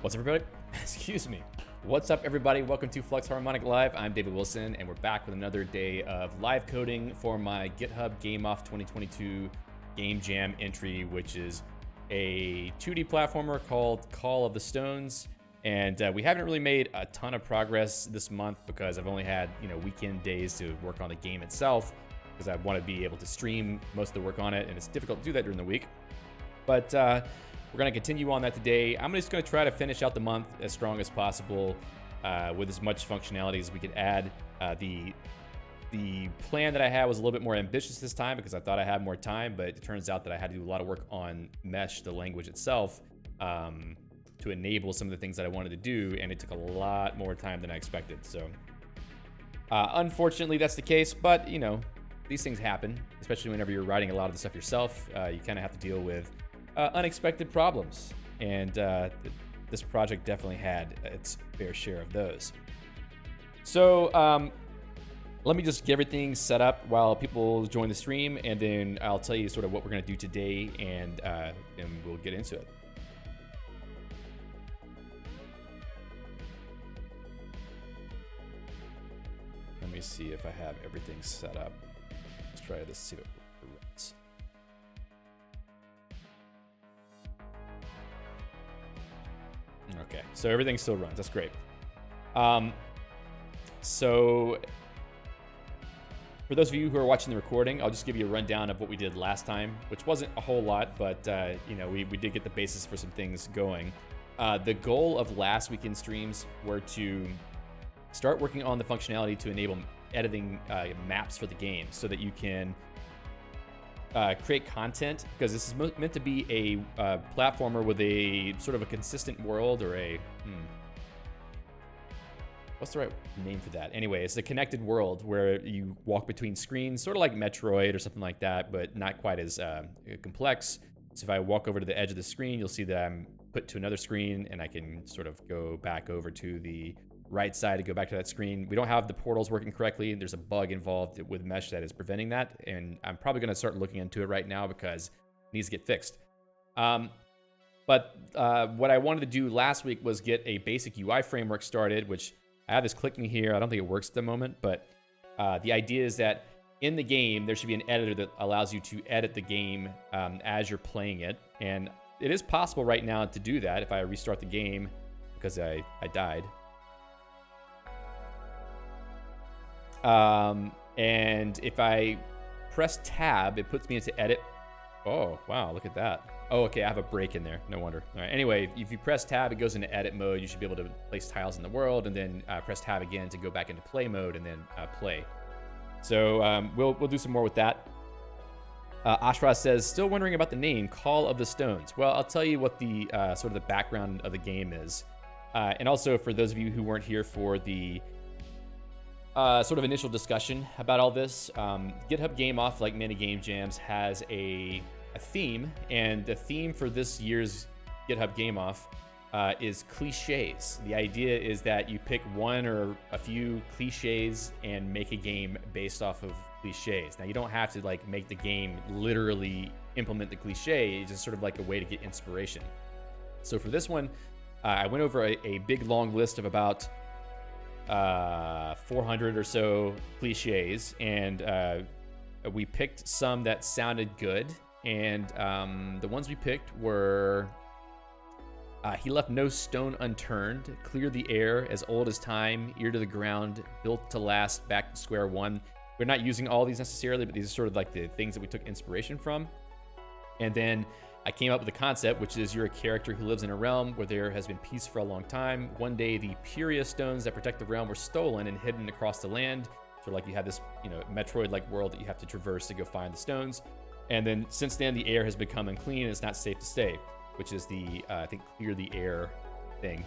What's up, everybody? Excuse me. What's up, everybody? Welcome to Flux Harmonic Live. I'm David Wilson, and we're back with another day of live coding for my GitHub GameOff 2022 Game Jam entry, which is a 2D platformer called Call of the Stones. And we haven't really made a ton of progress this month because I've only had, weekend days to work on the game itself because I want to be able to stream most of the work on it, and it's difficult to do that during the week. But we're going to continue on that today. I'm just going to try to finish out the month as strong as possible with as much functionality as we could add. The plan that I had was a little bit more ambitious this time because I thought I had more time, but it turns out that I had to do a lot of work on Mesh, the language itself, to enable some of the things that I wanted to do, and it took a lot more time than I expected. So unfortunately, that's the case, but these things happen, especially whenever you're writing a lot of the stuff yourself. You kind of have to deal with unexpected problems, and this project definitely had its fair share of those. So let me just get everything set up while people join the stream, and then I'll tell you sort of what we're going to do today, and we'll get into it. Let me see if I have everything set up. Let's try this, see what runs. Okay, so everything still runs. That's great. So for those of you who are watching the recording, I'll just give you a rundown of what we did last time, which wasn't a whole lot, but we did get the basis for some things going. The goal of last weekend streams were to start working on the functionality to enable editing maps for the game so that you can create content, because this is meant to be a platformer with a sort of a consistent world, or a what's the right name for that? Anyway, it's a connected world where you walk between screens, sort of like Metroid or something like that, but not quite as complex. So if I walk over to the edge of the screen, you'll see that I'm put to another screen, and I can sort of go back over to the right side to go back to that screen. We don't have the portals working correctly. There's a bug involved with Mesh that is preventing that, and I'm probably going to start looking into it right now because it needs to get fixed. But what I wanted to do last week was get a basic UI framework started, which I have this clicking here. I don't think it works at the moment, but the idea is that in the game, there should be an editor that allows you to edit the game as you're playing it, and it is possible right now to do that if I restart the game because I died. And if I press tab, it puts me into edit. Oh, wow, look at that. Oh, okay, I have a break in there. No wonder. All right, anyway, if you press tab, it goes into edit mode. You should be able to place tiles in the world, and then press tab again to go back into play mode, and then play. So we'll do some more with that. Ashra says, still wondering about the name, Call of the Stones. Well, I'll tell you what the sort of the background of the game is. And also, for those of you who weren't here for the sort of initial discussion about all this, GitHub GameOff, like many game jams, has a theme, and the theme for this year's GitHub GameOff is cliches. The idea is that you pick one or a few cliches and make a game based off of cliches. Now, you don't have to make the game literally implement the cliche. It's just sort of like a way to get inspiration. So for this one, I went over a big long list of about 400 or so cliches, and we picked some that sounded good, and the ones we picked were he left no stone unturned, clear the air, as old as time, ear to the ground, built to last, back to square one. We're not using all these necessarily, but these are sort of like the things that we took inspiration from. And then I came up with a concept, which is you're a character who lives in a realm where there has been peace for a long time. One day, the Puria stones that protect the realm were stolen and hidden across the land. Sort of like you have this, Metroid-like world that you have to traverse to go find the stones. And then since then, the air has become unclean and it's not safe to stay, which is the, I think, clear the air thing.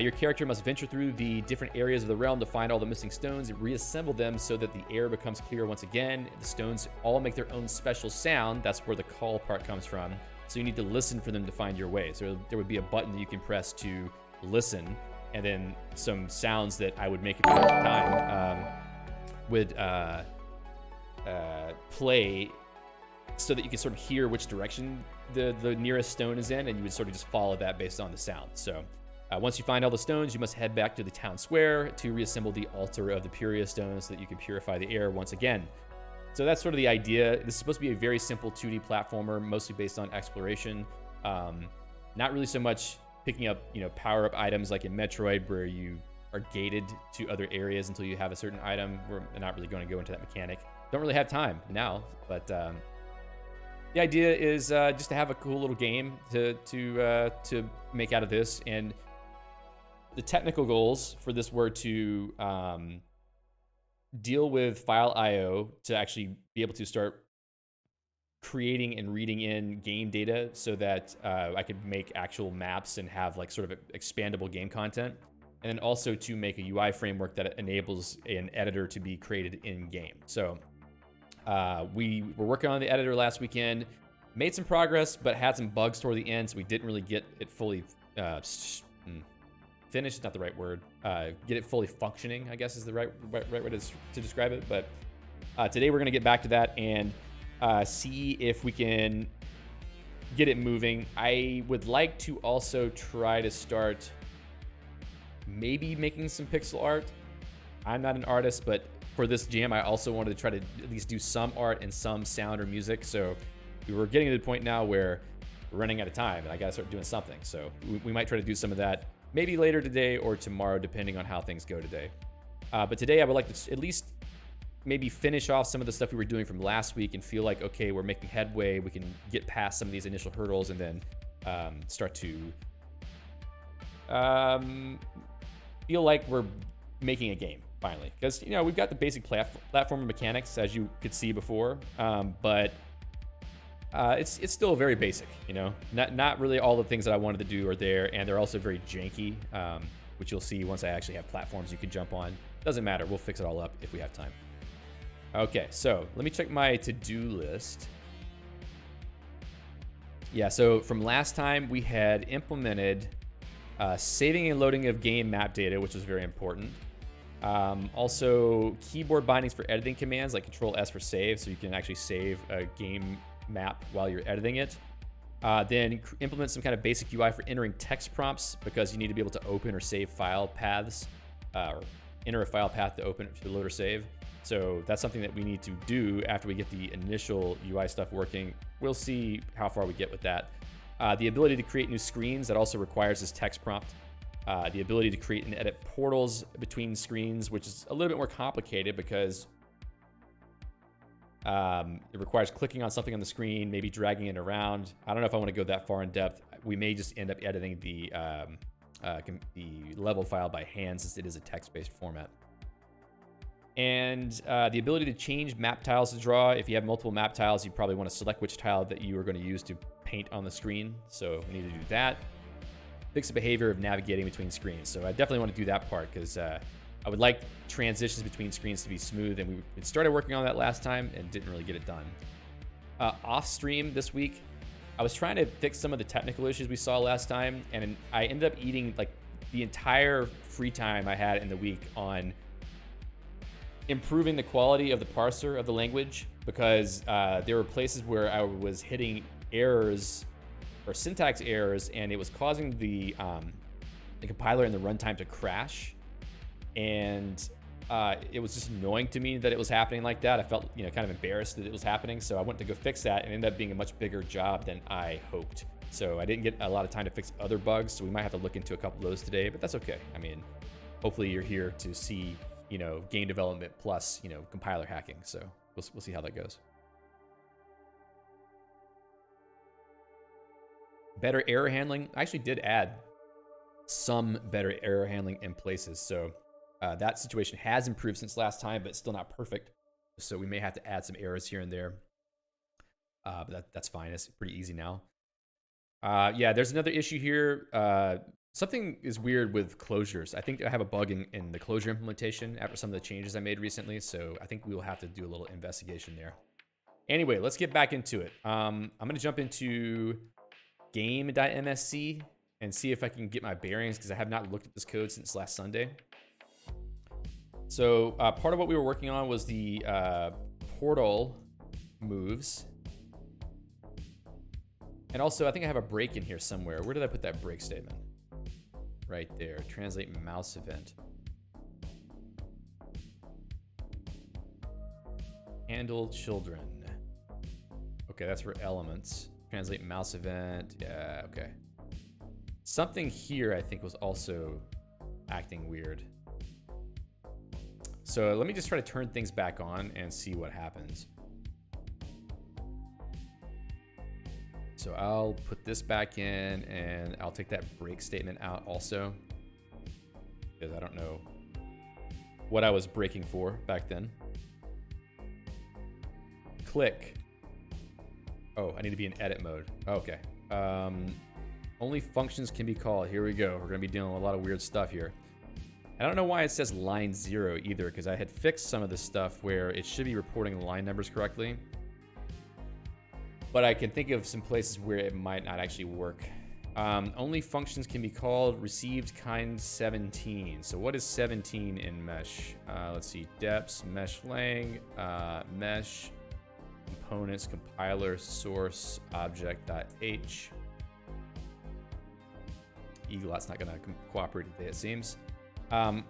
Your character must venture through the different areas of the realm to find all the missing stones and reassemble them so that the air becomes clear once again. The stones all make their own special sound. That's where the call part comes from. So you need to listen for them to find your way. So there would be a button that you can press to listen, and then some sounds that I would make if you had time would play so that you can sort of hear which direction the nearest stone is in, and you would sort of just follow that based on the sound. So Once you find all the stones, you must head back to the town square to reassemble the altar of the Purify stones so that you can purify the air once again. So that's sort of the idea. This is supposed to be a very simple 2D platformer, mostly based on exploration. Not really so much picking up, power-up items like in Metroid, where you are gated to other areas until you have a certain item. We're not really going to go into that mechanic. Don't really have time now, but the idea is just to have a cool little game to make out of this. And the technical goals for this were to deal with file I/O to actually be able to start creating and reading in game data so that I could make actual maps and have like sort of expandable game content. And then also to make a UI framework that enables an editor to be created in game. So we were working on the editor last weekend, made some progress, but had some bugs toward the end, so we didn't really get it fully finished, not the right word, get it fully functioning, I guess is the right way to describe it. But today we're gonna get back to that and see if we can get it moving. I would like to also try to start maybe making some pixel art. I'm not an artist, but for this jam, I also wanted to try to at least do some art and some sound or music. So we were getting to the point now where we're running out of time and I gotta start doing something. So we might try to do some of that maybe later today or tomorrow, depending on how things go today. But today I would like to at least maybe finish off some of the stuff we were doing from last week and feel like, okay, we're making headway. We can get past some of these initial hurdles and then start to feel like we're making a game finally. Because, we've got the basic platform mechanics, as you could see before, but it's still very basic, Not really all the things that I wanted to do are there, and they're also very janky, which you'll see once I actually have platforms you can jump on. Doesn't matter, we'll fix it all up if we have time. Okay, so let me check my to-do list. Yeah, so from last time we had implemented saving and loading of game map data, which was very important. Also, keyboard bindings for editing commands like Control S for save, so you can actually save a game map while you're editing it. Then implement some kind of basic UI for entering text prompts because you need to be able to open or save file paths, or enter a file path to open to load or save. So that's something that we need to do after we get the initial UI stuff working. We'll see how far we get with that. The ability to create new screens, that also requires this text prompt. The ability to create and edit portals between screens, which is a little bit more complicated because it requires clicking on something on the screen, maybe dragging it around. I don't know if I want to go that far in depth. We may just end up editing the level file by hand since it is a text-based format. And the ability to change map tiles to draw. If you have multiple map tiles, you probably want to select which tile that you are going to use to paint on the screen. So we need to do that. Fix the behavior of navigating between screens. So I definitely want to do that part because I would like transitions between screens to be smooth, and we started working on that last time and didn't really get it done. Off stream this week, I was trying to fix some of the technical issues we saw last time, and I ended up eating like the entire free time I had in the week on improving the quality of the parser of the language, because there were places where I was hitting errors or syntax errors, and it was causing the compiler and the runtime to crash. And it was just annoying to me that it was happening like that. I felt kind of embarrassed that it was happening, so I went to go fix that, and it ended up being a much bigger job than I hoped. So I didn't get a lot of time to fix other bugs, so we might have to look into a couple of those today, but that's okay. I mean, hopefully you're here to see game development plus compiler hacking, so we'll see how that goes. Better error handling. I actually did add some better error handling in places, so that situation has improved since last time, but still not perfect. So we may have to add some errors here and there, but that's fine. It's pretty easy now. Yeah, there's another issue here. Something is weird with closures. I think I have a bug in the closure implementation after some of the changes I made recently, so I think we will have to do a little investigation there. Anyway, let's get back into it. I'm going to jump into game.msc and see if I can get my bearings, because I have not looked at this code since last Sunday. So part of what we were working on was the portal moves. And also, I think I have a break in here somewhere. Where did I put that break statement? right there. Translate mouse event. Handle children. Okay, that's for elements. Translate mouse event. Yeah, okay. Something here I think was also acting weird. So let me just try to turn things back on and see what happens. So I'll put this back in and I'll take that break statement out also, because I don't know what I was breaking for back then. Click. Oh, I need to be in edit mode. Okay. Only functions can be called. Here we go. We're going to be dealing with a lot of weird stuff here. I don't know why it says line 0 either, because I had fixed some of this stuff where it should be reporting the line numbers correctly. But I can think of some places where it might not actually work. Only functions can be called. Received kind 17. So what is 17 in mesh? Let's see. Depths, mesh lang, mesh, components, compiler, source, object.h. EGLOT's not going to cooperate today, it seems. And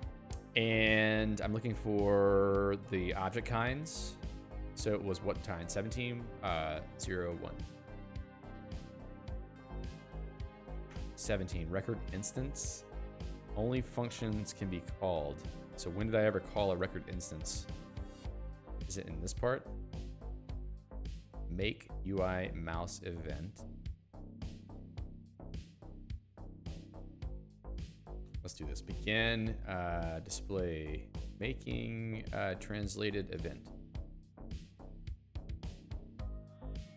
I'm looking for the object kinds. So it was what kind? 17, 0, 1. 17, record instance. Only functions can be called. So when did I ever call a record instance? Is it in this part? Make UI mouse event. Let's do this. Begin display making translated event.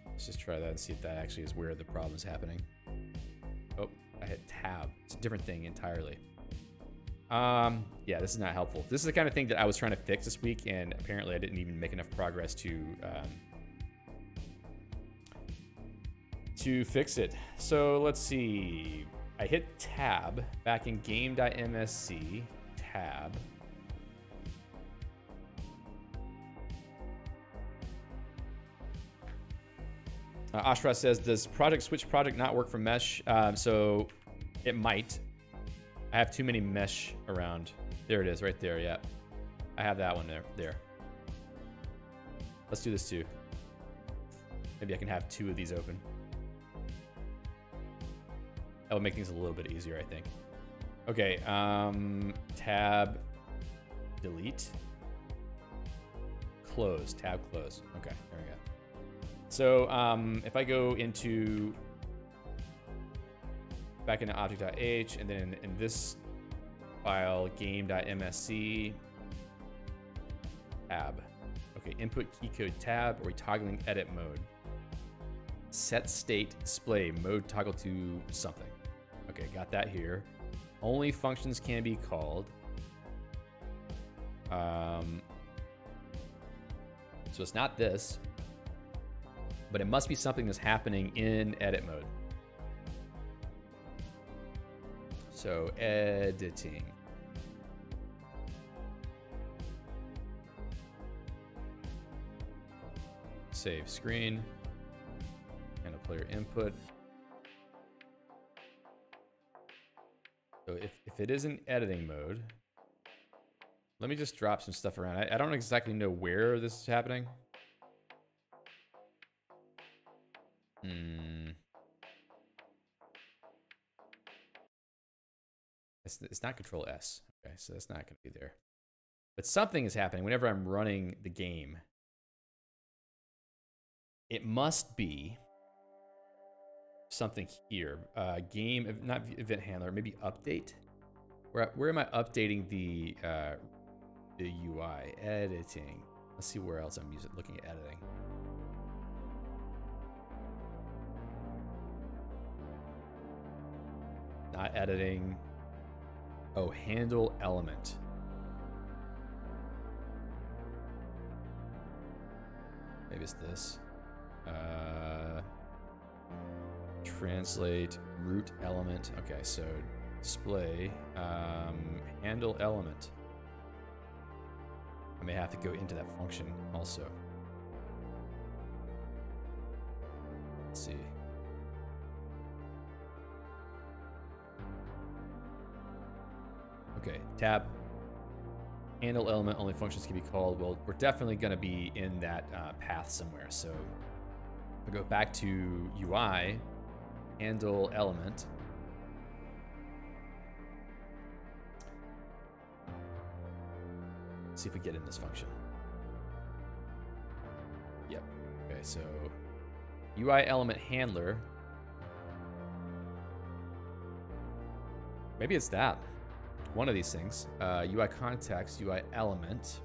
Let's just try that and see if that actually is where the problem is happening. Oh, I hit tab. It's a different thing entirely. Yeah, this is not helpful. This is the kind of thing that I was trying to fix this week, and apparently I didn't even make enough progress to fix it. So let's see. I hit tab back in game.msc, tab. Ashra says, does project switch project not work for mesh? So it might. I have too many mesh around. There it is, right there, yeah. I have that one there. Let's do this too. Maybe I can have 2 of these open. That would make things a little bit easier, I think. Okay, tab, delete, close, tab, close. Okay, there we go. So if I go back into object.h, and then in this file, game.msc, tab. Okay, input keycode tab, or toggling edit mode. Set state display mode toggle to something. Okay, got that here. Only functions can be called. So it's not this, but it must be something that's happening in edit mode. So editing. Save screen. And a player input. So if it is in editing mode, let me just drop some stuff around. I don't exactly know where this is happening. It's not Control S. Okay, so that's not going to be there. But something is happening whenever I'm running the game. It must be something here. Game, not event handler, maybe update. Where am I updating the UI? Editing. Let's see where else I'm looking at editing. Not editing. Oh, handle element. Maybe it's this. Translate root element. Okay, so display handle element. I may have to go into that function also. Let's see. Okay, tab. Handle element, only functions can be called. Well, we're definitely going to be in that path somewhere. So we'll go back to UI, handle element. Let's see if we get in this function. Yep. Okay, so UI element handler. Maybe it's that. One of these things. UI context, UI element.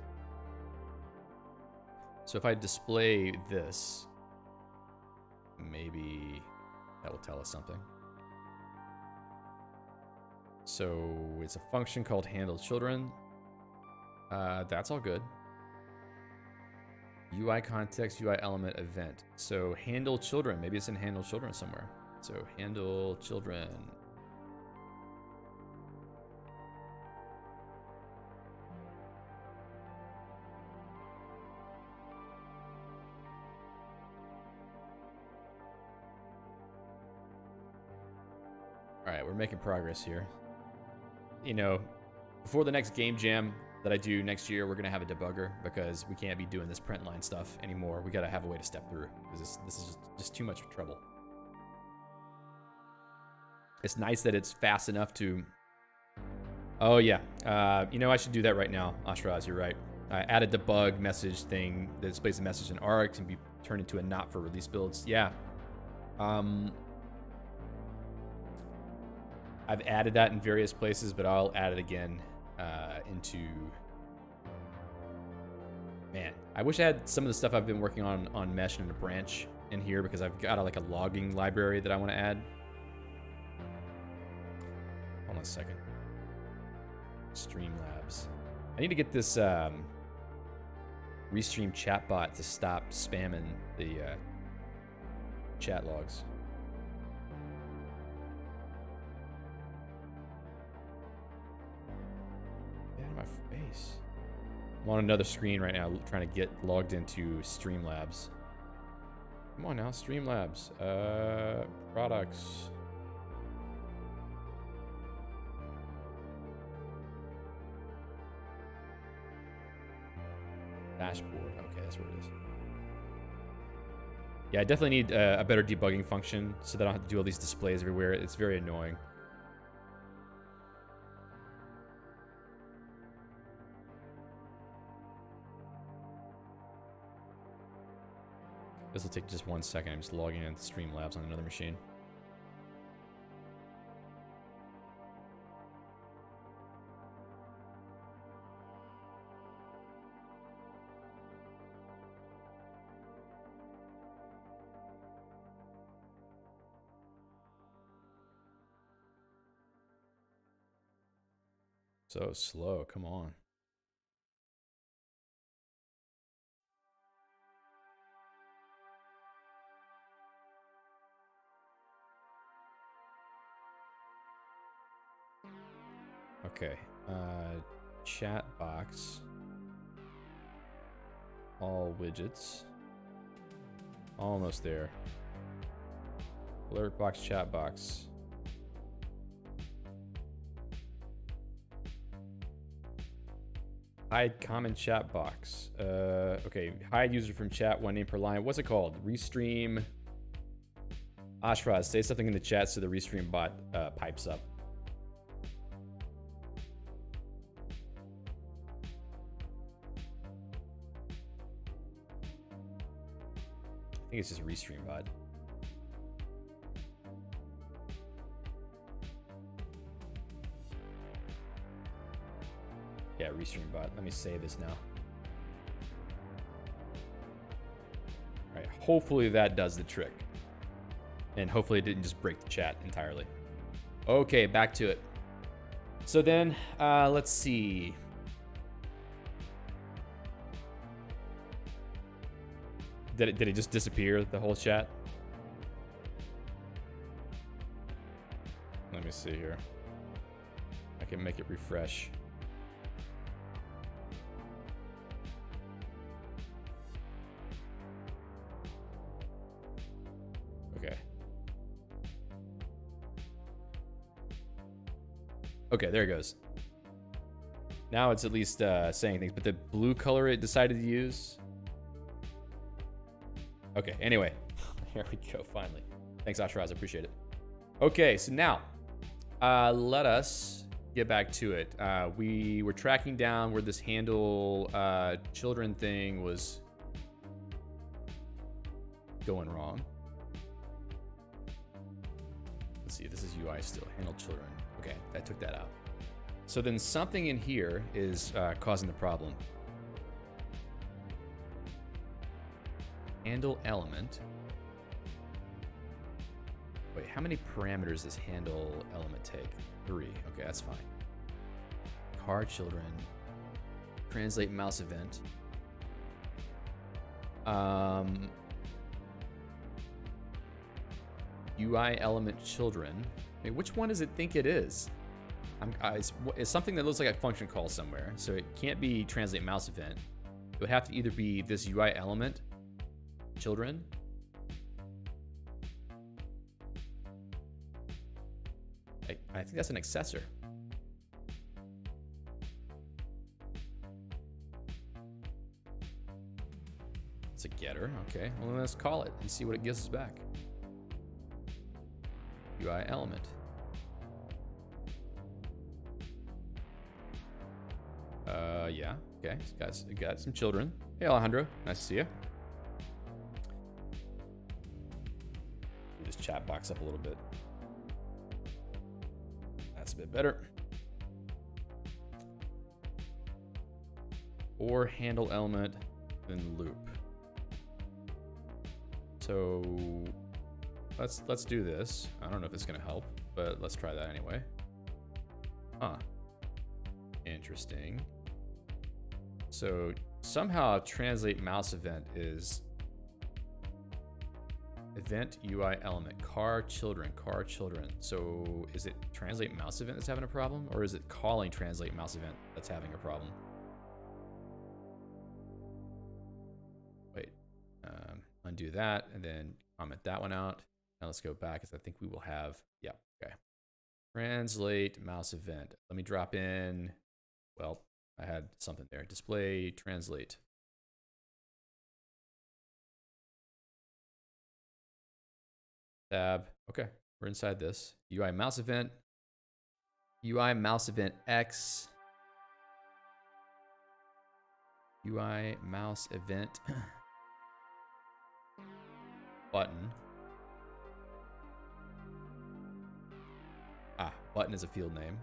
So if I display this, maybe that will tell us something. So it's a function called handle children. That's all good. UI context, UI element event. So handle children. Maybe it's in handle children somewhere. So handle children. All right, we're making progress here. You know, before the next game jam that I do next year, we're gonna have a debugger because we can't be doing this print line stuff anymore. We gotta have a way to step through because this is just too much trouble. It's nice that it's fast enough to. Oh yeah, you know I should do that right now, Ashraz. You're right. Add a debug message thing that displays a message in Arc and be turned into a not for release builds. Yeah. I've added that in various places, but I'll add it again into... Man, I wish I had some of the stuff I've been working on Mesh and a branch in here because I've got like a logging library that I want to add. Hold on a second. Streamlabs. I need to get this Restream chatbot to stop spamming the chat logs. Get out of my face. I'm on another screen right now trying to get logged into Streamlabs. Come on now, Streamlabs. Products. Dashboard. Okay, that's what it is. Yeah, I definitely need a better debugging function so that I don't have to do all these displays everywhere. It's very annoying. This will take just 1 second. I'm just logging into Streamlabs on another machine. So slow, come on. Okay, chat box, all widgets, almost there. Alert box, chat box. Hide common chat box. Okay, hide user from chat, 1 name per line. What's it called? Restream. Ashraz, say something in the chat so the Restream bot pipes up. I think it's just Restream bot. Yeah, Restream bot. Let me save this now. All right, hopefully that does the trick. And hopefully it didn't just break the chat entirely. Okay, back to it. So then, let's see. Did it just disappear, the whole chat? Let me see here. I can make it refresh. Okay. Okay, there it goes. Now it's at least saying things, but the blue color it decided to use. Okay, anyway, here we go, finally. Thanks, Ashraz, I appreciate it. Okay, so now, let us get back to it. We were tracking down where this handle children thing was going wrong. Let's see, this is UI still, handle children. Okay, I took that out. So then something in here is causing the problem. Handle element. Wait, how many parameters does handle element take? 3. Okay, that's fine. Car children. Translate mouse event. UI element children. Wait, which one does it think it is? It's something that looks like a function call somewhere, so it can't be translate mouse event. It would have to either be this UI element children. I think that's an accessor. It's a getter. Okay, well, let's call it and see what it gives us back. UI element. Yeah. Okay, got some children. Hey, Alejandro, nice to see you. This chat box up a little bit. That's a bit better. Or handle element, then loop. So let's do this. I don't know if it's gonna help, but let's try that anyway. Huh. Interesting. So somehow translate mouse event is event UI element, car children. So is it translate mouse event that's having a problem, or is it calling translate mouse event that's having a problem? Wait, undo that and then comment that one out. Now let's go back, because I think we will have, yeah, okay. Translate mouse event. Let me drop in, well, I had something there. Display, translate. Tab. Okay, we're inside this. UI mouse event. UI mouse event X. UI mouse event button. Button is a field name.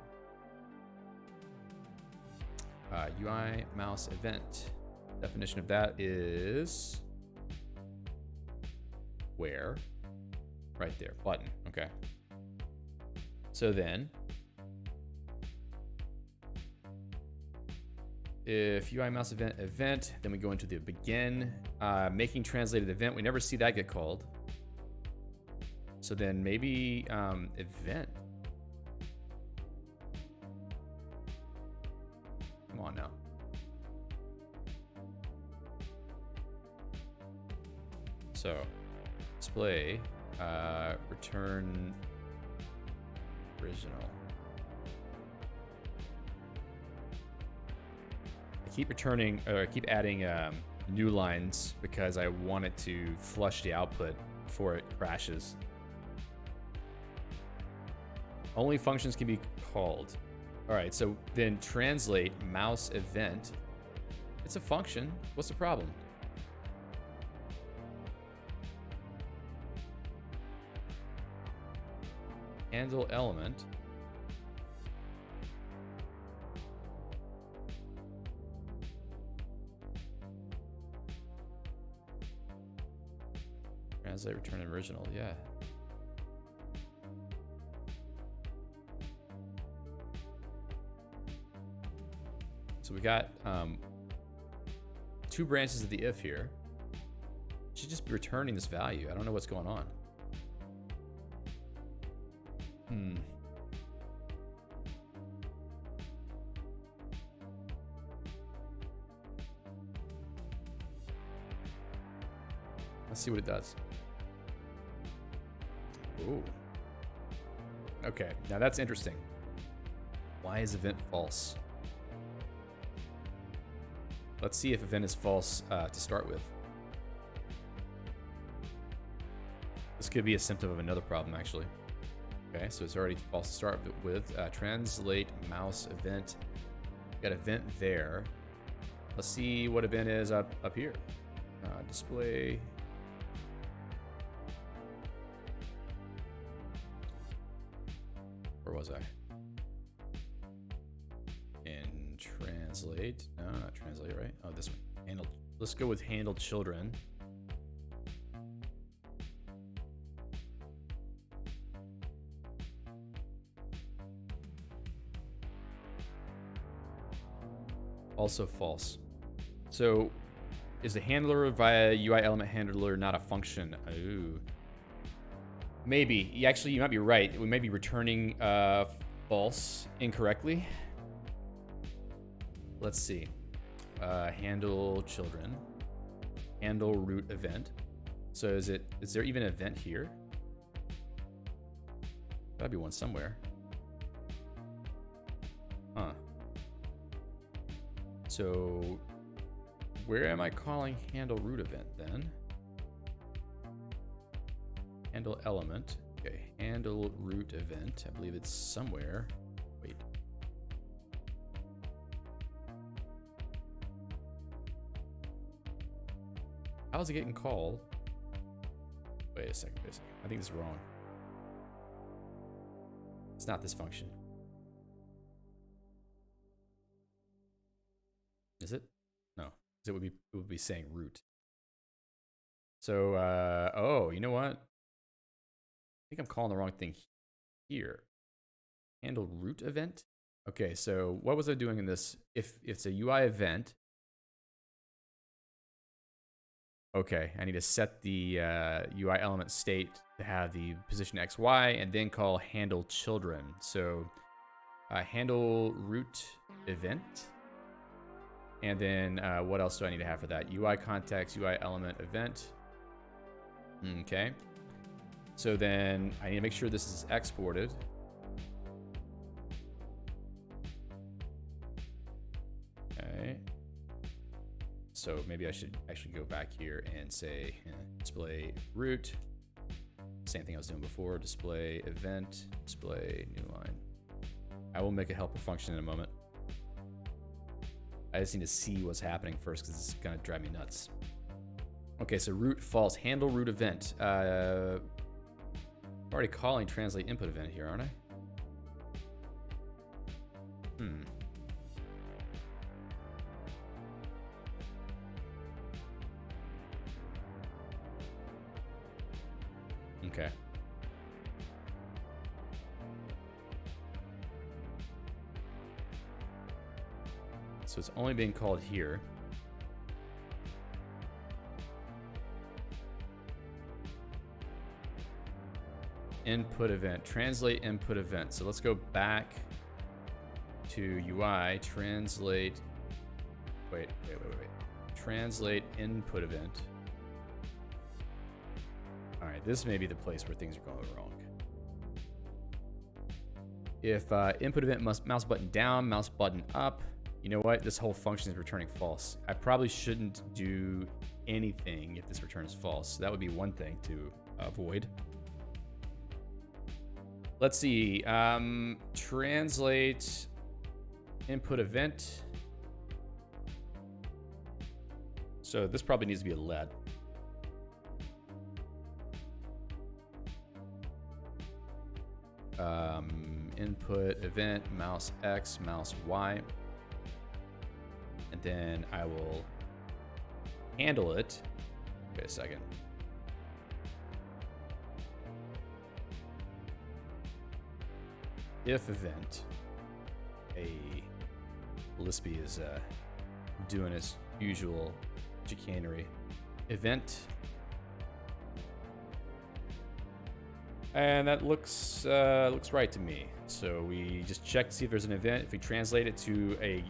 UI mouse event. Definition of that is where? Right there, button. Okay. So then, if UI mouse event, then we go into the begin, making translated event. We never see that get called. So then maybe event. Come on now. So display, return original. I keep returning, or I keep adding new lines because I want it to flush the output before it crashes. Only functions can be called. All right, so then translate mouse event. It's a function. What's the problem? Handle element. Translate, return original, yeah. So we got 2 branches of the if here. It should just be returning this value. I don't know what's going on. Let's see what it does. Ooh. Okay, now that's interesting. Why is event false? Let's see if event is false to start with. This could be a symptom of another problem, actually. Okay, so it's already false to start with. Translate mouse event. Got event there. Let's see what event is up here. Display. Where was I? In translate. No, not translate, right? Oh, this one. Handle. Let's go with handle children. Also false. So is the handler via UI element handler not a function? Oh. Maybe. Actually, you might be right. We may be returning false incorrectly. Let's see. Handle children. Handle root event. So is there even an event here? Gotta be one somewhere. Huh. So where am I calling handle root event then? Handle element. Okay, handle root event. I believe it's somewhere. Wait. How is it getting called? Wait a second. I think this is wrong. It's not this function. Is it? No, because it would be saying root. So, oh, you know what? I think I'm calling the wrong thing here. Handle root event. Okay, so what was I doing in this? If it's a UI event, okay, I need to set the UI element state to have the position XY and then call handle children. So handle root event. And then what else do I need to have for that? UI context, UI element event. Okay. So then I need to make sure this is exported. Okay. So maybe I should actually go back here and say display root. Same thing I was doing before. Display event, display new line. I will make a helper function in a moment. I just need to see what's happening first because it's gonna drive me nuts. Okay, so root false. Handle root event. I'm already calling translate input event here, aren't I? Okay. So it's only being called here. Input event, translate input event. So let's go back to UI, translate, wait. Translate input event. All right, this may be the place where things are going wrong. If input event mouse button down, mouse button up, you know what? This whole function is returning false. I probably shouldn't do anything if this returns false. That would be one thing to avoid. Let's see. Translate input event. So this probably needs to be a LED. Input event, mouse X, mouse Y. And then I will handle it. Wait a second. If event, Lispy is doing its usual chicanery. Event. And that looks right to me. So we just check to see if there's an event. If we translate it to a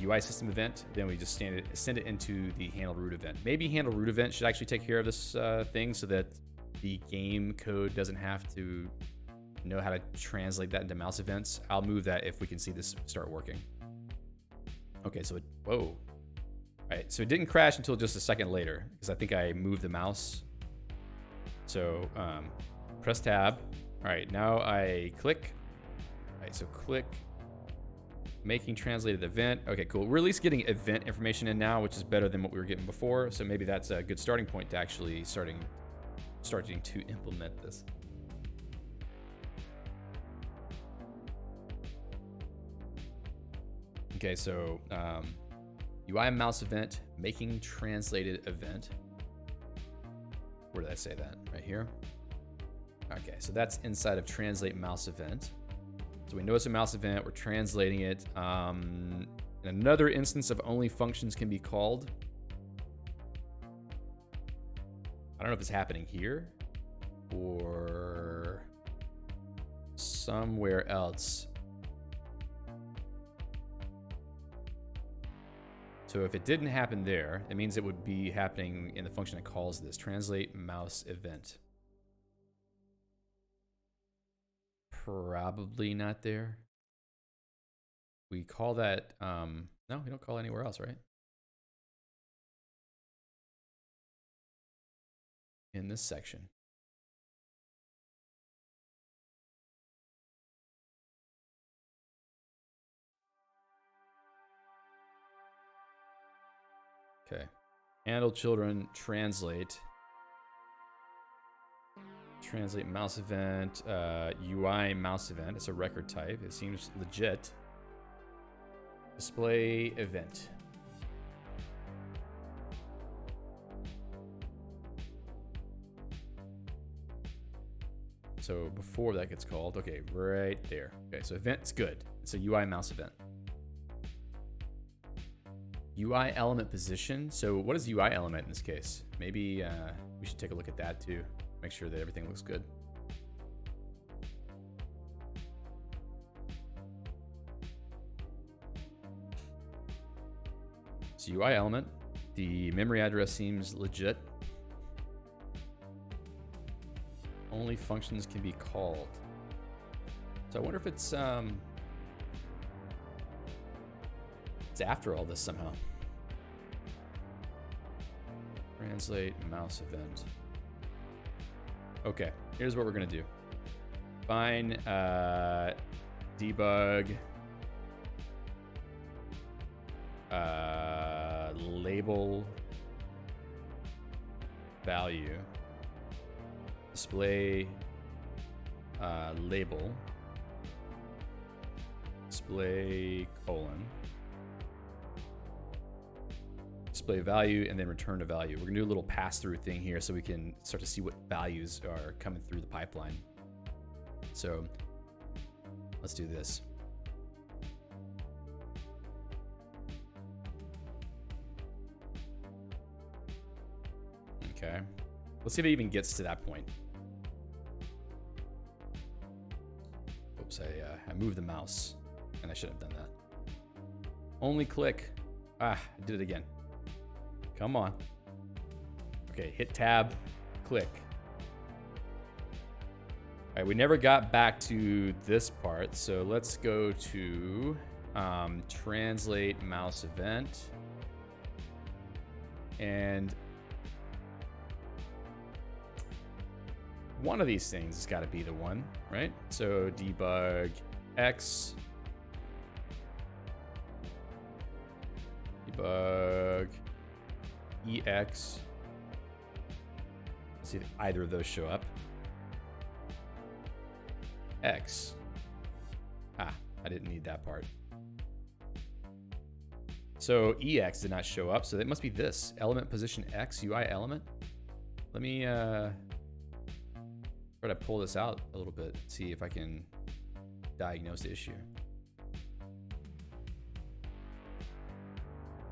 UI system event, then we just send it into the handle root event. Maybe handle root event should actually take care of this thing so that the game code doesn't have to know how to translate that into mouse events. I'll move that if we can see this start working. Okay, so whoa. All right, so it didn't crash until just a second later because I think I moved the mouse. So press tab. All right, now I click. All right, so click making translated event. Okay, cool. We're at least getting event information in now, which is better than what we were getting before. So maybe that's a good starting point to actually starting to implement this. Okay, so UI mouse event, making translated event. Where did I say that? Right here. Okay, so that's inside of translate mouse event. So we know it's a mouse event, we're translating it. In another instance of only functions can be called. I don't know if it's happening here or somewhere else. So if it didn't happen there, it means it would be happening in the function that calls this, translate mouse event. Probably not there. We call that, no, we don't call it anywhere else, right? In this section. Okay. Handle children, translate. Translate mouse event, UI mouse event. It's a record type. It seems legit. Display event. So before that gets called, okay, right there. Okay, so event's good. It's a UI mouse event. UI element position. So what is UI element in this case? Maybe we should take a look at that too. Make sure that everything looks good. So UI element, the memory address seems legit. Only functions can be called. So I wonder if it's after all this somehow. Translate mouse event. Okay, here's what we're gonna do. Find debug label value display label display colon display value and then return to value. We're gonna do a little pass-through thing here so we can start to see what values are coming through the pipeline. So let's do this. Okay, let's see if it even gets to that point. Oops, I moved the mouse and I should have done that. Only click. I did it again. Come on. Okay, hit tab, click. All right, we never got back to this part, so let's go to translate mouse event. And one of these things has got to be the one, right? So debug X, debug EX. Let's see if either of those show up. X. I didn't need that part. So EX did not show up, so it must be this. Element position X, UI element. Let me try to pull this out a little bit, see if I can diagnose the issue.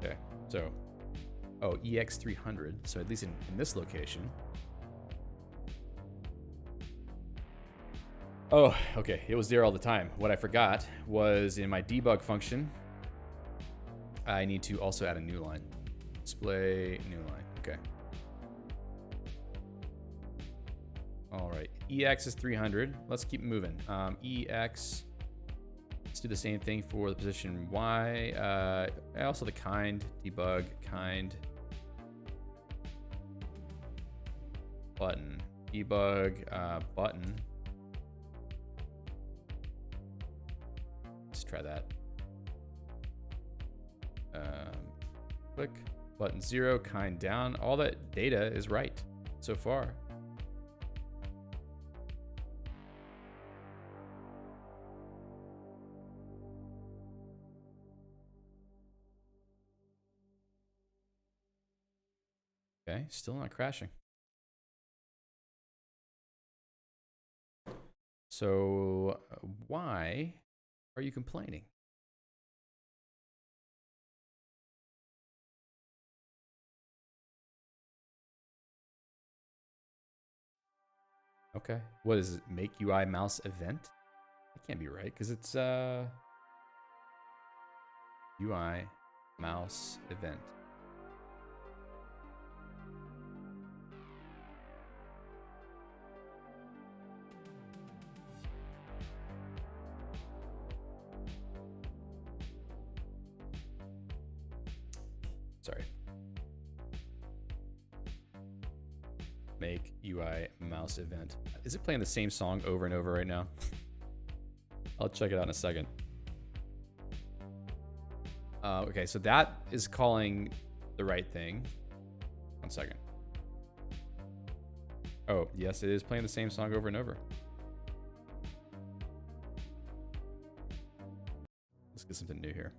Okay, so, oh, EX300, so at least in this location. Oh, okay, it was there all the time. What I forgot was in my debug function, I need to also add a new line. Display new line, okay. All right, EX is 300. Let's keep moving. EX Let's do the same thing for the position Y. Also the kind, debug, kind, button, debug, button. Let's try that. Click, button 0, kind down. All that data is right so far. Okay, still not crashing. So why are you complaining? Okay, what is it? Make UI mouse event? That can't be right because it's UI mouse event. Sorry. Make UI mouse event. Is it playing the same song over and over right now? I'll check it out in a second. Okay, so that is calling the right thing. 1 second. Oh, yes, it is playing the same song over and over. Let's get something new here.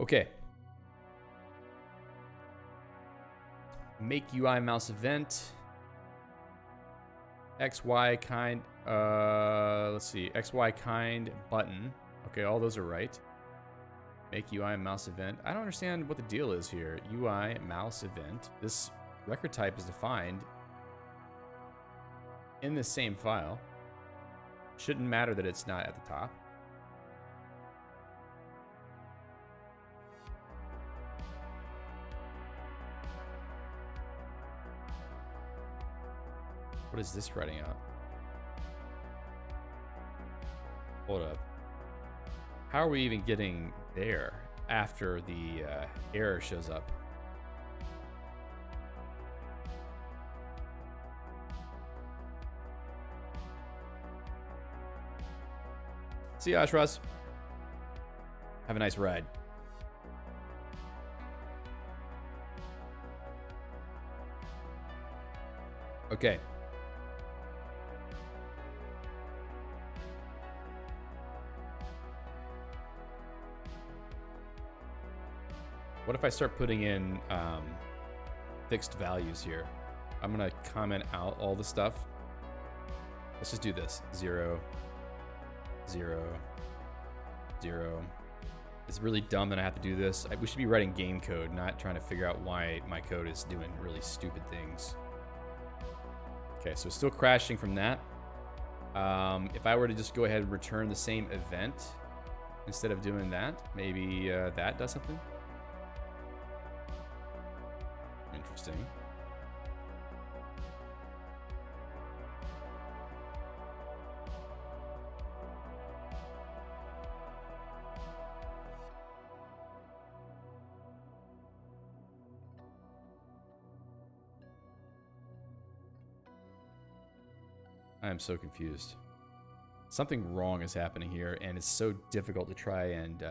Okay. Make UI mouse event. XY kind. Let's see. XY kind button. Okay, all those are right. Make UI mouse event. I don't understand what the deal is here. UI mouse event. This record type is defined in the same file. Shouldn't matter that it's not at the top. What is this writing out? Hold up. How are we even getting there after the error shows up? See you, Ashras. Have a nice ride. Okay. What if I start putting in fixed values here? I'm gonna comment out all the stuff. Let's just do this. 0, 0, 0. It's really dumb that I have to do this. We should be writing game code, not trying to figure out why my code is doing really stupid things. Okay, so still crashing from that. If I were to just go ahead and return the same event instead of doing that, maybe that does something. Interesting. I am so confused. Something wrong is happening here, and it's so difficult to try and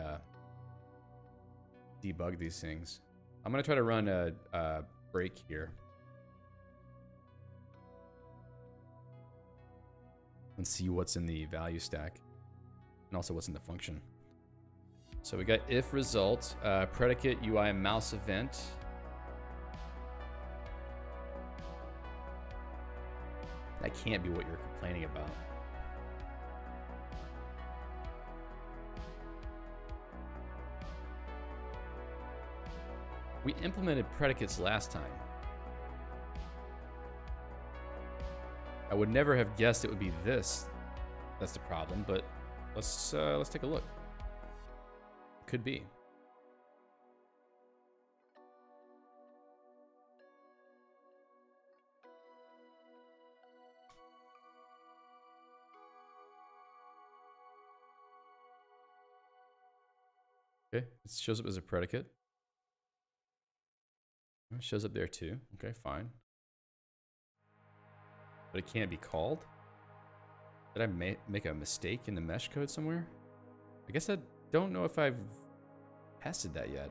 debug these things. I'm going to try to run a break here. And see what's in the value stack. And also what's in the function. So we got if result, predicate UI mouse event. That can't be what you're complaining about. We implemented predicates last time. I would never have guessed it would be this. That's the problem, but let's take a look. Could be. Okay, it shows up as a predicate. It shows up there too. Okay, fine. But it can't be called? Did I make a mistake in the mesh code somewhere? I guess I don't know if I've tested that yet.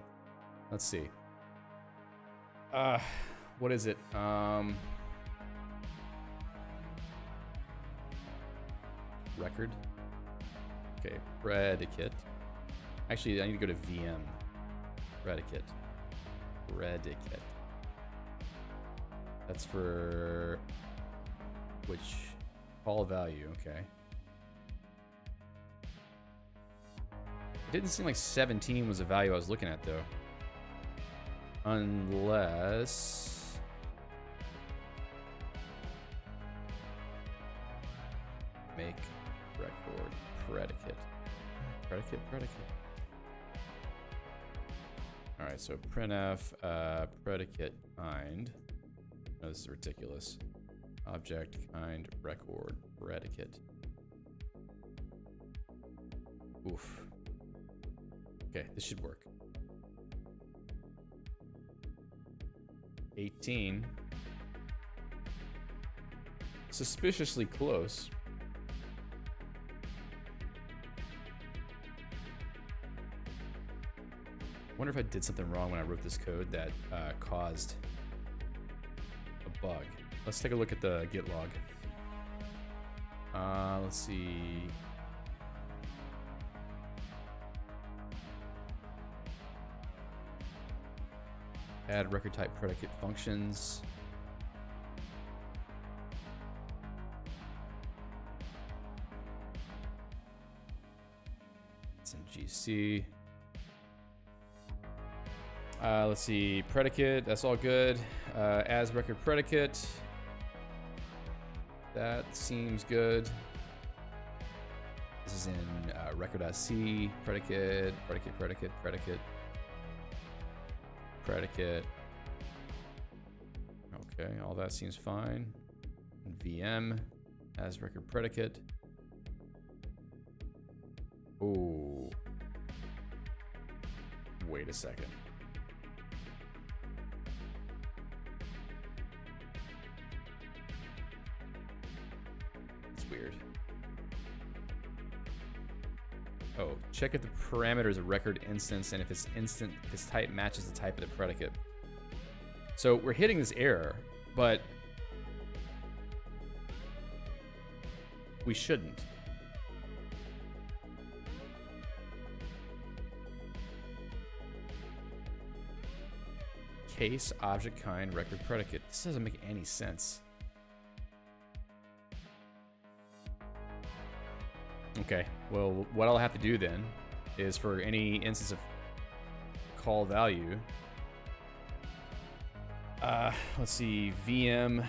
Let's see. What is it? Record. Okay, predicate. Actually, I need to go to VM. Predicate. Predicate. That's for which call value, okay. It didn't seem like 17 was the value I was looking at though. Unless make record predicate. Predicate. Alright, so printf predicate kind. Oh, this is ridiculous. Object kind record predicate. Oof. Okay, this should work. 18. Suspiciously close. I wonder if I did something wrong when I wrote this code that caused a bug. Let's take a look at the Git log. Let's see. Add record type predicate functions. It's in GC. Let's see, predicate, that's all good. As record predicate. That seems good. This is in record.c, predicate. Okay, all that seems fine. VM as record predicate. Oh, wait a second. It's weird. Oh, check if the parameter is a record instance and if its type matches the type of the predicate. So we're hitting this error, but we shouldn't. Case, object kind, record predicate. This doesn't make any sense. Okay, well, what I'll have to do then is for any instance of call value, let's see, VM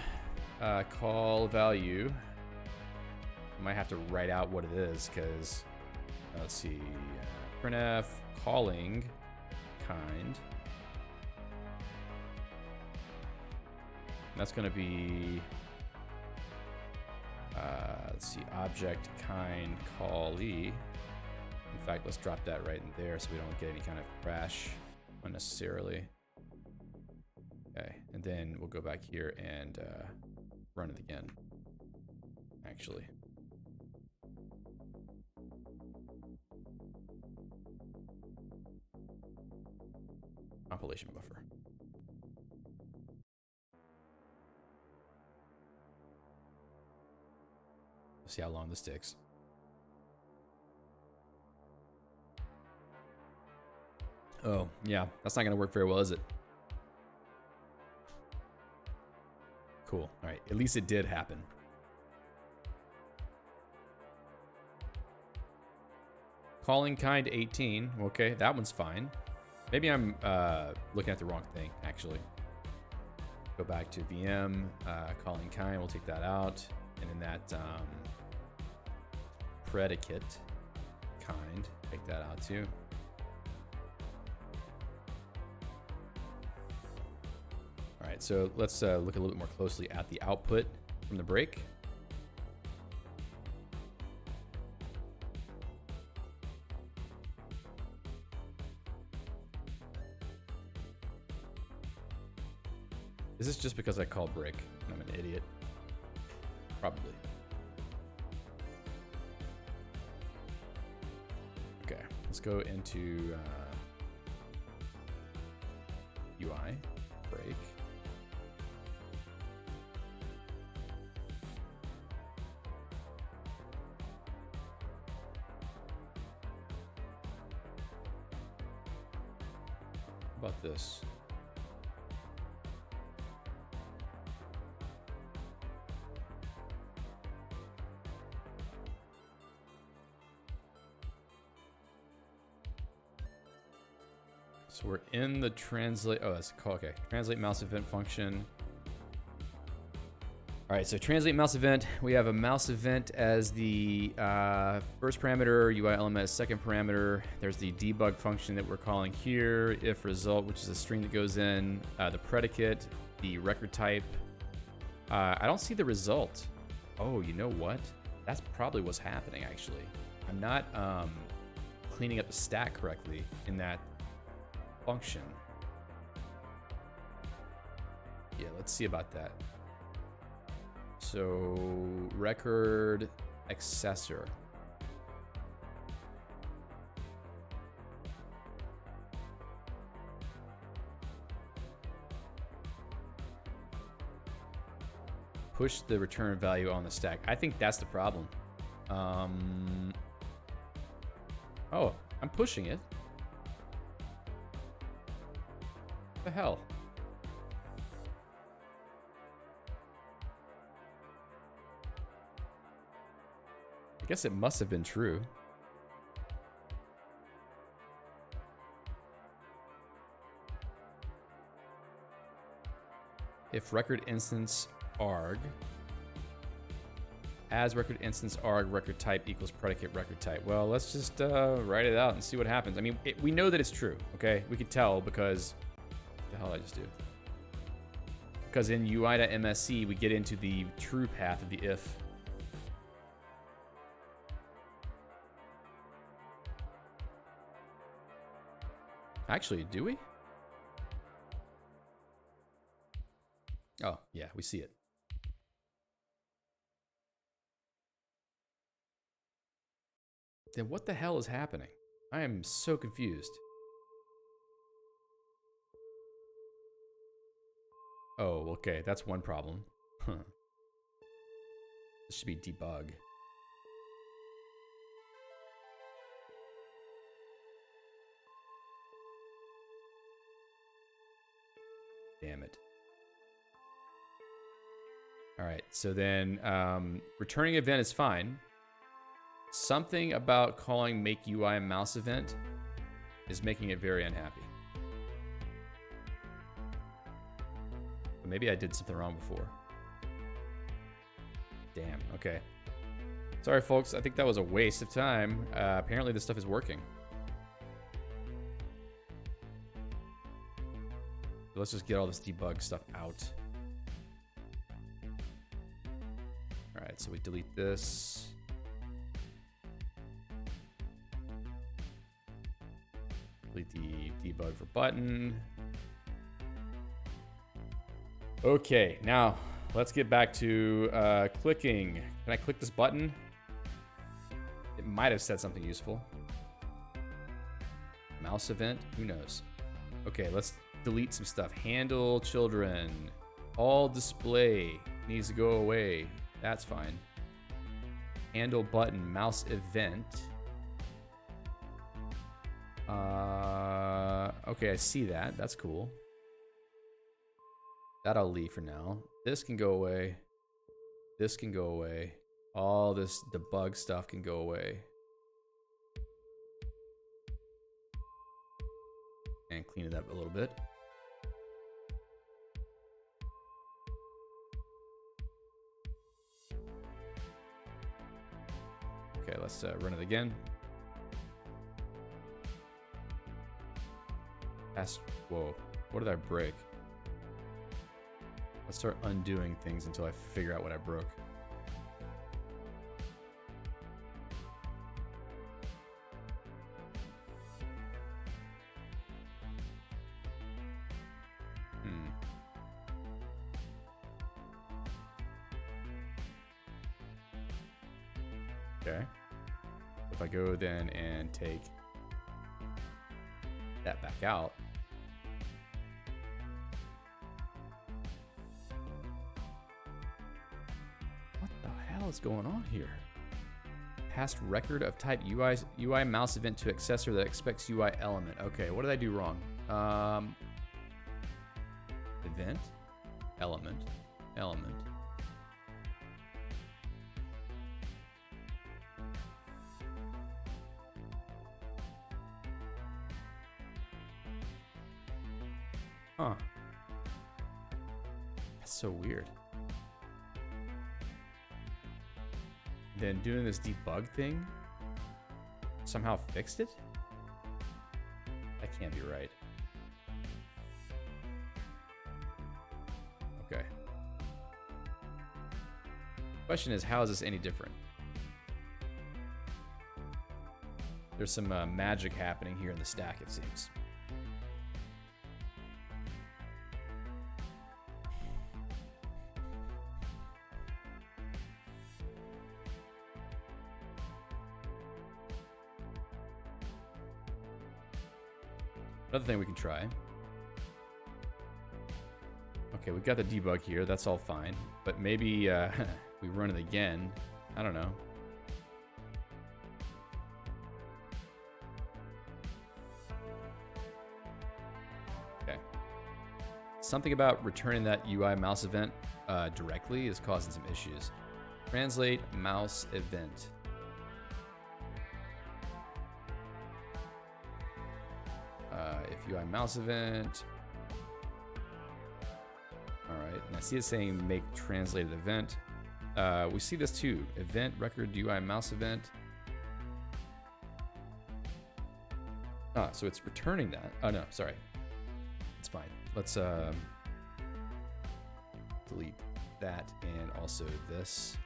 call value. I might have to write out what it is because, let's see, printf calling kind. That's going to be, let's see, object kind callee. In fact, let's drop that right in there so we don't get any kind of crash unnecessarily. Okay, and then we'll go back here and run it again, actually. Compilation buffer. See how long this takes. Oh, yeah, that's not gonna work very well, is it? Cool, all right, at least it did happen. Calling kind 18, okay, that one's fine. Maybe I'm looking at the wrong thing, actually. Go back to VM, calling kind, we'll take that out. And then that predicate kind, take that out too. All right, so let's look a little bit more closely at the output from the break. Is this just because I called break? I'm an idiot. Probably. Okay, let's go into UI, break. How about this? So we're in the translate. Oh, that's cool. Okay. Translate mouse event function. All right. So translate mouse event. We have a mouse event as the first parameter, UI element as second parameter. There's the debug function that we're calling here, if result, which is a string that goes in, the predicate, the record type. I don't see the result. Oh, you know what? That's probably what's happening, actually. I'm not cleaning up the stack correctly in that function. Yeah, let's see about that. So record accessor. Push the return value on the stack. I think that's the problem. Oh, I'm pushing it. What the hell? I guess it must have been true. If record instance arg as record instance arg record type equals predicate record type. Well, let's just write it out and see what happens. I mean, we know that it's true, okay? We could tell because what the hell did I just do? Because in UI.msc we get into the true path of the if. Actually, do we? Oh, yeah, we see it. Then what the hell is happening? I am so confused. Oh, okay, that's one problem. Huh. This should be debug. Damn it. All right, so then returning event is fine. Something about calling make UI mouse event is making it very unhappy. But maybe I did something wrong before. Damn, okay. Sorry, folks. I think that was a waste of time. Apparently this stuff is working. Let's just get all this debug stuff out. All right, so we delete this. Delete the debug for button. Okay, now let's get back to clicking. Can I click this button? It might have said something useful. Mouse event, who knows? Okay, let's delete some stuff. Handle children. All display needs to go away. That's fine. Handle button, mouse event. Okay, I see that. That's cool. That I'll leave for now. This can go away. This can go away. All this debug stuff can go away. And clean it up a little bit. Okay, let's run it again. Whoa, what did I break? Let's start undoing things until I figure out what I broke. Okay. If I go then and take that back out, what the hell is going on here? Past record of type UI mouse event to accessor that expects UI element. Okay, what did I do wrong? Event, element. Huh. That's so weird. Then doing this debug thing somehow fixed it? That can't be right. Okay. Question is, how is this any different? There's some magic happening here in the stack, it seems. Another thing we can try. Okay, we've got the debug here. That's all fine. But maybe we run it again. I don't know. Okay. Something about returning that UI mouse event directly is causing some issues. Translate mouse event. If UI mouse event. All right, and I see it saying make translated event. We see this too. Event record UI mouse event. So it's returning that. Oh no, sorry. It's fine. Let's delete that and also this.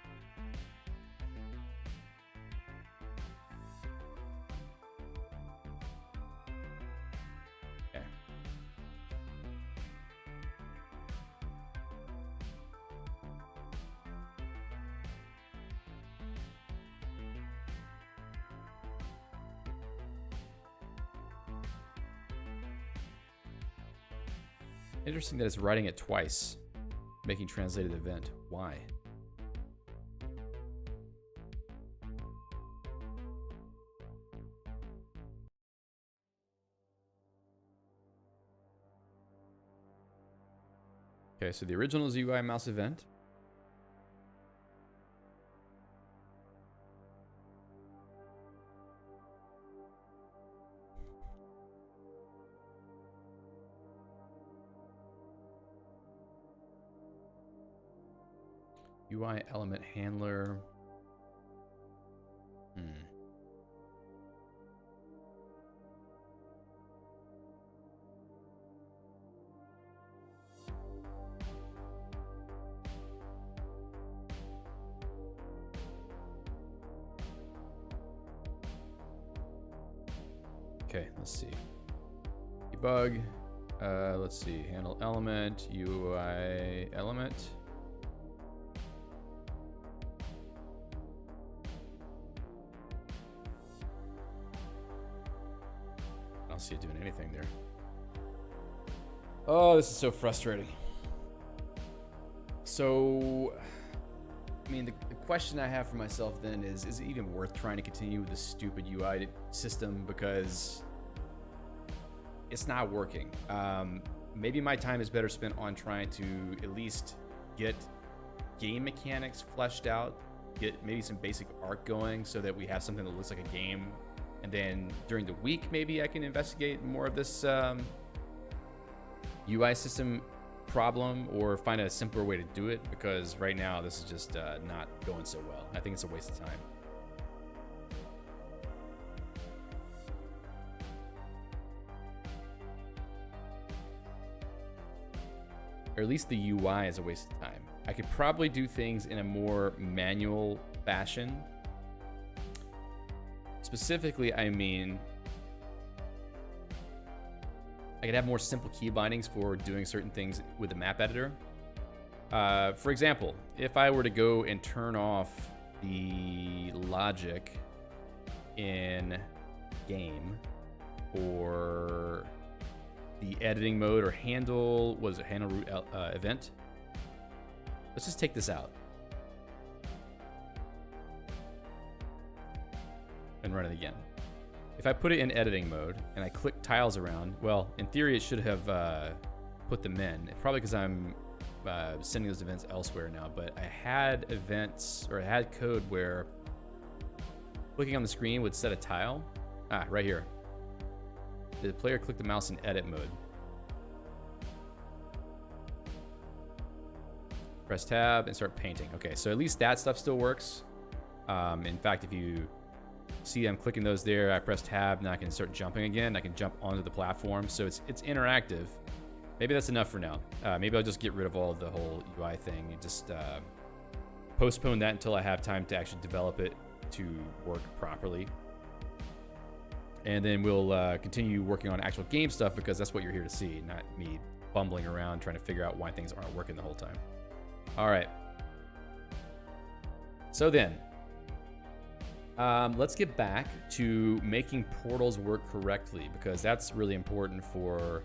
Interesting that it's writing it twice, making translated event. Why? Okay, so the original is UI mouse event. UI element handler. Okay, let's see. Debug. Let's see. Handle element, UI element. I don't see it doing anything there. Oh, this is so frustrating. So, I mean, the question I have for myself then is it even worth trying to continue with this stupid UI system because it's not working? Maybe my time is better spent on trying to at least get game mechanics fleshed out, get maybe some basic art going so that we have something that looks like a game. And then during the week, maybe I can investigate more of this UI system problem or find a simpler way to do it, because right now this is just not going so well. I think it's a waste of time. Or at least the UI is a waste of time. I could probably do things in a more manual fashion. Specifically, I mean, I could have more simple key bindings for doing certain things with the map editor. For example, if I were to go and turn off the logic in game for the editing mode or handle, was it handle root event? Let's just take this out and run it again. If I put it in editing mode and I click tiles around, well, in theory, it should have put them in. Probably because I'm sending those events elsewhere now, but I had events, or I had code where clicking on the screen would set a tile. Right here. The player click the mouse in edit mode. Press tab and start painting. Okay, so at least that stuff still works. In fact, if you see I'm clicking those there, I press tab, now I can start jumping again. I can jump onto the platform, so it's interactive. Maybe that's enough for now. Maybe I'll just get rid of all of the whole UI thing and just postpone that until I have time to actually develop it to work properly. And then we'll continue working on actual game stuff, because that's what you're here to see, not me bumbling around trying to figure out why things aren't working the whole time. All right. So then, let's get back to making portals work correctly, because that's really important for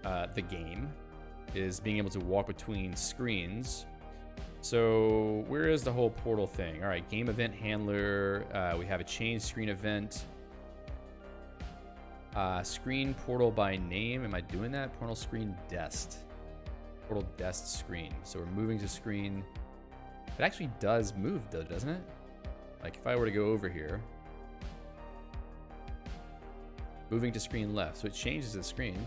the game, is being able to walk between screens. So where is the whole portal thing? All right, game event handler. We have a change screen event. Screen portal by name. Am I doing that? Portal screen dest. Portal dest screen. So we're moving to screen. It actually does move though, doesn't it? Like if I were to go over here, moving to screen left. So it changes the screen.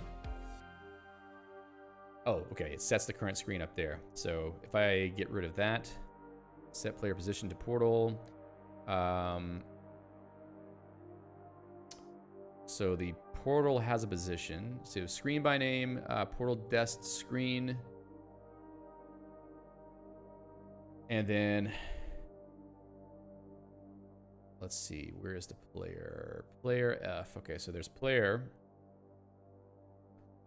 Oh, okay. It sets the current screen up there. So if I get rid of that, set player position to portal. So the portal has a position. So screen by name, portal dest screen. And then, let's see, where is the player? Player F. Okay, so there's player.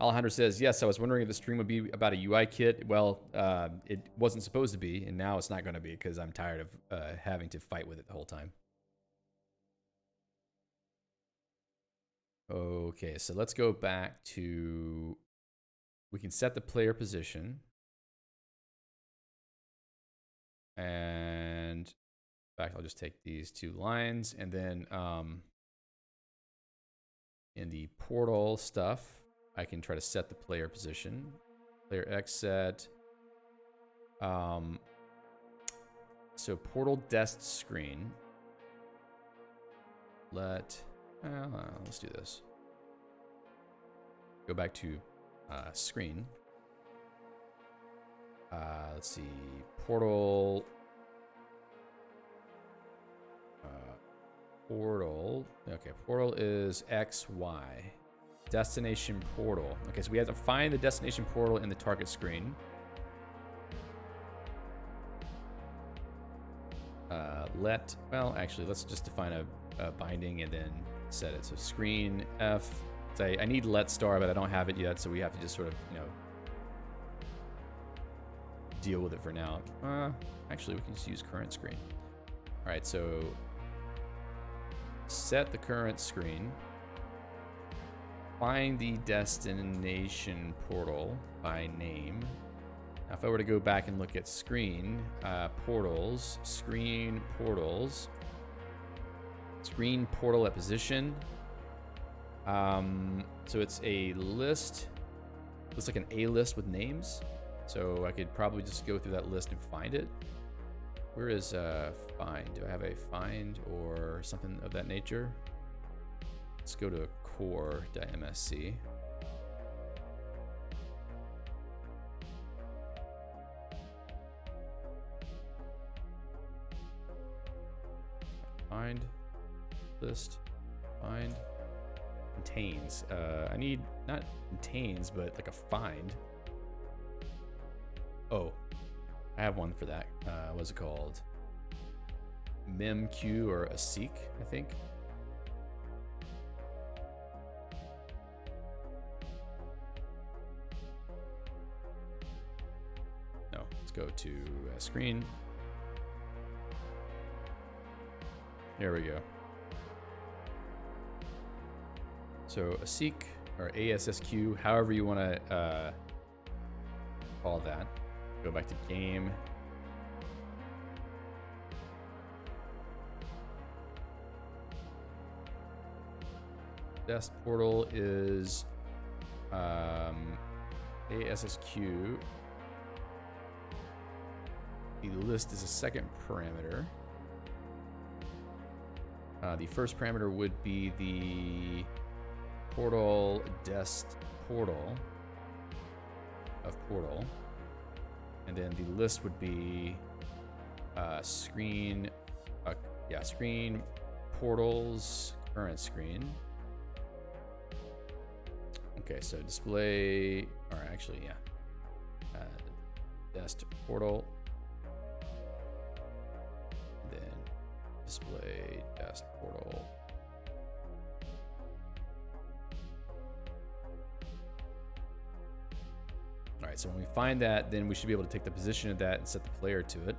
Alejandro says, yes, I was wondering if the stream would be about a UI kit. Well, it wasn't supposed to be, and now it's not going to be, because I'm tired of having to fight with it the whole time. Okay, so let's go back to, we can set the player position. And in fact, I'll just take these two lines, and then in the portal stuff, I can try to set the player position. Player X set. So portal dest screen. Let's do this. Go back to screen. Let's see, portal. Portal. Okay, portal is XY. Destination portal. Okay, so we have to find the destination portal in the target screen. Well, actually, let's just define a binding and then set it. So screen F. Say I need let star, but I don't have it yet, so we have to just sort of, deal with it for now. Actually, we can just use current screen. All right, so set the current screen. Find the destination portal by name. Now, if I were to go back and look at screen portals, screen portals, screen portal at position. So it's a list. Looks like an A list with names. So I could probably just go through that list and find it. Where is find? Do I have a find or something of that nature? Let's go to core.msc. Find list. Find contains. I need not contains, but like a find. Oh, I have one for that. What's it called? memq or a seek, I think. No, let's go to screen. There we go. So a seek or ASSQ, however you want to call that. Go back to game. Dest portal is ASSQ. The list is a second parameter. The first parameter would be the portal dest portal of portal, and then the list would be screen portals current screen. Okay, so display, or actually, yeah, dest portal, then display dest portal. All right, so when we find that, then we should be able to take the position of that and set the player to it.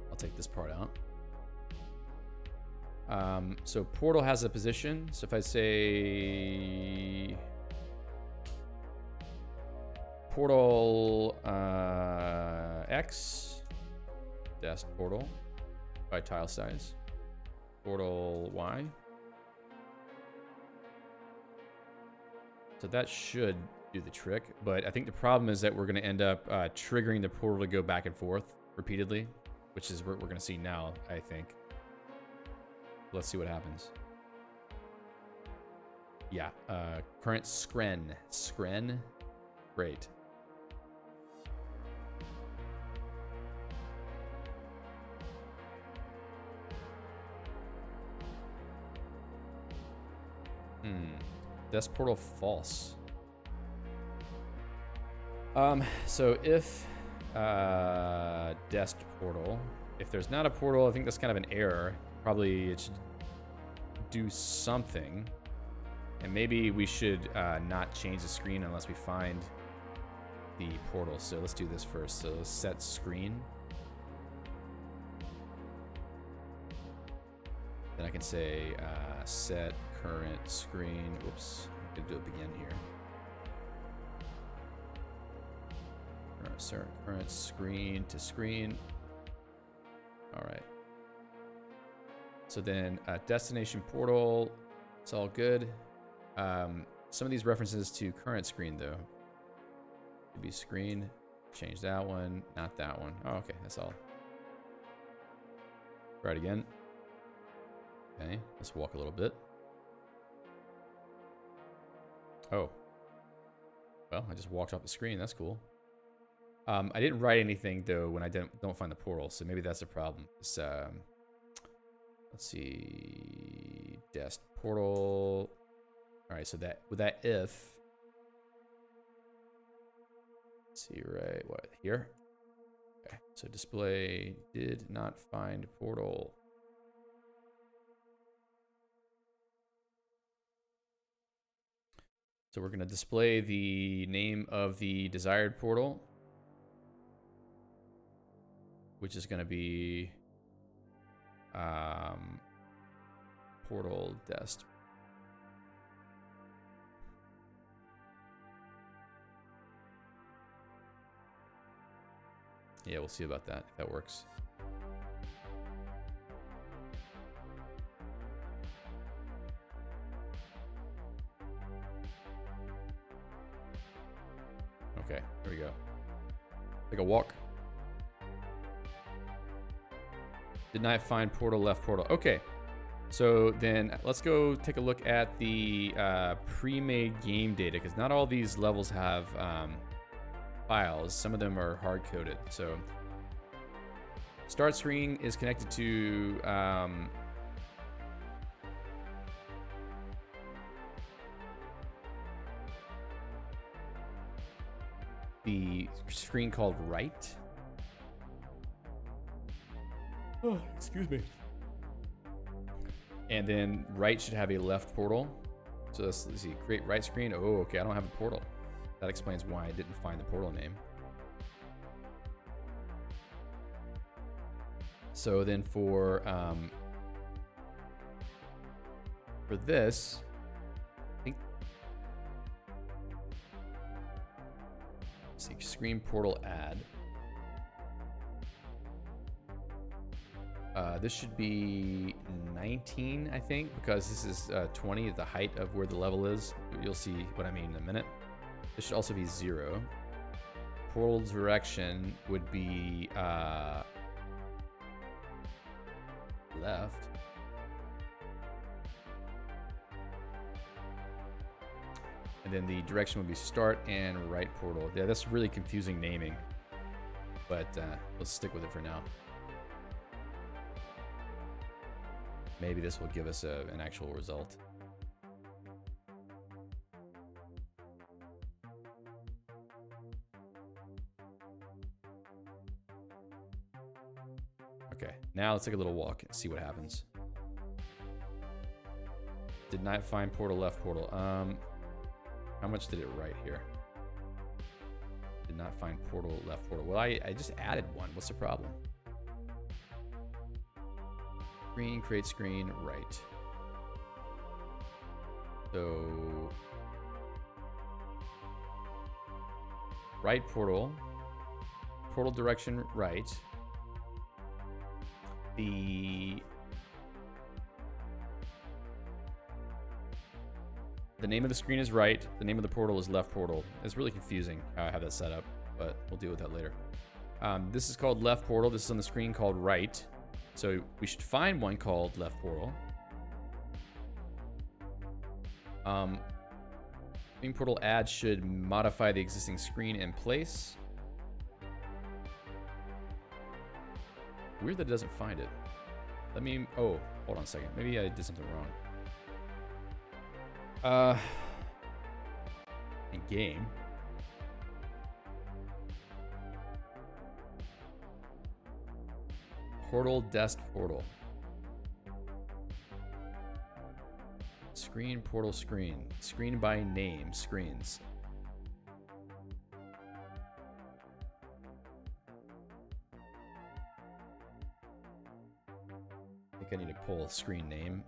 I'll take this part out. So portal has a position. So if I say portal X, dest portal by tile size, portal Y. So that should do the trick, but I think the problem is that we're going to end up triggering the portal to go back and forth repeatedly, which is what we're going to see now, I think. Let's see what happens. Yeah, current scren. Scren, great. Dest portal false. So if dest portal, if there's not a portal, I think that's kind of an error. Probably it should do something, and maybe we should not change the screen unless we find the portal. So let's do this first. So set screen. Then I can say set current screen. Oops, I'm gonna do it again here. Current screen to screen. All right. So then destination portal, it's all good. Some of these references to current screen though. Could be screen, change that one, not that one. Oh, okay, that's all. Try it again. Okay, let's walk a little bit. Oh. Well, I just walked off the screen, that's cool. I didn't write anything though when I don't find the portal, so maybe that's the problem. It's, let's see, dest portal. All right, so that with that if, let's see, right, what here? Okay, so display did not find portal. So we're going to display the name of the desired portal, which is going to be portal dest. Yeah, we'll see about that if that works. Okay, here we go. Take a walk. Did not find portal, left portal. Okay, so then let's go take a look at the pre-made game data, because not all these levels have files. Some of them are hard-coded. So start screen is connected to the screen called write. Oh, excuse me. And then right should have a left portal. So let's see, create right screen. Oh, okay, I don't have a portal. That explains why I didn't find the portal name. So then for this, I think, let's see, screen portal add. This should be 19, I think, because this is 20 at the height of where the level is. You'll see what I mean in a minute. This should also be 0. Portal direction would be left. And then the direction would be start and right portal. Yeah, that's really confusing naming, but let's stick with it for now. Maybe this will give us an actual result. Okay, now let's take a little walk and see what happens. Did not find portal left portal. How much did it write here? Did not find portal left portal. Well, I just added one. What's the problem? Screen, create screen, right. So right portal, portal direction right. The name of the screen is right. The name of the portal is left portal. It's really confusing how I have that set up, but we'll deal with that later. This is called left portal. This is on the screen called right. So we should find one called left portal. Screen portal add should modify the existing screen in place. Weird that it doesn't find it. Let me, oh, hold on a second. Maybe I did something wrong. In game. Portal, desk, portal. Screen, portal, screen. Screen by name, screens. I think I need to pull screen name.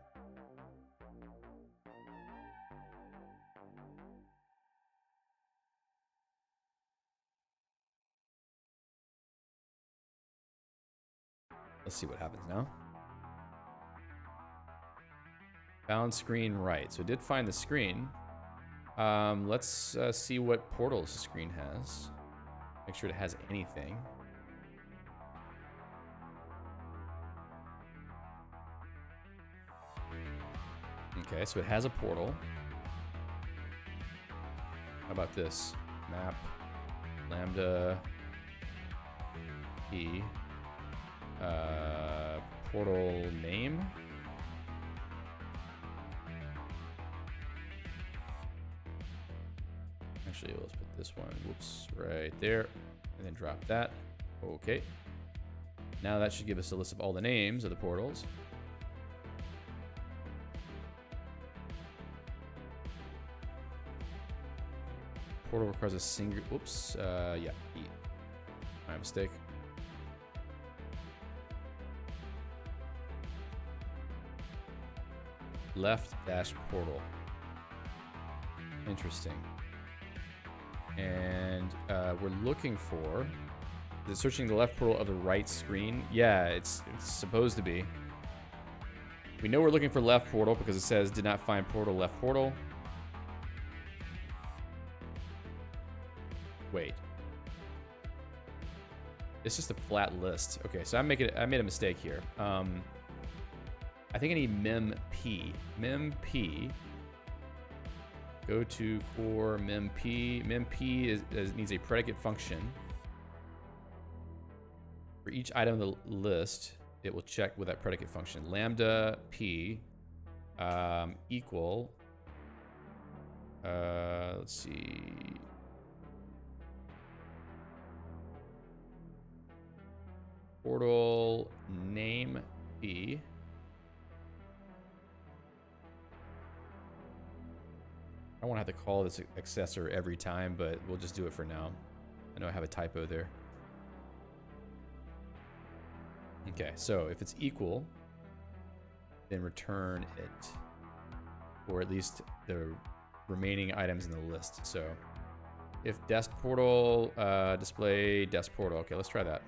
Let's see what happens now. Found screen right. So it did find the screen. Let's see what portals the screen has. Make sure it has anything. Okay, so it has a portal. How about this? Map, lambda, p. Portal name. Actually, let's put this one, whoops, right there, and then drop that. Okay. Now that should give us a list of all the names of the portals. Portal requires a single, whoops, yeah, E. My mistake. Left dash portal. Interesting. And we're looking for, is it searching the left portal of the right screen? Yeah, it's supposed to be. We know we're looking for left portal because it says did not find portal left portal. Wait. It's just a flat list. Okay, so I made a mistake here. I think I need mem-p. Mem-p. Go to core mem-p. Mem-p needs a predicate function. For each item in the list, it will check with that predicate function. Lambda p equal. Let's see. Portal name p. I don't want to have to call this accessor every time, but we'll just do it for now. I know I have a typo there. Okay, so if it's equal, then return it, or at least the remaining items in the list. So if desk portal, display desk portal. Okay, let's try that.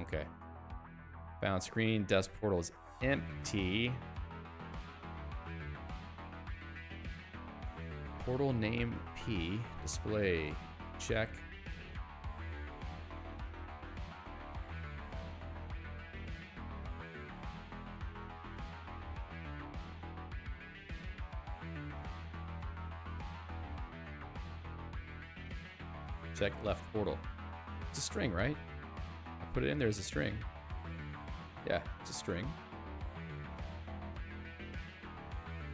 Okay. Found screen, desk portal is empty. Portal name P, display, check. Check left portal. It's a string, right? I put it in there as a string. Yeah, it's a string.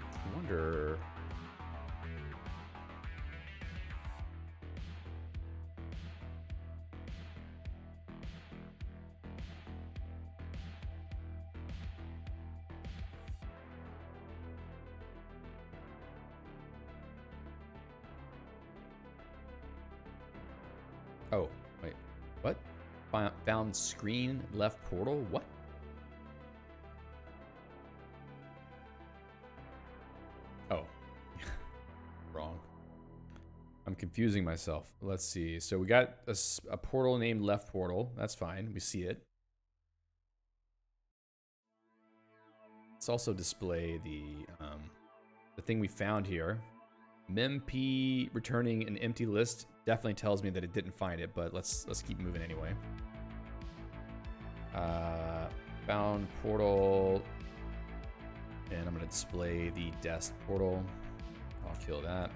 I wonder. Oh, wait. What? Found screen left portal? What? Oh. Wrong. I'm confusing myself. Let's see. So we got a portal named left portal. That's fine. We see it. Let's also display the thing we found here. memp returning an empty list definitely tells me that it didn't find it, but let's keep moving anyway. Found portal, and I'm gonna display the desk portal. I'll kill that.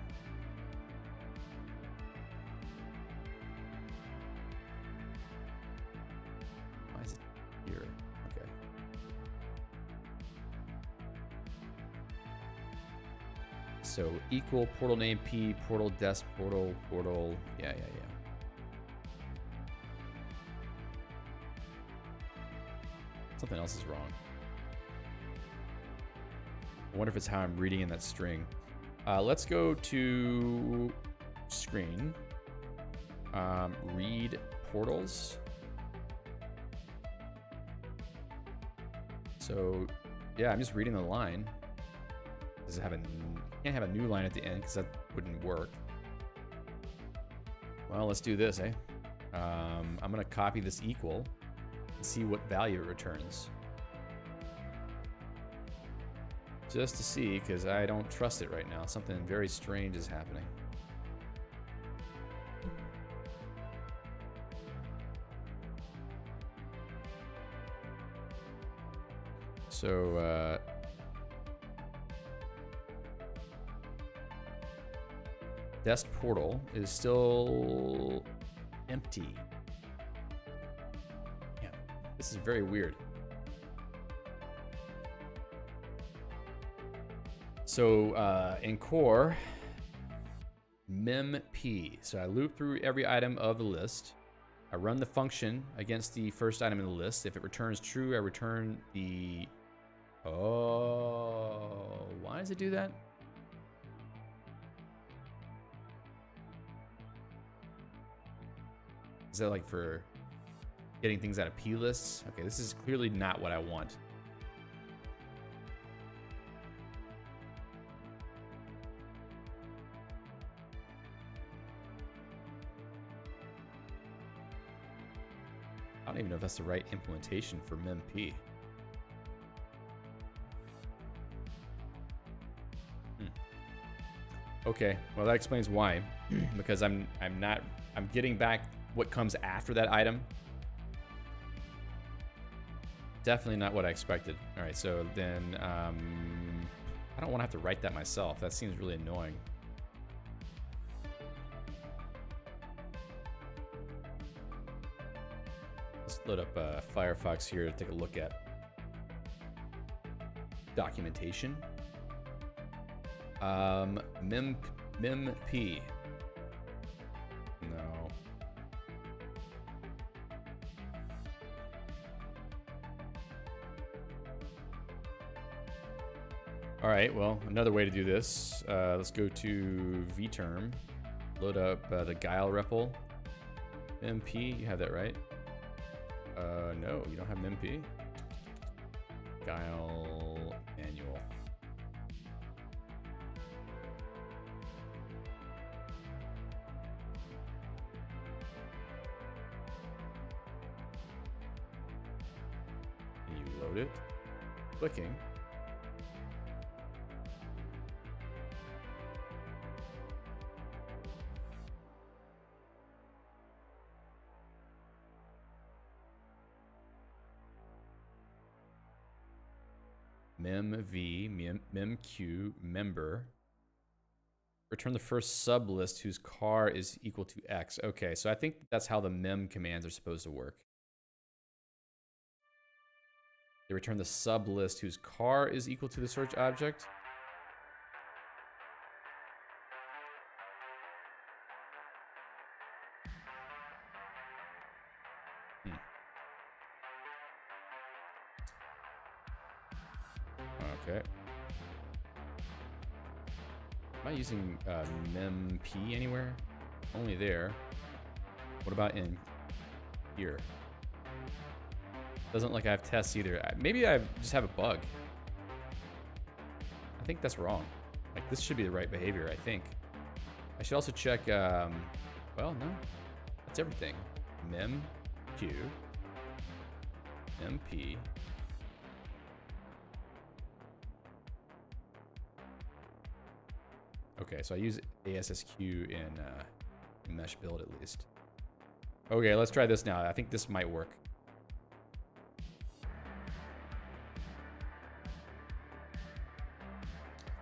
Why is it here? Okay. So equal portal name P, portal desk portal, portal. Yeah. Something else is wrong. I wonder if it's how I'm reading in that string. Let's go to screen. Read portals. So yeah, I'm just reading the line. Does it have can't have a new line at the end because that wouldn't work. Well, let's do this, eh? I'm gonna copy this equal and see what value it returns. Just to see, because I don't trust it right now. Something very strange is happening. So, desk portal is still empty. Yeah, this is very weird. So in core, memp. So I loop through every item of the list. I run the function against the first item in the list. If it returns true, I return the... Oh, why does it do that? Is that like for getting things out of P lists? Okay, this is clearly not what I want. I don't even know if that's the right implementation for memp. Okay, well that explains why. Because I'm getting back what comes after that item. Definitely not what I expected. All right, so then I don't want to have to write that myself. That seems really annoying. Let's load up Firefox here to take a look at documentation. memp. No. All right, well, another way to do this. Let's go to vterm Load up the Guile REPL. MP, you have that right? No, you don't have an MP. Guile manual. And you load it. Clicking. memv, memq, member. Return the first sublist whose car is equal to X. Okay, so I think that's how the mem commands are supposed to work. They return the sublist whose car is equal to the search object. Okay. Am I using memp anywhere? Only there. What about in here? Doesn't look like I have tests either. Maybe I just have a bug. I think that's wrong. Like, this should be the right behavior, I think. I should also check, well, no. That's everything. memq, mp. Okay, so I use ASSQ in mesh build at least. Okay, let's try this now. I think this might work.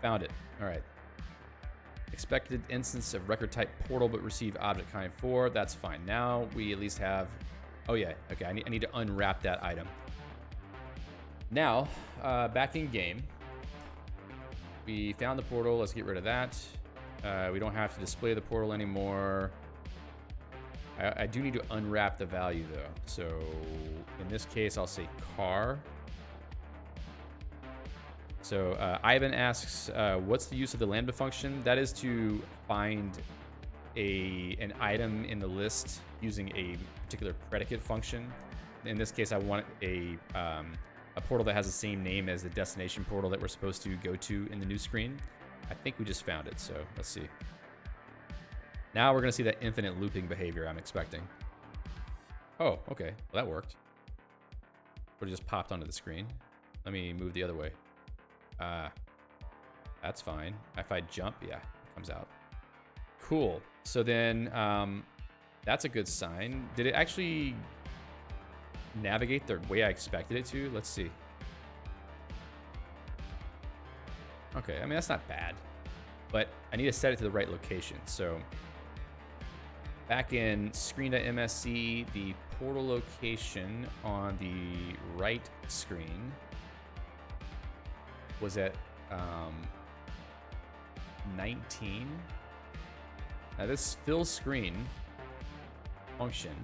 Found it. All right. Expected instance of record type portal, but receive object kind 4. That's fine. Now we at least have. Oh yeah. Okay. I need to unwrap that item. Now, back in game. We found the portal. Let's get rid of that. We don't have to display the portal anymore. I do need to unwrap the value though. So in this case, I'll say car. So Ivan asks, what's the use of the lambda function? That is to find an item in the list using a particular predicate function. In this case, I want a portal that has the same name as the destination portal that we're supposed to go to in the new screen. I think we just found it, so let's see. Now we're gonna see that infinite looping behavior I'm expecting. Oh, okay, well that worked. But it just popped onto the screen. Let me move the other way. That's fine. If I jump, yeah, it comes out. Cool. So then, that's a good sign. Did it actually navigate the way I expected it to? Let's see. Okay, I mean, that's not bad, but I need to set it to the right location. So back in screen.msc, the portal location on the right screen was at 19. Now this fill screen function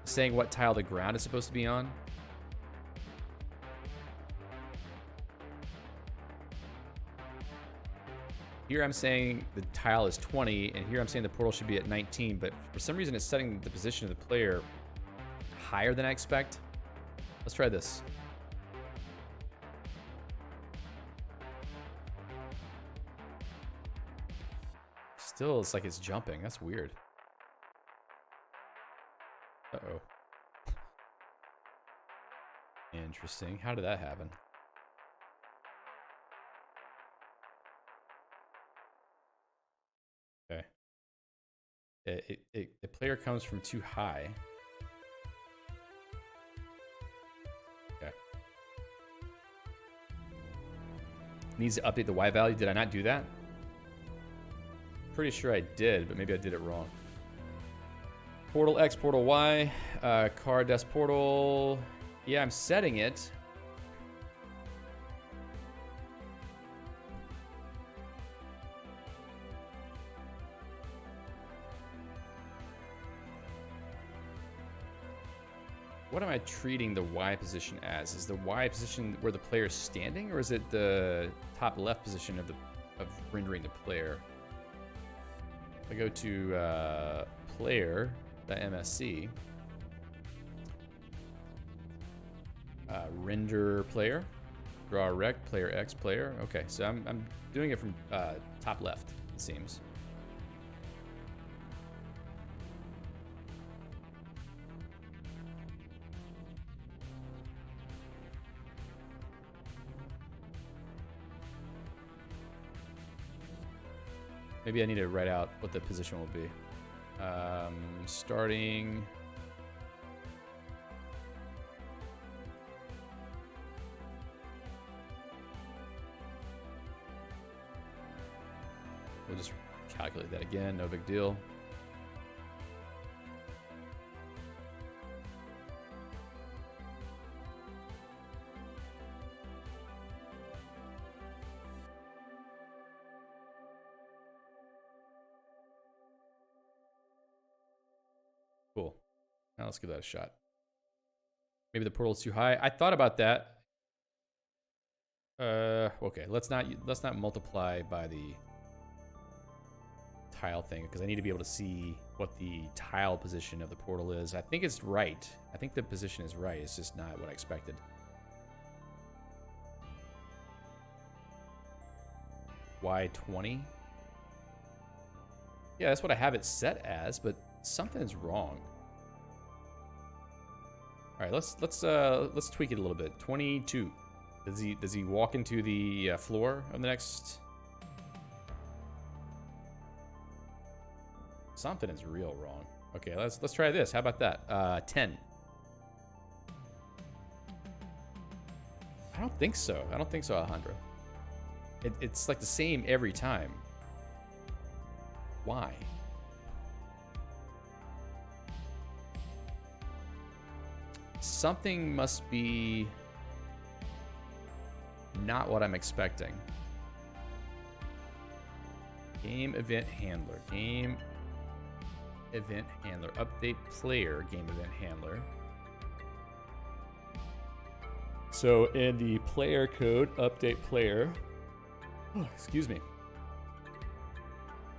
is saying what tile the ground is supposed to be on. Here I'm saying the tile is 20, and here I'm saying the portal should be at 19, but for some reason it's setting the position of the player higher than I expect. Let's try this. Still, it's like it's jumping. That's weird. Uh-oh. Interesting. How did that happen? Okay. The player comes from too high. Okay. Needs to update the Y value. Did I not do that? Pretty sure I did, but maybe I did it wrong. Portal X, portal Y, car desk portal. Yeah, I'm setting it. What am I treating the Y position as? Is the Y position where the player is standing, or is it the top left position of rendering the player? I go to player.msc, render player, draw a rect, player X player. Okay, so I'm doing it from top left, it seems. Maybe I need to write out what the position will be. Starting. We'll just calculate that again, no big deal. Cool. Now let's give that a shot. Maybe the portal's too high. I thought about that. Okay, let's not multiply by the tile thing, because I need to be able to see what the tile position of the portal is. I think it's right. I think the position is right. It's just not what I expected. Y20. Yeah, that's what I have it set as, but something's wrong. All right, let's tweak it a little bit. 22. Does he walk into the floor of the next? Something is real wrong. Okay, let's try this. How about that? 10. I don't think so. I don't think so, Alejandro. It's like the same every time. Why? Something must be not what I'm expecting. Game event handler. Game event handler. Update player. Game event handler. So in the player code, update player. Oh, excuse me.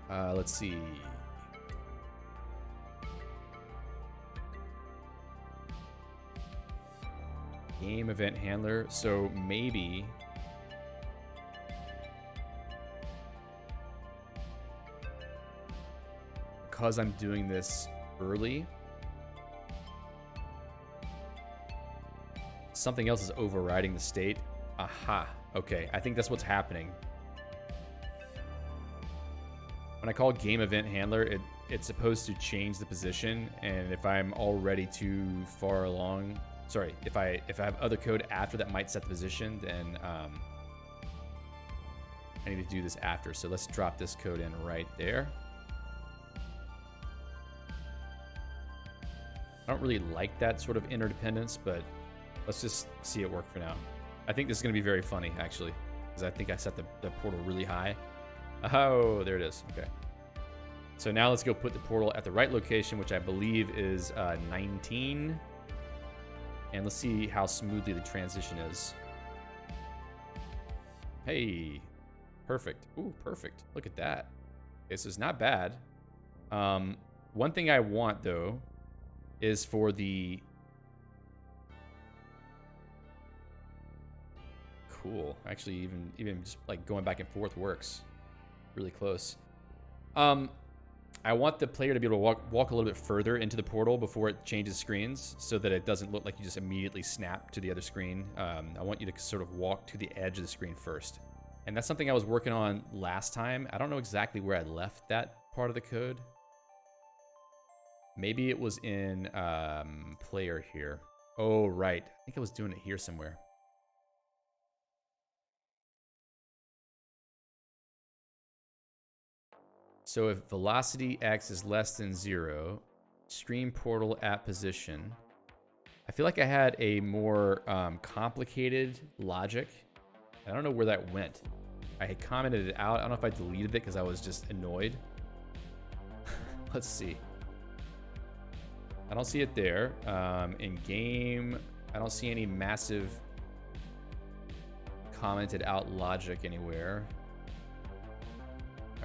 Let's see. Game event handler. So maybe because I'm doing this early, something else is overriding the state. Aha. Okay, I think that's what's happening. When I call game event handler, it's supposed to change the position, and if I'm already too far along, sorry, if I have other code after that might set the position, then I need to do this after. So let's drop this code in right there. I don't really like that sort of interdependence, but let's just see it work for now. I think this is going to be very funny, actually, because I think I set the portal really high. Oh, there it is. Okay. So now let's go put the portal at the right location, which I believe is 19. And let's see how smoothly the transition is. Hey, perfect. Ooh, perfect. Look at that. This is not bad. One thing I want, though, is for the... Cool. Actually, even just like going back and forth works. Really close. I want the player to be able to walk a little bit further into the portal before it changes screens, so that it doesn't look like you just immediately snap to the other screen. I want you to sort of walk to the edge of the screen first. And that's something I was working on last time. I don't know exactly where I left that part of the code. Maybe it was in player here. Oh, right. I think I was doing it here somewhere. So if velocity x is less than 0, stream portal at position. I feel like I had a more complicated logic. I don't know where that went. I had commented it out. I don't know if I deleted it because I was just annoyed. Let's see. I don't see it there. In game, I don't see any massive commented out logic anywhere.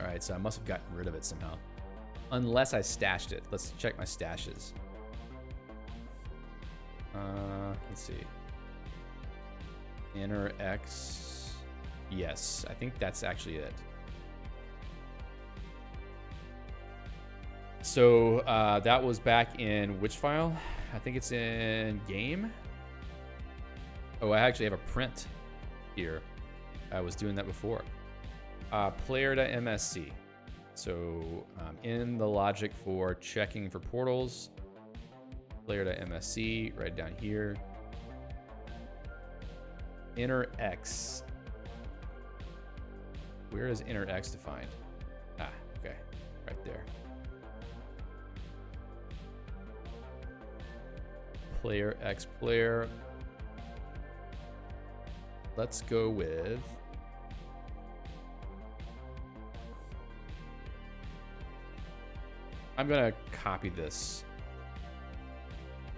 All right, so I must have gotten rid of it somehow. Unless I stashed it. Let's check my stashes. Let's see. Inner X. Yes, I think that's actually it. So that was back in which file? I think it's in game. Oh, I actually have a print here. I was doing that before. Player.msc. So in the logic for checking for portals, player.msc, right down here. Inner X. Where is inner X defined? Ah, okay, right there. Player X player. Let's go with I'm gonna copy this.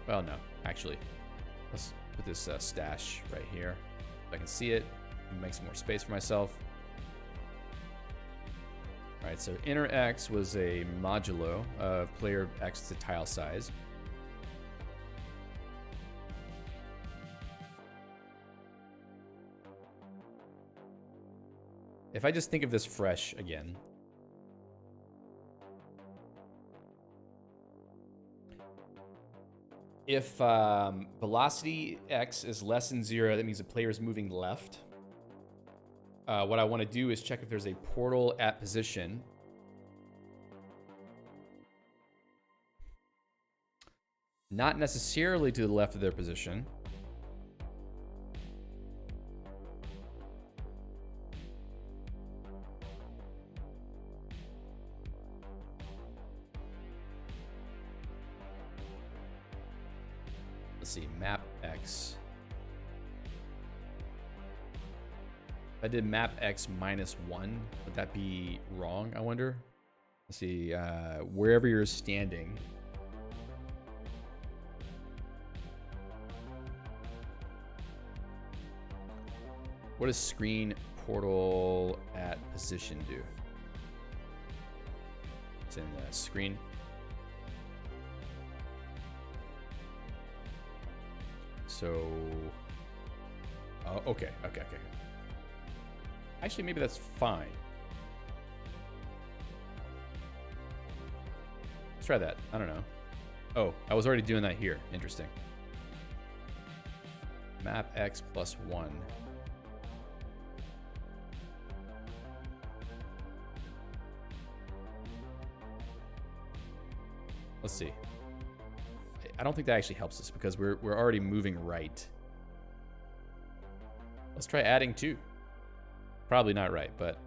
Well, no, actually, let's put this stash right here so I can see it and make some more space for myself. All right, so inner X was a modulo of player X to tile size. If I just think of this fresh again, if velocity X is less than 0, that means the player is moving left. What I want to do is check if there's a portal at position. Not necessarily to the left of their position. Let's see, map X. If I did map X -1, would that be wrong, I wonder? Let's see, wherever you're standing. What does screen portal at position do? It's in the screen. So, okay. Actually, maybe that's fine. Let's try that. I don't know. Oh, I was already doing that here. Interesting. Map X +1. Let's see. I don't think that actually helps us because we're already moving right. Let's try adding 2. Probably not right, but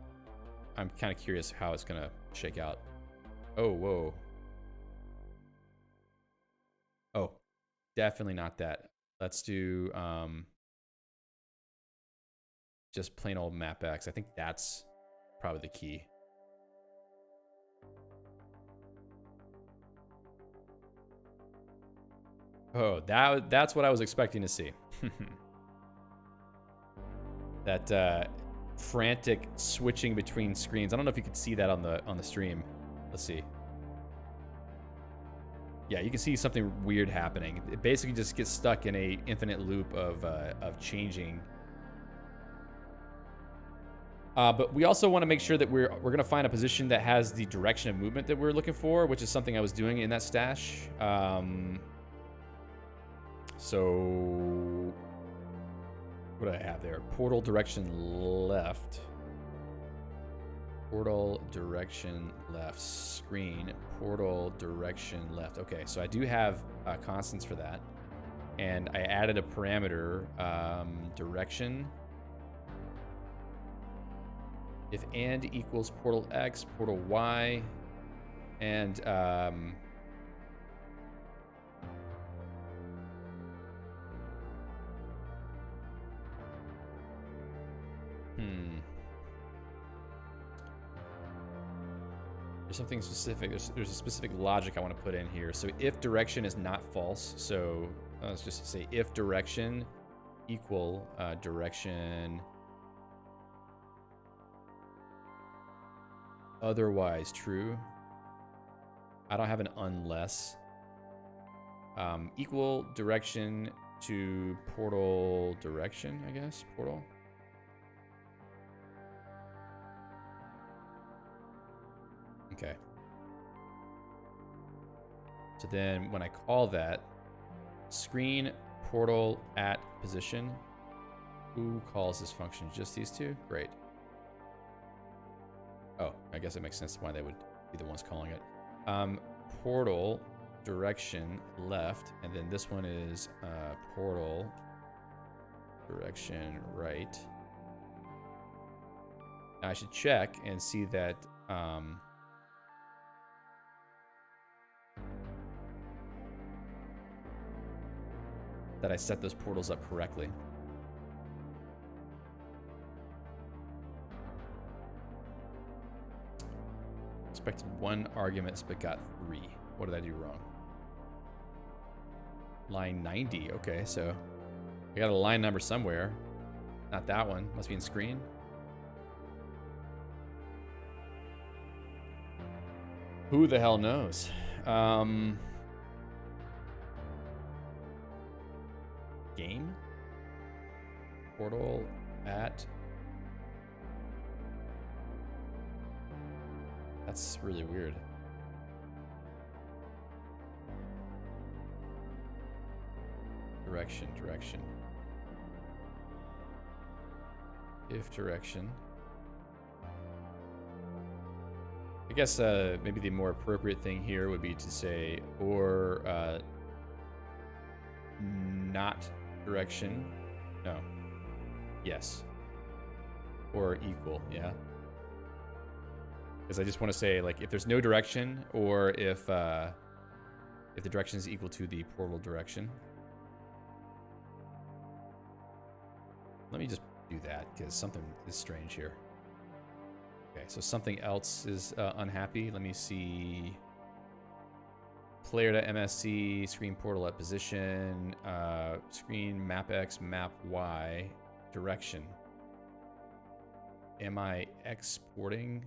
I'm kind of curious how it's gonna shake out. Oh, whoa. Oh, definitely not that. Let's do just plain old map X. I think that's probably the key. Oh, that's what I was expecting to see. That frantic switching between screens. I don't know if you could see that on the stream. Let's see. Yeah, you can see something weird happening. It basically just gets stuck in a infinite loop of changing. But we also want to make sure that we're gonna find a position that has the direction of movement that we're looking for, which is something I was doing in that stash. So what do I have there? Portal direction left. Portal direction left. Screen. Portal direction left. Okay, so I do have constants for that. And I added a parameter, direction. If and equals portal X, portal Y, and there's something specific. There's a specific logic I want to put in here. So if direction is not false, so let's just say if direction equal direction otherwise true. I don't have an unless. Equal direction to portal direction, I guess. Portal. Okay. So then when I call that, screen portal at position, who calls this function? Just these two? Great. Oh, I guess it makes sense why they would be the ones calling it. Portal direction left, and then this one is portal direction right. Now I should check and see that that I set those portals up correctly. Expected 1 arguments, but got 3. What did I do wrong? Line 90. Okay, so I got a line number somewhere. Not that one. Must be in screen. Who the hell knows? Game? Portal at... That's really weird. Direction. If direction. I guess maybe the more appropriate thing here would be to say, or not direction. No. Yes. Or equal, yeah. Because I just want to say, like, if there's no direction, or if the direction is equal to the portal direction. Let me just do that, because something is strange here. Okay, so something else is unhappy. Let me see. Player to MSC, screen portal at position, screen map X, map Y, direction. Am I exporting?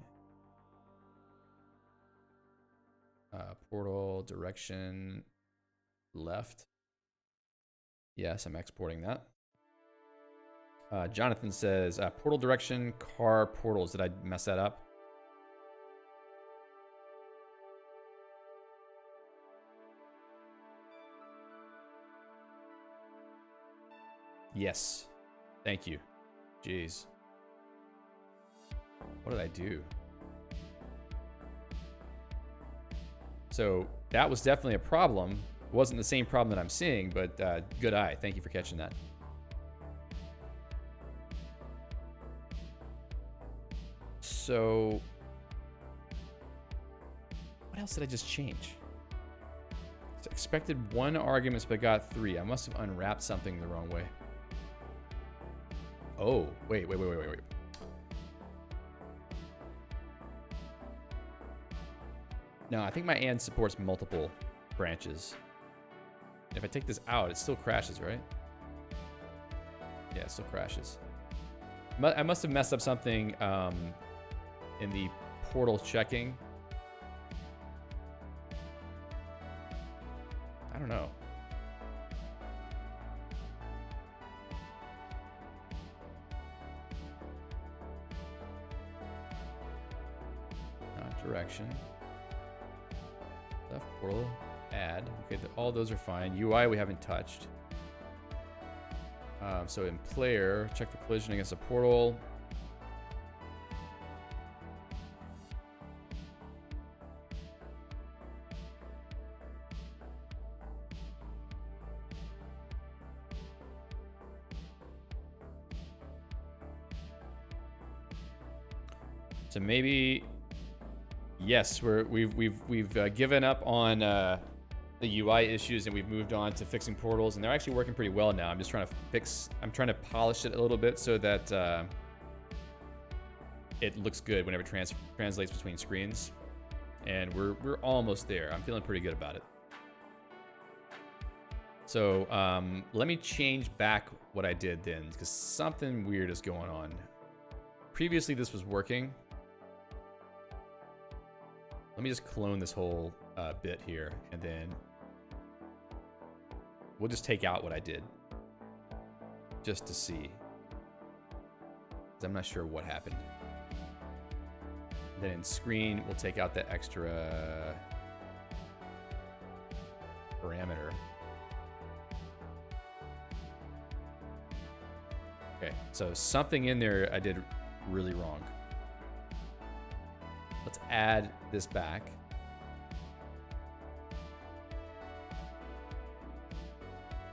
Portal direction left. Yes, I'm exporting that. Jonathan says, portal direction, car portals. Did I mess that up? Yes. Thank you. Jeez. What did I do? So that was definitely a problem. It wasn't the same problem that I'm seeing, but good eye. Thank you for catching that. So what else did I just change? So expected 1 arguments, but got 3. I must have unwrapped something the wrong way. Oh, wait. No, I think my and supports multiple branches. If I take this out, it still crashes, right? Yeah, it still crashes. I must have messed up something in the portal checking. I don't know. Direction. Left portal, add. Okay, all those are fine. UI we haven't touched. So in player, check for collision against a portal. So maybe, yes, we've given up on the UI issues and we've moved on to fixing portals, and they're actually working pretty well now. I'm just trying to polish it a little bit so that it looks good whenever it translates between screens. And we're almost there. I'm feeling pretty good about it. So let me change back what I did then, because something weird is going on. Previously this was working. Let me just clone this whole bit here, and then we'll just take out what I did just to see, because I'm not sure what happened. Then in screen, we'll take out the extra parameter. Okay, so something in there I did really wrong. Let's add this back.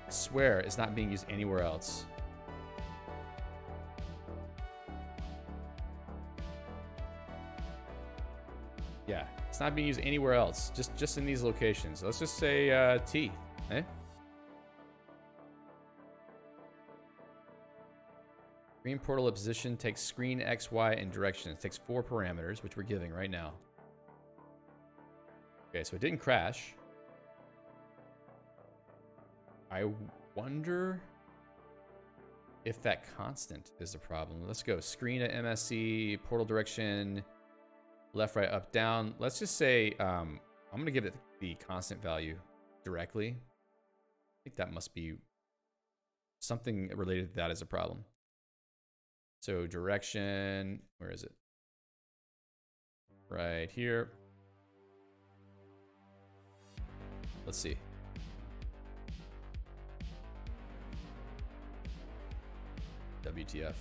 I swear it's not being used anywhere else. Yeah, it's not being used anywhere else. Just in these locations. Let's just say T. Eh? Screen portal of position takes screen X, Y, and direction. It takes 4 parameters, which we're giving right now. Okay, so it didn't crash. I wonder if that constant is the problem. Let's go screen at MSC, portal direction, left, right, up, down. Let's just say I'm going to give it the constant value directly. I think that must be something related to that as a problem. So direction, where is it? Right here. Let's see. WTF.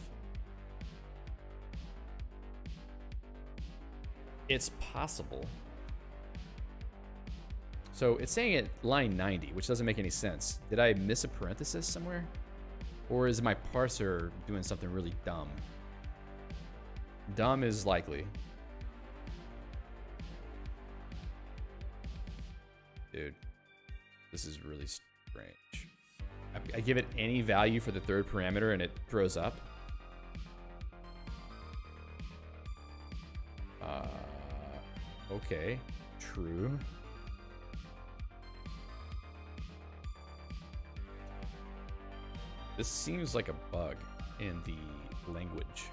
It's possible. So it's saying at line 90, which doesn't make any sense. Did I miss a parenthesis somewhere? Or is my parser doing something really dumb? Dumb is likely. Dude, this is really strange. I give it any value for the third parameter and it throws up. Okay, true. This seems like a bug in the language,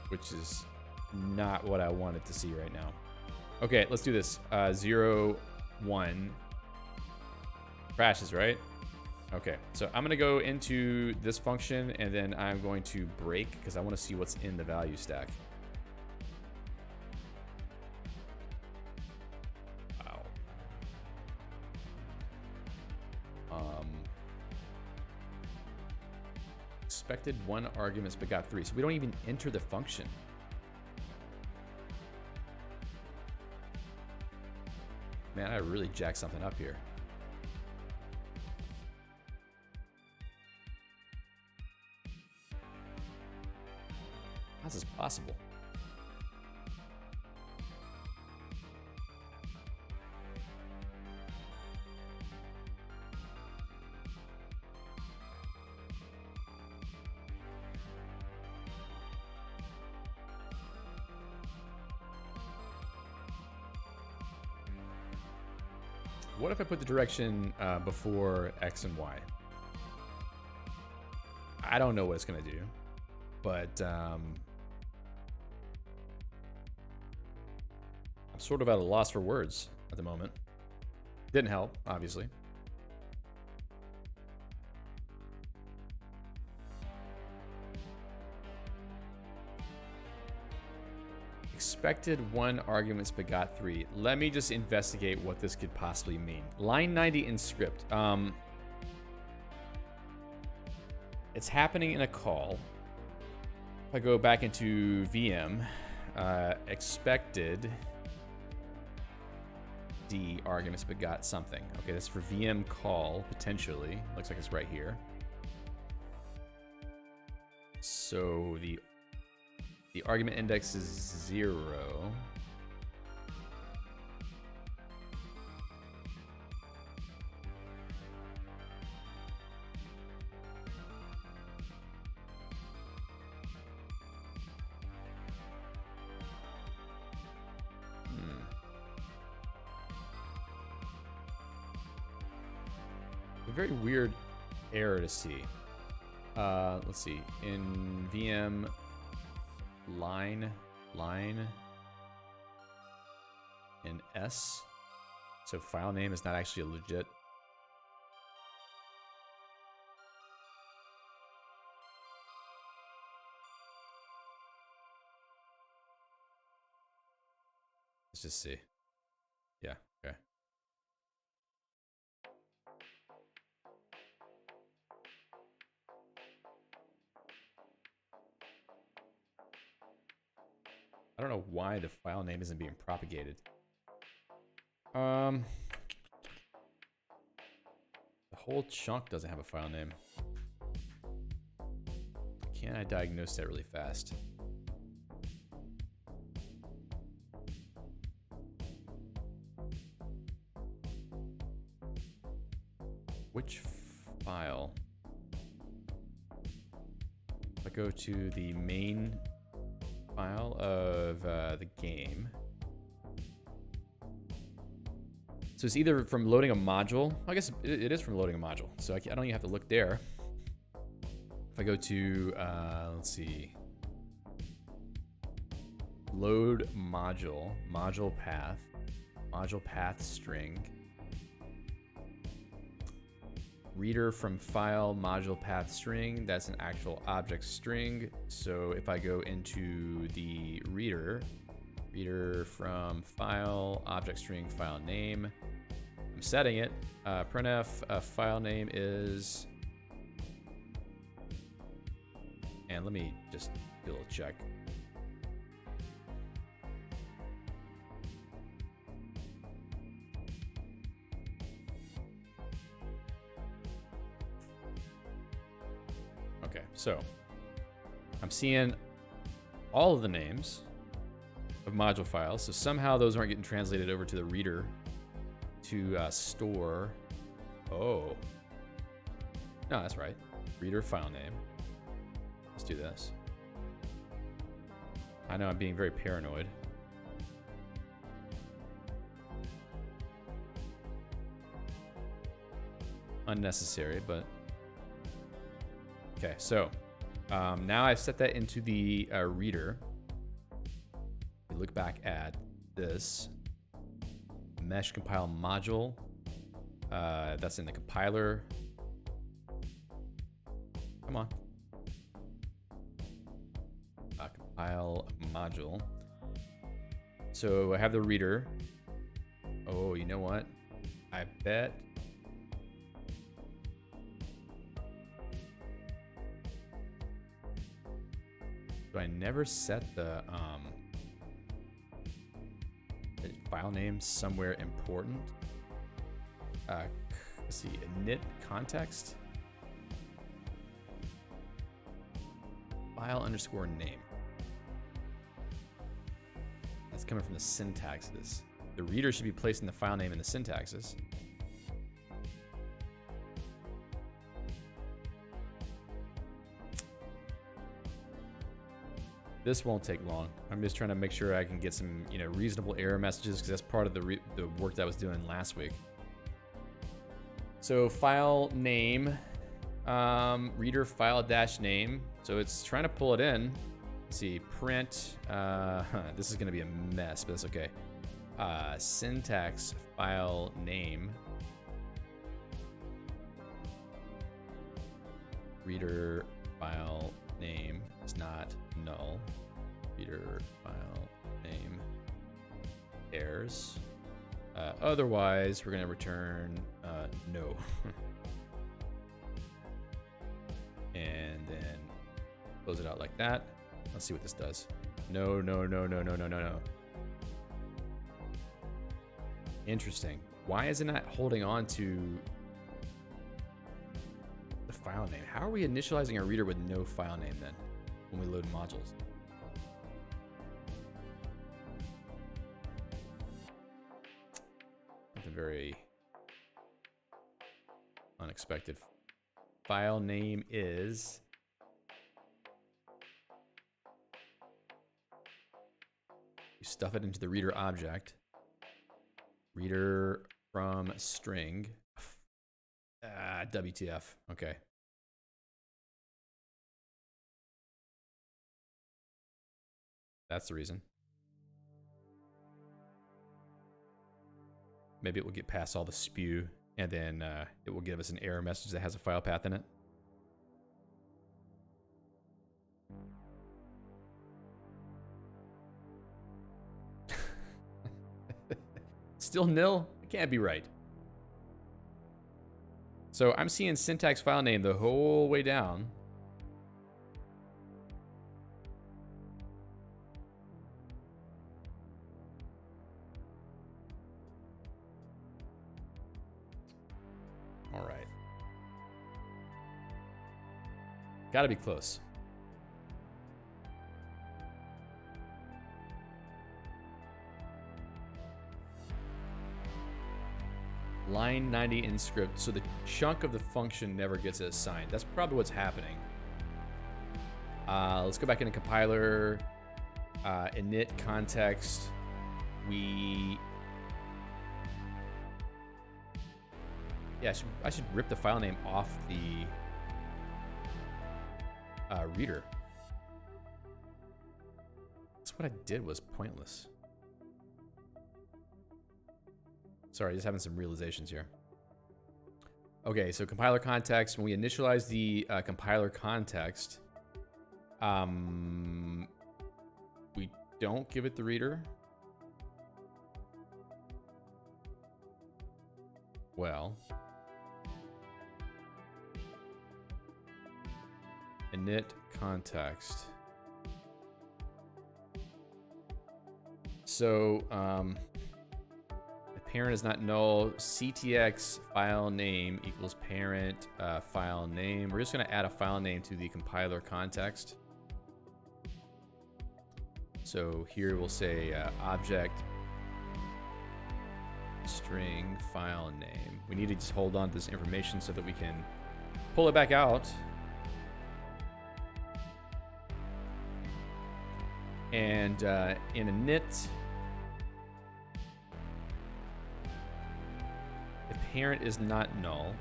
which is not what I wanted to see right now. Okay, let's do this. 0, 1. Crashes, right? Okay, so I'm going to go into this function, and then I'm going to break, because I want to see what's in the value stack. Wow. Expected 1 arguments but got 3, so we don't even enter the function. Man, I really jacked something up here. How's this possible? What if I put the direction before X and Y? I don't know what it's going to do, but I'm sort of at a loss for words at the moment. Didn't help, obviously. Expected 1 arguments but got 3. Let me just investigate what this could possibly mean. Line 90 in script. It's happening in a call. If I go back into VM, expected D arguments but got something. Okay, that's for VM call, potentially. Looks like it's right here. So the argument index is 0. A very weird error to see. Let's see. In VM line in S. So file name is not actually a legit. Let's just see. Yeah, okay. I don't know why the file name isn't being propagated. The whole chunk doesn't have a file name. Can I diagnose that really fast? Which file? If I go to the main file of the game. So it's either from loading a module. I guess it is from loading a module. So I don't even have to look there. If I go to, let's see, load module, module path string, reader from file module path string, that's an actual object string. So if I go into the reader from file object string file name, I'm setting it. Printf file name is, and let me just do a little check. Okay, so I'm seeing all of the names of module files. So somehow those aren't getting translated over to the reader to store. Oh, no, that's right. Reader file name. Let's do this. I know I'm being very paranoid. Unnecessary, but okay. So now I've set that into the reader. We look back at this mesh compile module. That's in the compiler. Come on. Compile module. So I have the reader. Oh, you know what? I bet. Do I never set the file name somewhere important? Let's see, init context. File underscore name. That's coming from the syntaxes. The reader should be placing the file name in the syntaxes. This won't take long. I'm just trying to make sure I can get some, reasonable error messages, because that's part of the work that I was doing last week. So file name, reader file dash name. So it's trying to pull it in. Let's see, print. This is going to be a mess, but it's okay. Syntax file name. Reader file name is not null. Reader file name errors. Otherwise, we're going to return no. And then close it out like that. Let's see what this does. No. Interesting. Why is it not holding on to the file name? How are we initializing our reader with no file name then when we load modules? Something very unexpected. File name is you stuff it into the reader object. Reader from string. WTF. Okay. That's the reason. maybe it will get past all the spew, and then it will give us an error message that has a file path in it. Still nil? It can't be right. So I'm seeing syntax file name the whole way down. All right. Gotta be close. Line 90 in script. So the chunk of the function never gets assigned. That's probably what's happening. Let's go back into compiler. Init context. Yeah, I should rip the file name off the reader. That's what I did was pointless. Sorry, just having some realizations here. Okay, so compiler context. When we initialize the compiler context, we don't give it the reader. Well, init context. So, parent is not null. CTX file name equals parent file name. We're just going to add a file name to the compiler context. So here we'll say object string file name. We need to just hold on to this information so that we can pull it back out. And in init, if parent is not null,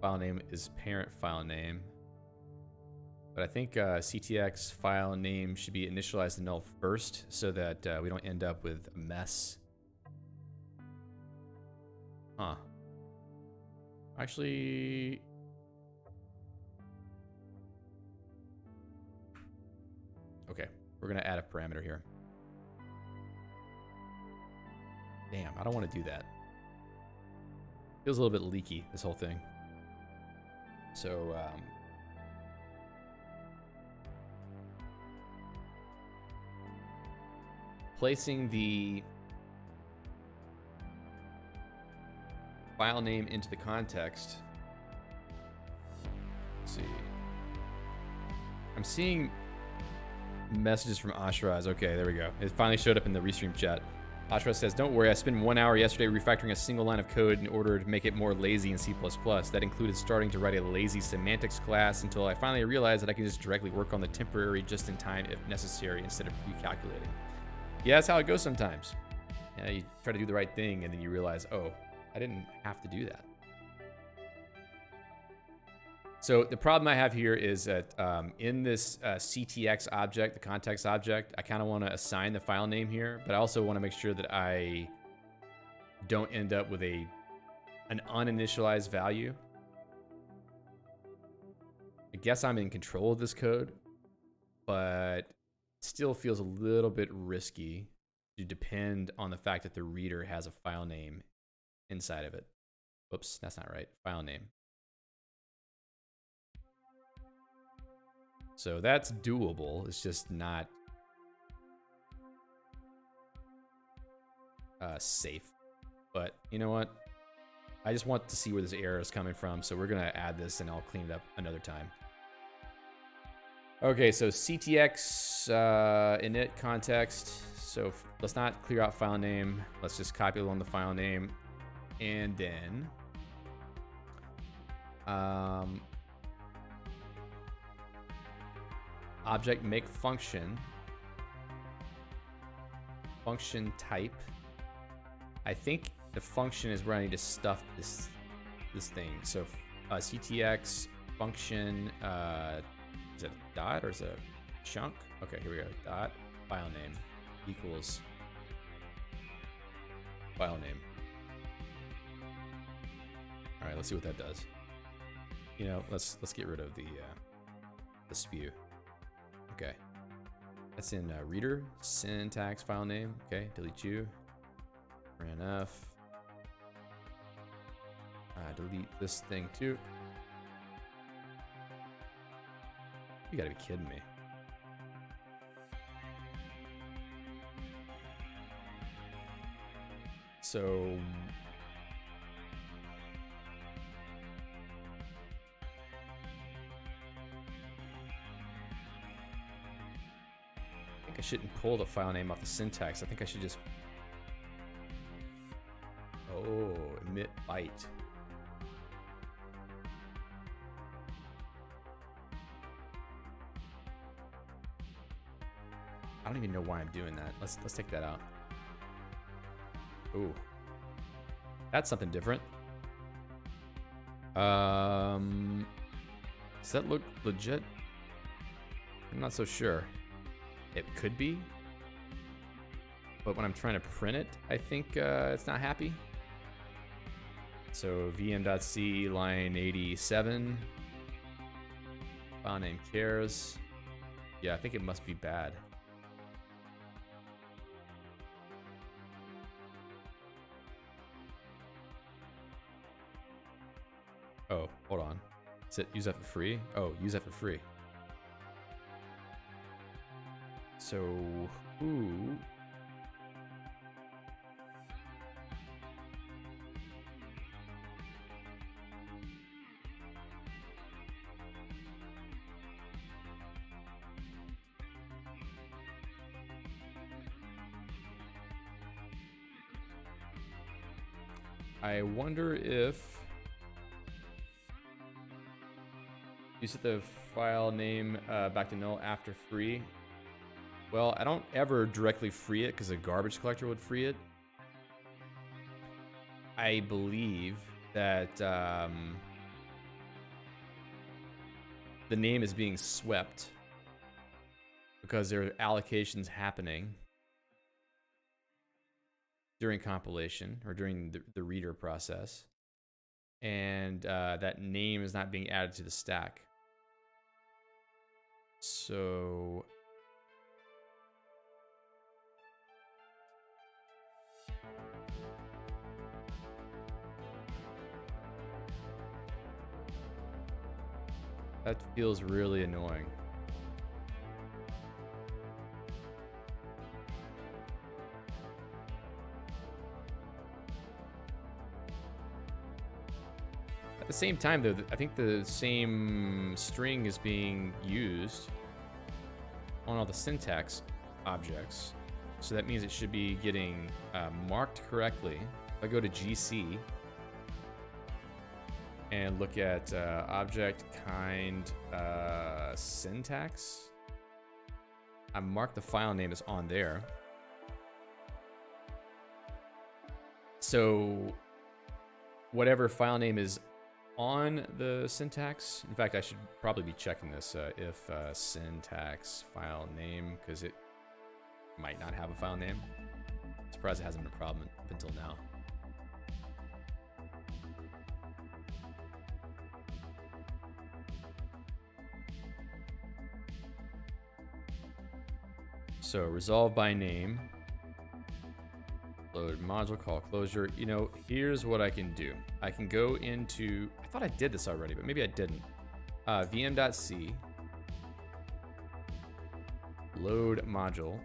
file name is parent file name. But I think CTX file name should be initialized to null first so that we don't end up with a mess. Huh. Actually, okay, we're gonna add a parameter here. Damn, I don't want to do that. Feels a little bit leaky, this whole thing. So, placing the file name into the context. Let's see. I'm seeing messages from Ashraz. Okay, there we go. It finally showed up in the Restream chat. Ashraz says, don't worry, I spent 1 hour yesterday refactoring a single line of code in order to make it more lazy in C++. That included starting to write a lazy semantics class until I finally realized that I can just directly work on the temporary just-in-time if necessary instead of recalculating. Yeah, that's how it goes sometimes. Yeah, you try to do the right thing and then you realize, oh, I didn't have to do that. So the problem I have here is that in this CTX object, the context object, I kind of want to assign the file name here, but I also want to make sure that I don't end up with an uninitialized value. I guess I'm in control of this code, but it still feels a little bit risky to depend on the fact that the reader has a file name inside of it. Whoops, that's not right. File name. So that's doable. It's just not safe. But you know what? I just want to see where this error is coming from. So we're going to add this and I'll clean it up another time. Okay, so CTX init context. So let's not clear out file name. Let's just copy along the file name. And then object make function type. I think the function is where I need to stuff this thing. So CTX function, is it a dot or is it a chunk? Okay, here we go. Dot file name equals file name. All right, let's see what that does. You know, let's get rid of the spew. Okay, that's in reader syntax file name. Okay, delete you. Ranf. Delete this thing too. You gotta be kidding me. So I think I shouldn't pull the file name off the syntax. I think I should just emit byte. I don't even know why I'm doing that. Let's take that out. Ooh. That's something different. Does that look legit? I'm not so sure. It could be. But when I'm trying to print it, I think it's not happy. So vm.c line 87. File name cares. Yeah, I think it must be bad. Oh, hold on. Is it use that for free? Oh, use that for free. So, who? I wonder if you set the file name back to null after free. Well, I don't ever directly free it because a garbage collector would free it. I believe that the name is being swept because there are allocations happening during compilation or during the reader process. And that name is not being added to the stack. So that feels really annoying. At the same time, though, I think the same string is being used on all the syntax objects. So that means it should be getting marked correctly. If I go to GC and look at object kind syntax, I marked the file name as on there. So whatever file name is on the syntax, in fact, I should probably be checking this if syntax file name, because it might not have a file name. I'm surprised it hasn't been a problem up until now. So resolve by name, load module call closure. You know, here's what I can do. I can go into, I thought I did this already, but maybe I didn't. vm.c, load module,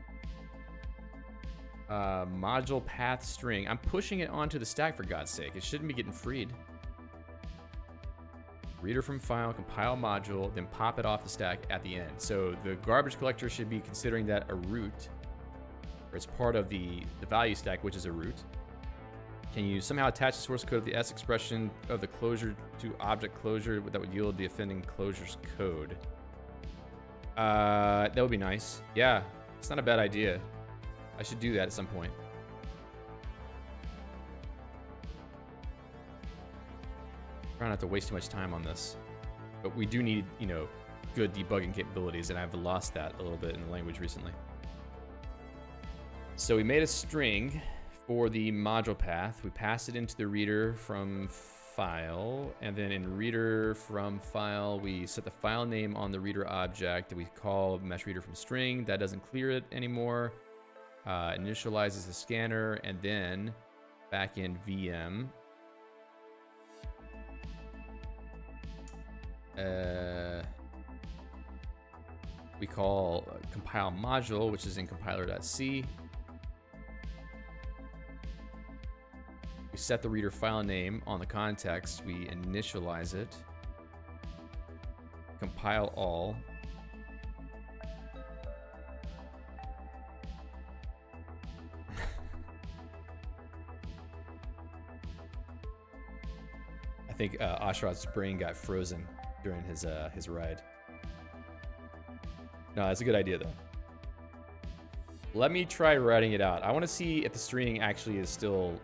module path string. I'm pushing it onto the stack for God's sake. It shouldn't be getting freed. Reader from file, compile module, then pop it off the stack at the end. So the garbage collector should be considering that a root, or it's part of the value stack, which is a root. Can you somehow attach the source code of the S expression of the closure to object closure that would yield the offending closures code? That would be nice. Yeah, it's not a bad idea. I should do that at some point. Try not to waste too much time on this, but we do need, you know, good debugging capabilities, and I've lost that a little bit in the language recently. So we made a string for the module path, we pass it into the reader from file, and then in reader from file, we set the file name on the reader object that we call mesh reader from string. That doesn't clear it anymore. Initializes the scanner, and then back in VM, we call compile module, which is in compiler.c. We set the reader file name on the context. We initialize it. Compile all. I think Ashrat's brain got frozen during his ride. No, that's a good idea though. Let me try writing it out. I want to see if the string actually is still.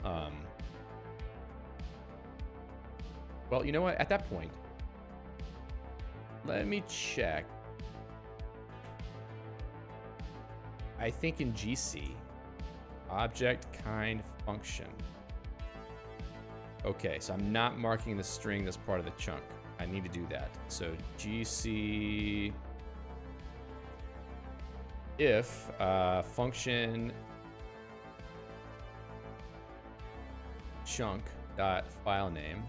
Well, you know what? At that point, let me check. I think in GC, object kind function. Okay, so I'm not marking the string that's part of the chunk. I need to do that. So GC if function chunk dot file name.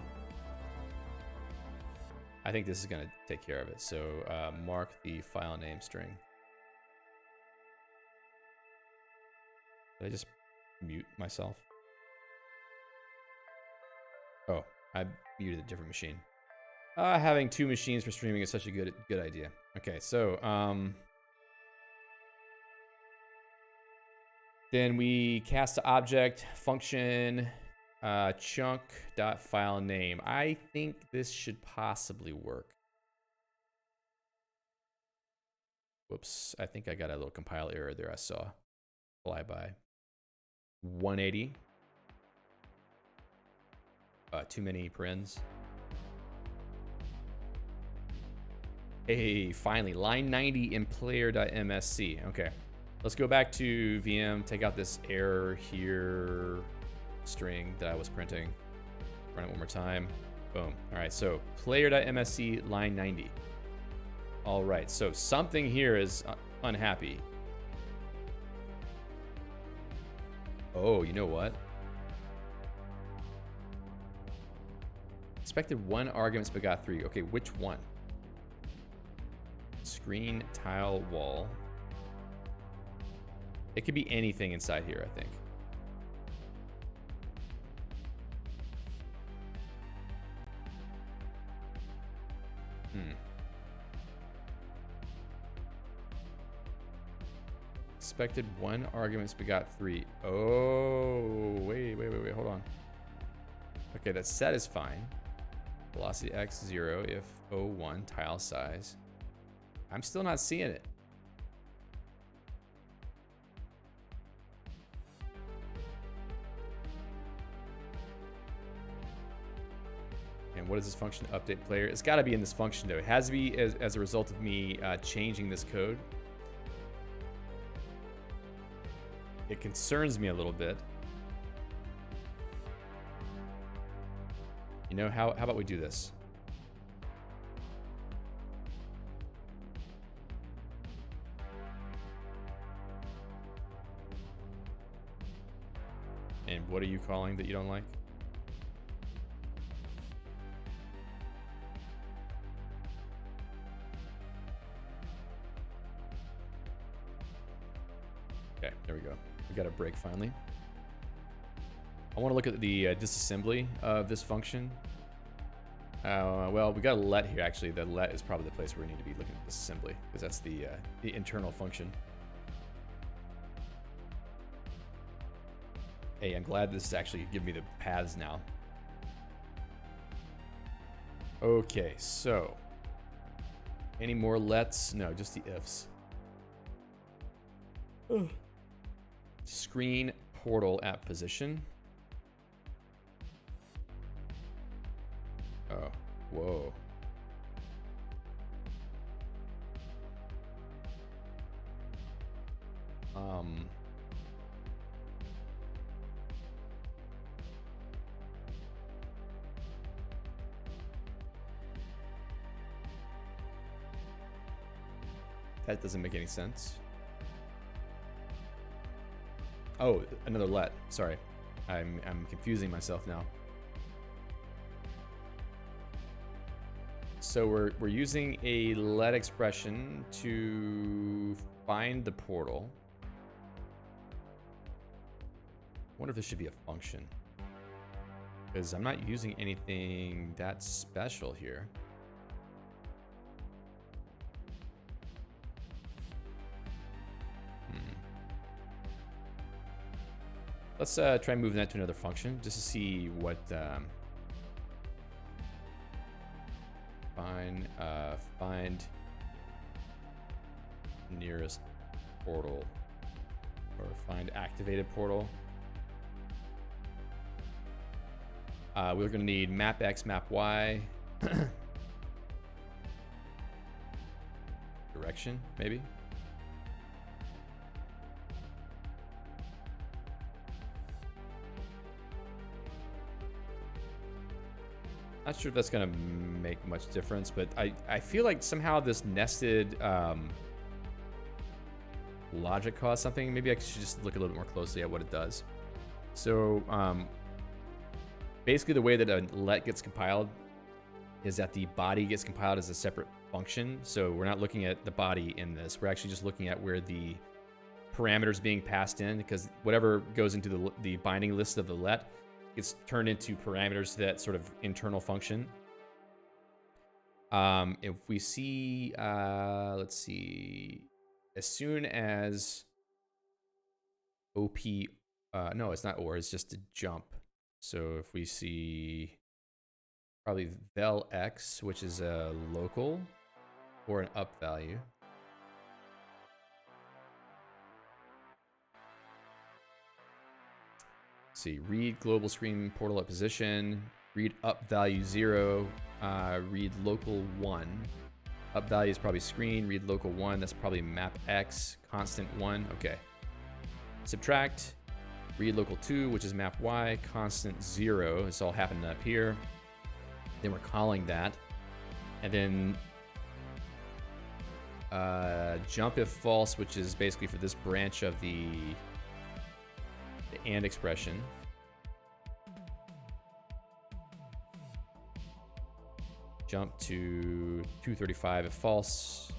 I think this is going to take care of it. So mark the file name string. Did I just mute myself? Oh, I muted a different machine. Having two machines for streaming is such a good idea. Okay, so then we cast the object function chunk dot file name. I think this should possibly work. Whoops, I think I got a little compile error there. I saw flyby 180. Too many parens. Hey, finally, line 90 in player.msc. Okay, let's go back to VM, take out this error here string that I was printing. Run it one more time. Boom. All right, so player.msc line 90. All right, so something here is unhappy. Oh, you know what? Expected one arguments but got three. Okay, which one? Screen, tile, wall. It could be anything inside here, I think. Expected one arguments but got three. Oh, wait, hold on. Okay, that set is fine. Velocity x 0 if O1 tile size. I'm still not seeing it. And what is this function update player? It's got to be in this function though. It has to be as a result of me changing this code. It concerns me a little bit. You know, how about we do this? And what are you calling that you don't like? Okay, there we go. We got a break finally. I want to look at the disassembly of this function. Well, we got a let here, actually. The let is probably the place where we need to be looking at disassembly, because that's the internal function. Hey, I'm glad this is actually giving me the paths now. Okay, so any more lets? No, just the ifs. Ugh. Screen portal at position. Oh, whoa. That doesn't make any sense. Oh, another let. Sorry. I'm confusing myself now. So we're using a let expression to find the portal. I wonder if this should be a function, because I'm not using anything that special here. Let's try moving that to another function just to see what find nearest portal, or find activated portal. We're going to need map X, map Y, direction maybe. Not sure if that's going to make much difference, but I feel like somehow this nested logic caused something. Maybe I should just look a little bit more closely at what it does. So basically the way that a let gets compiled is that the body gets compiled as a separate function. So we're not looking at the body in this. We're actually just looking at where the parameters being passed in, because whatever goes into the binding list of the let gets turned into parameters to that sort of internal function. If we see, let's see, as soon as OP, no, it's not or, it's just a jump. So if we see probably vel X, which is a local or an up value. See, read global screen portal at position, read up value 0, read local 1. Up value is probably screen, read local 1, that's probably map X, constant 1, okay. Subtract, read local 2, which is map Y, constant 0, it's all happening up here. Then we're calling that. And then jump if false, which is basically for this branch of the and expression. Jump to 235 if false.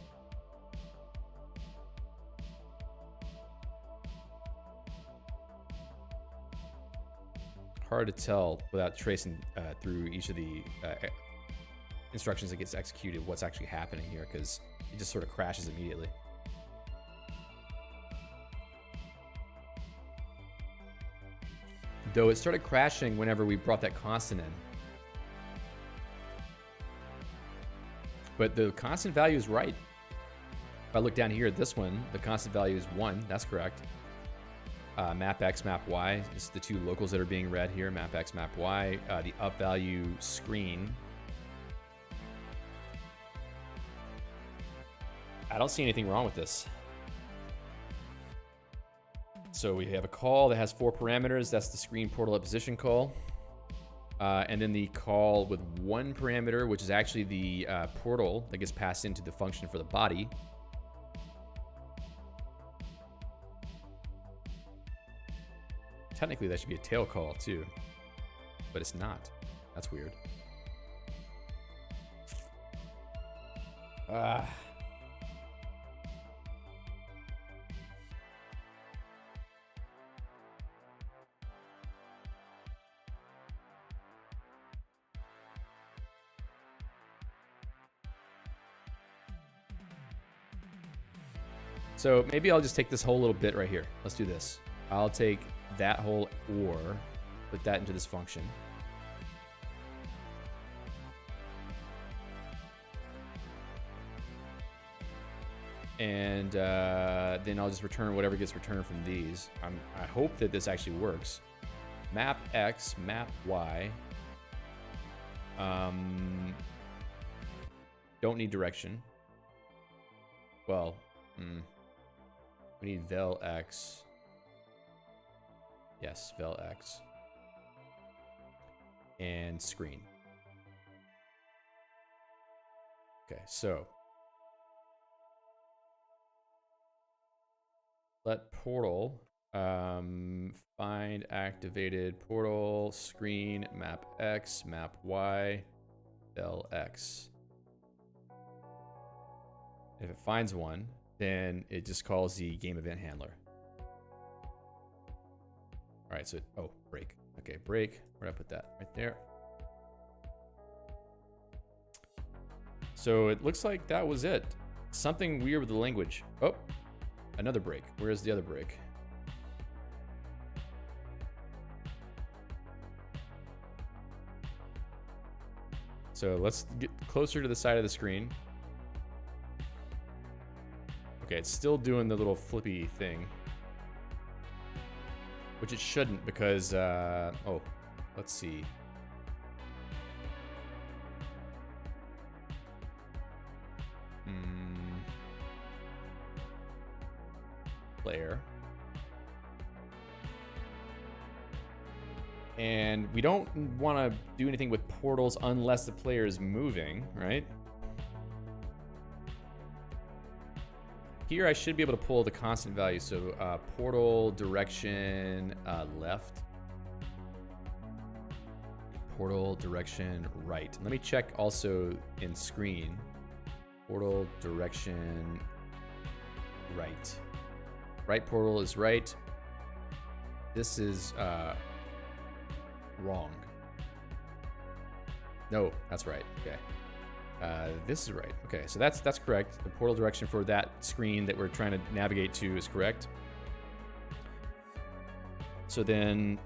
Hard to tell without tracing through each of the instructions that gets executed what's actually happening here, because it just sort of crashes immediately. Though it started crashing whenever we brought that constant in. But the constant value is right. If I look down here at this one, the constant value is 1. That's correct. Map X, map Y is the two locals that are being read here. Map X, map Y. The up value screen. I don't see anything wrong with this. So we have a call that has 4 parameters. That's the screen portal at position call. And then the call with 1 parameter, which is actually the portal that gets passed into the function for the body. Technically, that should be a tail call too, but it's not. That's weird. So maybe I'll just take this whole little bit right here. Let's do this. I'll take that whole or, put that into this function. And then I'll just return whatever gets returned from these. I hope that this actually works. Map X, map Y. Don't need direction. Well, we need vel X. Yes, vel X. And screen. Okay, so let portal find activated portal screen map X, map Y, del X. If it finds one, then it just calls the game event handler. All right, so, oh, break. Okay, break. Where'd I put that? Right there. So it looks like that was it. Something weird with the language. Oh, another break. Where's the other break? So let's get closer to the side of the screen. Okay, it's still doing the little flippy thing. Which it shouldn't because, oh, let's see. Player. And we don't want to do anything with portals unless the player is moving, right? Here I should be able to pull the constant value. So portal direction left. Portal direction right. Let me check also in screen. Portal direction right. Right portal is right. This is wrong. No, that's right. Okay. This is right. Okay, so that's correct. The portal direction for that screen that we're trying to navigate to is correct. So then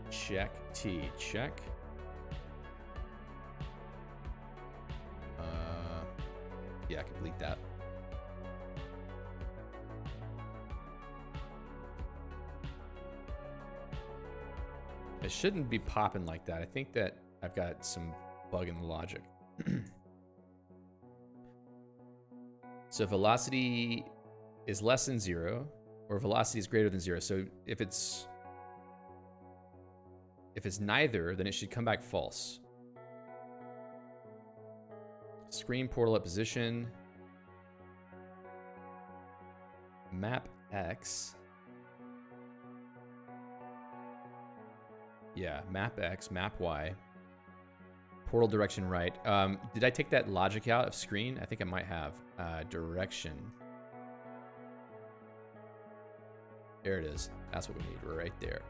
check T, check. Yeah, I can delete that. It shouldn't be popping like that. I think that I've got some bug in the logic. So velocity is less than 0, or velocity is greater than 0. So if it's neither, then it should come back false. Screen portal at position. Map X. Yeah, map X, map Y. Portal direction right. Did I take that logic out of screen? I think I might have. Direction. There it is. That's what we need right there.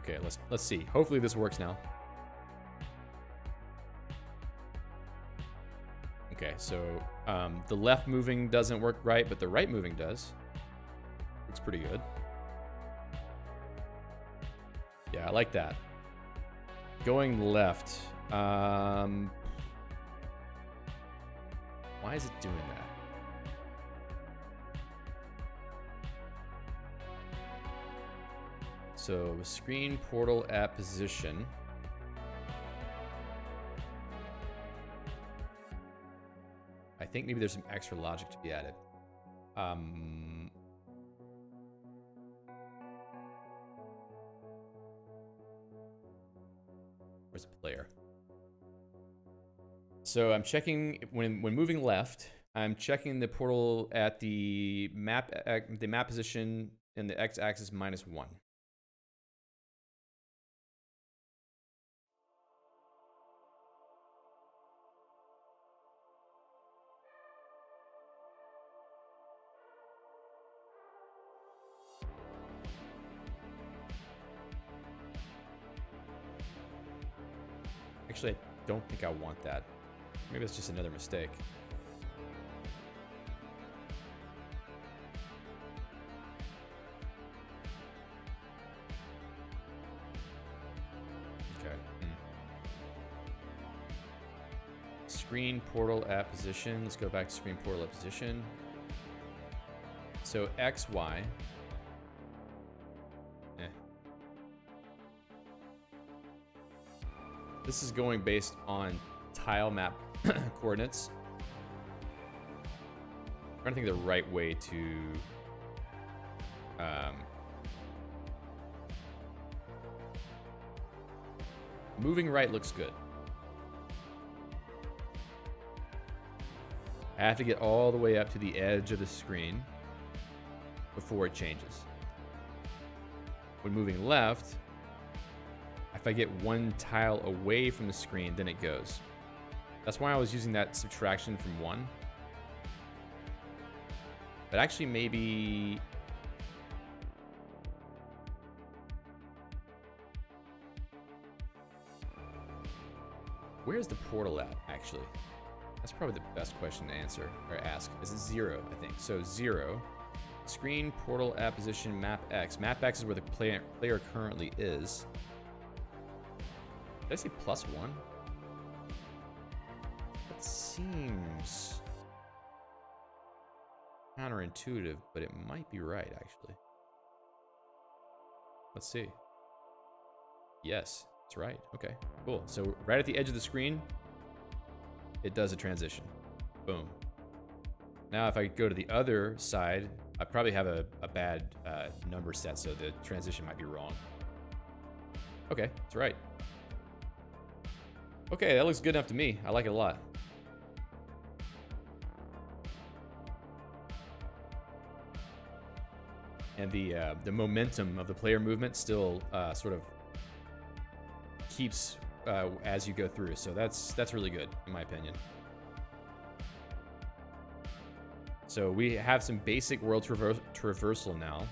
Okay, let's see. Hopefully this works now. Okay, so the left moving doesn't work right, but the right moving does. Looks pretty good. Yeah, I like that. Going left. Why is it doing that? So screen portal at position. I think maybe there's some extra logic to be added. Where's the player? So I'm checking when moving left. I'm checking the portal at the map position in the x-axis -1. Actually, I don't think I want that. Maybe it's just another mistake. Okay. Screen portal at position. Let's go back to screen portal at position. So X, Y. This is going based on tile map coordinates. I'm trying to think of the right way to moving right looks good. I have to get all the way up to the edge of the screen before it changes. When moving left, if I get one tile away from the screen, then it goes. That's why I was using that subtraction from 1. But actually, maybe... Where's the portal at, actually? That's probably the best question to answer, or ask. Is it 0, I think. So 0. Screen, portal, app position, map X. Map X is where the player currently is. Did I say +1? That seems counterintuitive, but it might be right, actually. Let's see. Yes, it's right. Okay, cool. So right at the edge of the screen, it does a transition. Boom. Now if I go to the other side, I probably have a bad number set, so the transition might be wrong. Okay, it's right. Okay, that looks good enough to me. I like it a lot. And the momentum of the player movement still sort of keeps as you go through. So that's really good, in my opinion. So we have some basic world traversal now.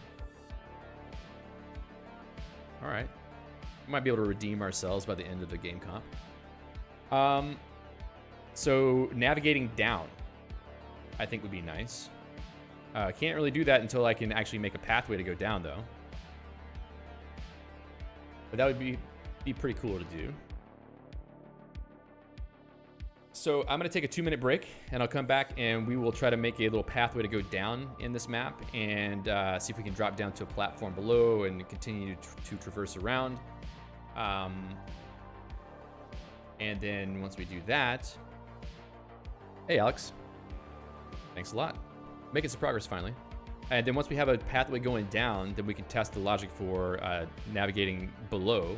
All right. We might be able to redeem ourselves by the end of the game comp. So navigating down, I think would be nice. Can't really do that until I can actually make a pathway to go down, though. But that would be pretty cool to do. So I'm going to take a 2-minute break, and I'll come back, and we will try to make a little pathway to go down in this map, and see if we can drop down to a platform below and continue to traverse around. And then once we do that... Hey, Alex. Thanks a lot. Making some progress, finally. And then once we have a pathway going down, then we can test the logic for navigating below.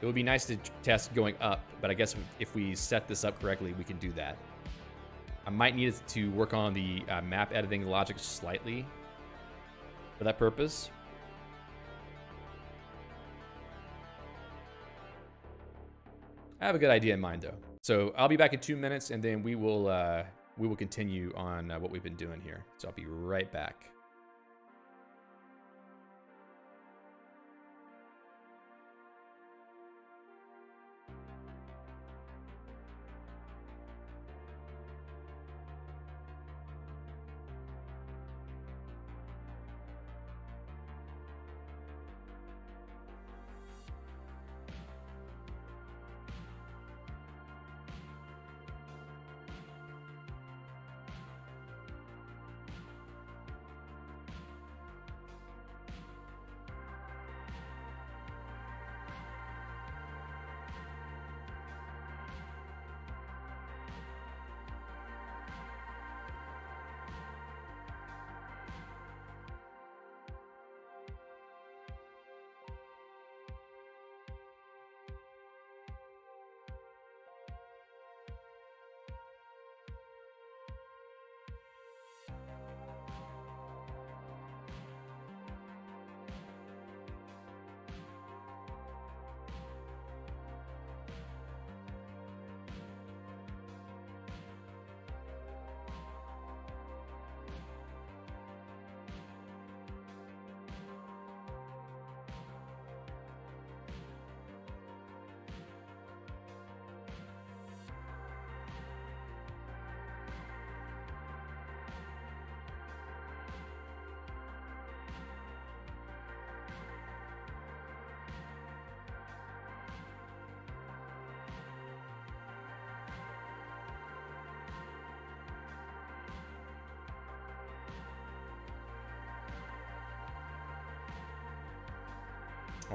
It would be nice to test going up, but I guess if we set this up correctly, we can do that. I might need to work on the map editing logic slightly for that purpose. I have a good idea in mind, though. So I'll be back in 2 minutes, and then we will continue on what we've been doing here. So I'll be right back.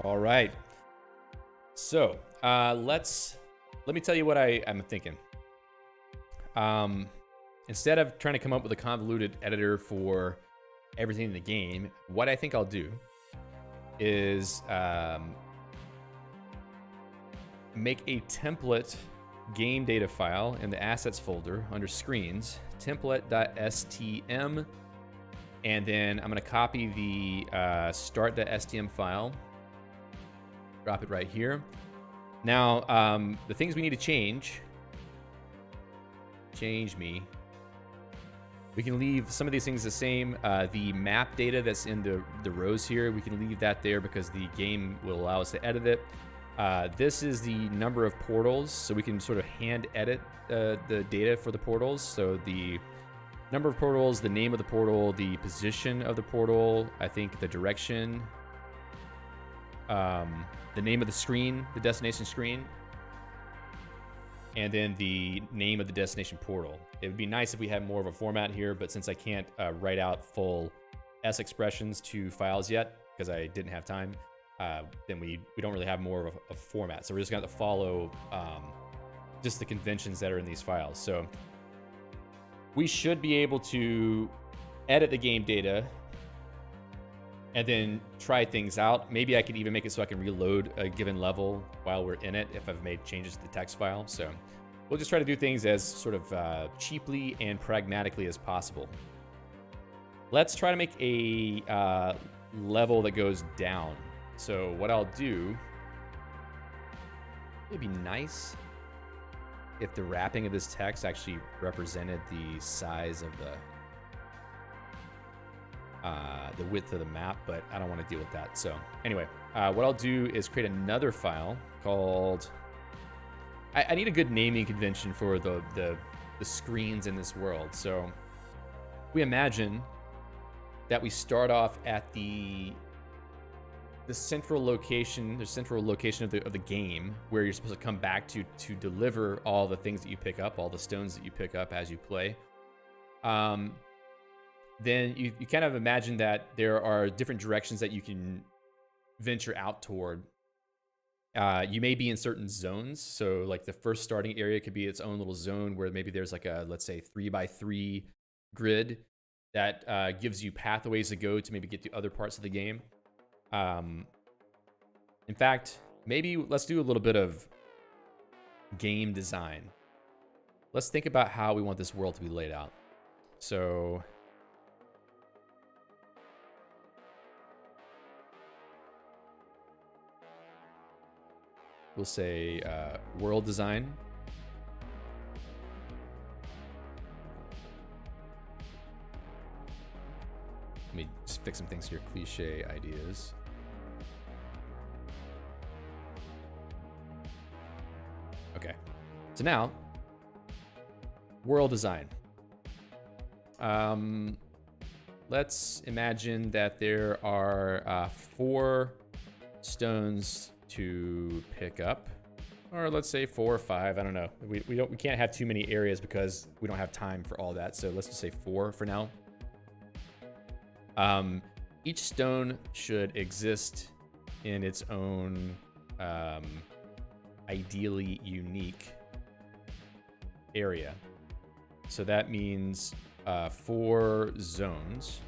All right. So let me tell you what I'm thinking. Instead of trying to come up with a convoluted editor for everything in the game, what I think I'll do is make a template game data file in the assets folder under screens, template.stm, and then I'm going to copy the start.stm file, drop it right here. Now, the things we need to change me. We can leave some of these things the same. The map data that's in the rows here, we can leave that there because the game will allow us to edit it. This is the number of portals, so we can sort of hand edit the data for the portals. So the number of portals, the name of the portal, the position of the portal, I think the direction, the name of the screen, the destination screen, and then the name of the destination portal. It would be nice if we had more of a format here, but since I can't write out full S expressions to files yet, because I didn't have time, then we don't really have more of a format. So we're just going to have to follow just the conventions that are in these files. So we should be able to edit the game data and then try things out. Maybe I could even make it so I can reload a given level while we're in it if I've made changes to the text file. So we'll just try to do things as sort of cheaply and pragmatically as possible. Let's try to make a level that goes down. So what I'll do, it'd be nice if the wrapping of this text actually represented the size of the width of the map, but I don't want to deal with that. So anyway, what I'll do is create another file called, I need a good naming convention for the screens in this world. So we imagine that we start off at the central location, of the game where you're supposed to come back to deliver all the things that you pick up, all the stones that you pick up as you play. Then you kind of imagine that there are different directions that you can venture out toward. You may be in certain zones. So like the first starting area could be its own little zone where maybe there's like a, let's say 3x3 grid that gives you pathways to go to maybe get to other parts of the game. In fact, maybe let's do a little bit of game design. Let's think about how we want this world to be laid out. So we'll say world design. Let me just fix some things here. Cliche ideas. Okay. So now, world design. Let's imagine that there are 4 stones to pick up, or let's say 4 or 5. I don't know. We can't have too many areas because we don't have time for all that. So let's just say 4 for now. Each stone should exist in its own ideally unique area. So that means 4 zones.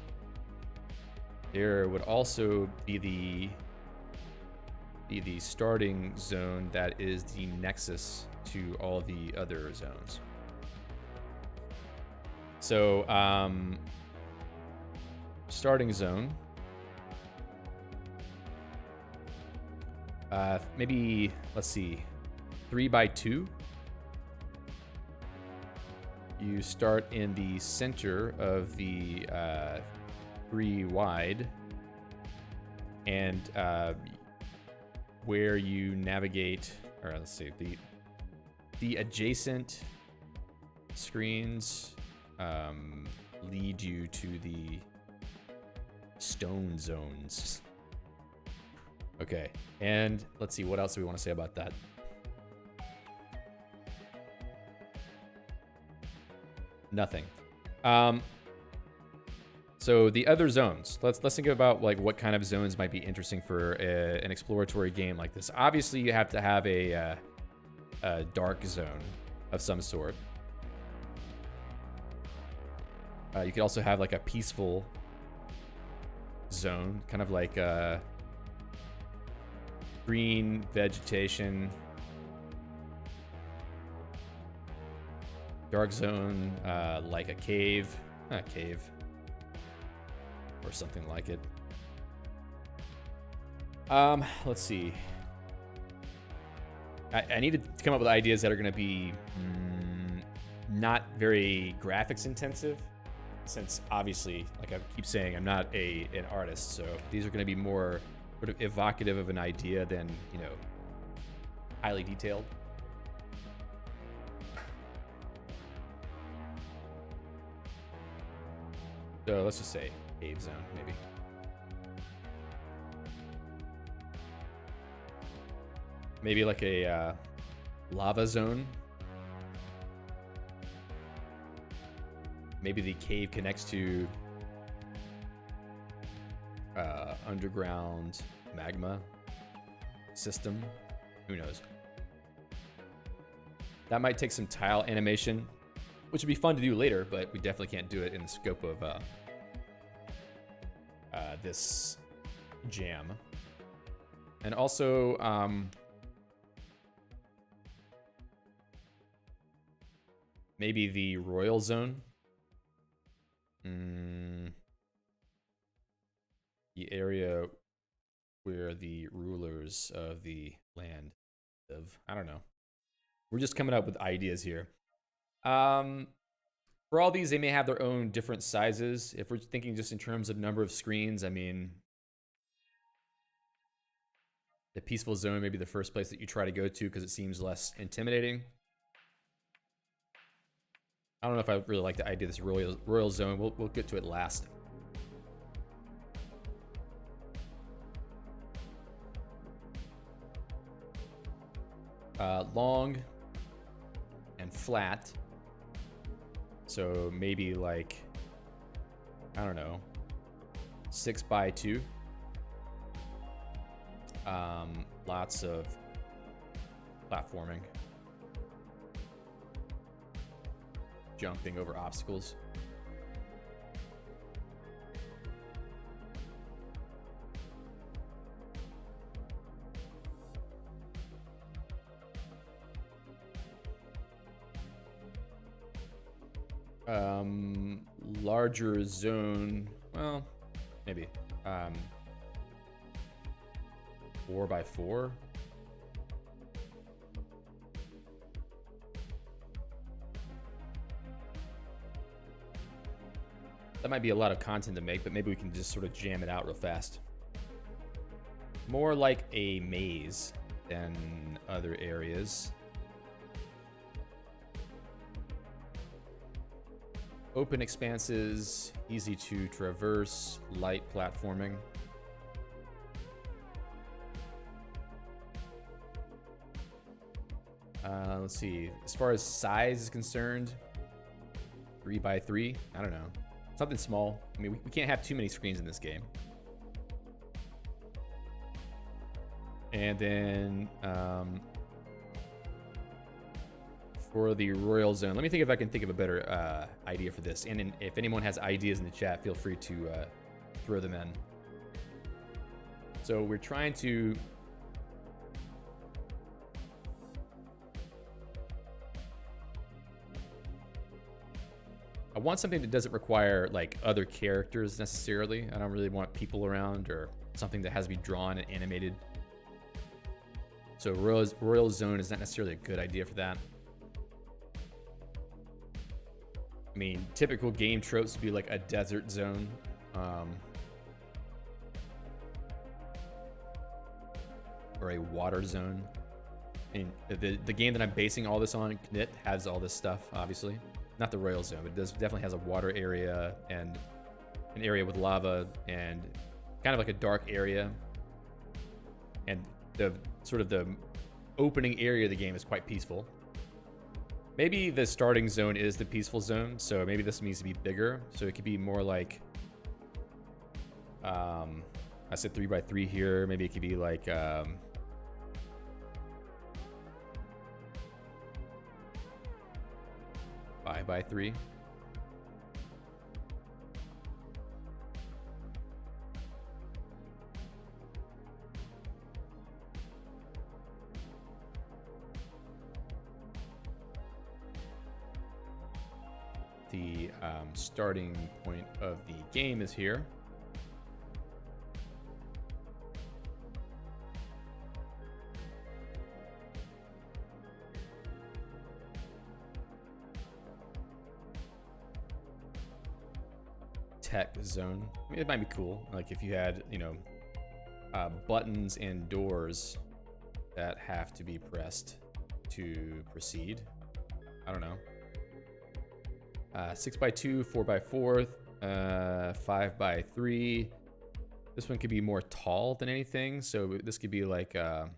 There would also be the starting zone that is the nexus to all the other zones. So starting zone, maybe let's see, 3x2. You start in the center of the 3 wide, and where you navigate, or let's see, the adjacent screens lead you to the stone zones. Okay, and let's see, what else do we want to say about that? Nothing. So the other zones, let's think about like what kind of zones might be interesting for an exploratory game like this. Obviously, you have to have a dark zone of some sort. You could also have like a peaceful zone, kind of like green vegetation, Dark zone, like a cave. Not a cave. Or something like it. Let's see. I need to come up with ideas that are going to be not very graphics intensive, since obviously, like I keep saying, I'm not an artist, so these are going to be more sort of evocative of an idea than, you know, highly detailed. So let's just say cave zone, maybe. Maybe like a lava zone. Maybe the cave connects to underground magma system. Who knows? That might take some tile animation, which would be fun to do later, but we definitely can't do it in the scope of this jam. And also, maybe the royal zone. The area where the rulers of the land live. I don't know. We're just coming up with ideas here. For all these, they may have their own different sizes. If we're thinking just in terms of number of screens, I mean, the peaceful zone may be the first place that you try to go to because it seems less intimidating. I don't know if I really like the idea of this royal zone. We'll get to it last. Long and flat. So maybe like, I don't know, 6x2. Lots of platforming. Jumping over obstacles. Larger zone, well, maybe 4x4. That might be a lot of content to make, but maybe we can just sort of jam it out real fast. More like a maze than other areas. Open expanses, easy to traverse, light platforming. Let's see, as far as size is concerned, 3x3, I don't know. Something small. I mean, we can't have too many screens in this game. And then for the royal zone, let me think if I can think of a better idea for this. And if anyone has ideas in the chat, feel free to throw them in. So we're trying to I want something that doesn't require like other characters necessarily. I don't really want people around or something that has to be drawn and animated. So royal zone is not necessarily a good idea for that. I mean, typical game tropes would be like a desert zone. Or a water zone. And the game that I'm basing all this on, Knit, has all this stuff, obviously. Not the royal zone, but it definitely has a water area and an area with lava and kind of like a dark area. And the sort of the opening area of the game is quite peaceful. Maybe the starting zone is the peaceful zone, so maybe this needs to be bigger. So it could be more like, I said 3x3 here. Maybe it could be like, 5x3. the starting point of the game is here. Tech zone. I mean, it might be cool. Like if you had, you know, buttons and doors that have to be pressed to proceed. I don't know. 6x2, 4x4, 5x3. This one could be more tall than anything, so this could be like 3x5.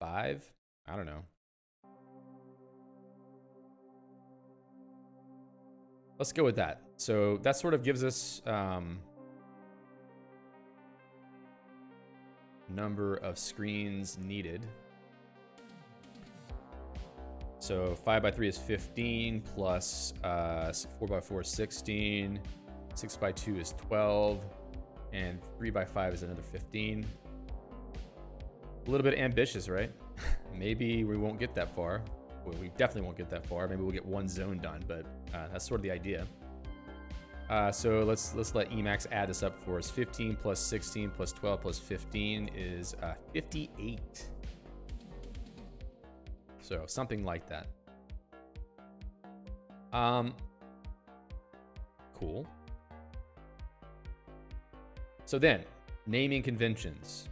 I don't know. Let's go with that. So that sort of gives us number of screens needed. So 5x3 is 15 plus 4x4 is 16, 6x2 is 12, and 3x5 is another 15. A little bit ambitious, right? Maybe we won't get that far. Well, we definitely won't get that far. Maybe we'll get one zone done, but that's sort of the idea. So let's let Emacs add this up for us. 15 plus 16 plus 12 plus 15 is 58. So something like that. Cool. So then, naming conventions.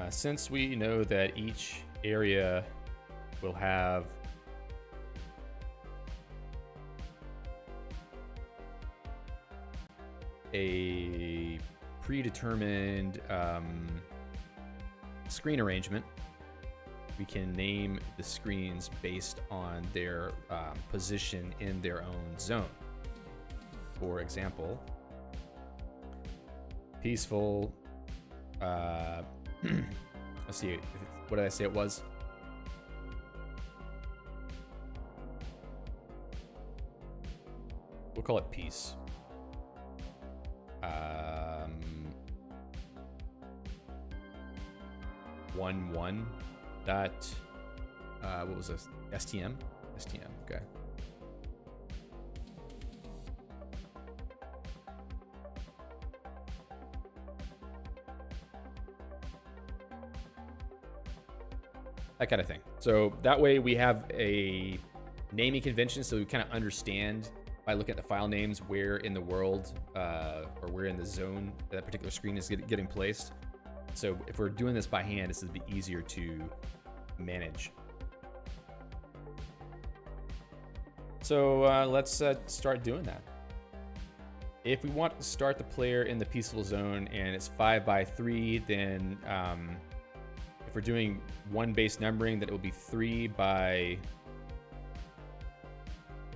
Since we know that each area will have a predetermined screen arrangement, we can name the screens based on their position in their own zone. For example, peaceful. Let's see, what did I say it was? We'll call it peace. 1 dot what was this? STM? STM, okay. That kind of thing. So that way we have a naming convention, so we kind of understand by looking at the file names where in the world or where in the zone that particular screen is getting placed. So if we're doing this by hand, this would be easier to manage. So let's start doing that. If we want to start the player in the peaceful zone and it's 5x3, then if we're doing one base numbering, that it will be 3 by. I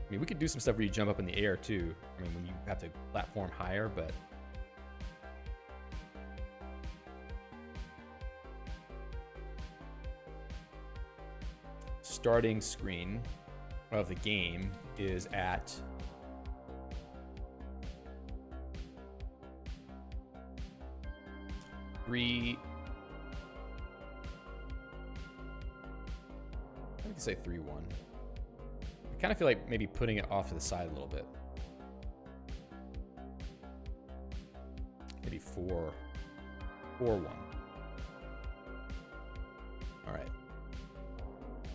mean, we could do some stuff where you jump up in the air too. I mean, when you have to platform higher, but. Starting screen of the game is at I can say 3-1. I kind of feel like maybe putting it off to the side a little bit. Maybe 4-1. All right.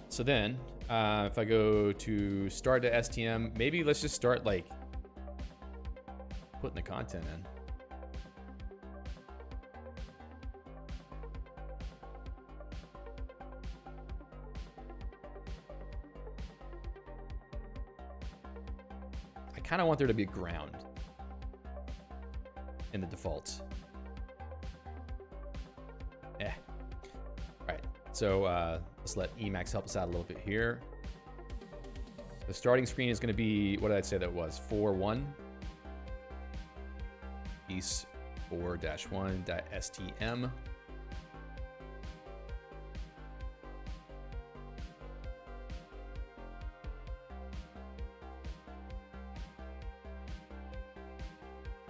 So then, if I go to start to STM, maybe let's just start like putting the content in. I kind of want there to be a ground in the defaults. All right, so let's let Emacs help us out a little bit here. The starting screen is going to be, what did I say that was? 4-1. Piece 4-1.stm.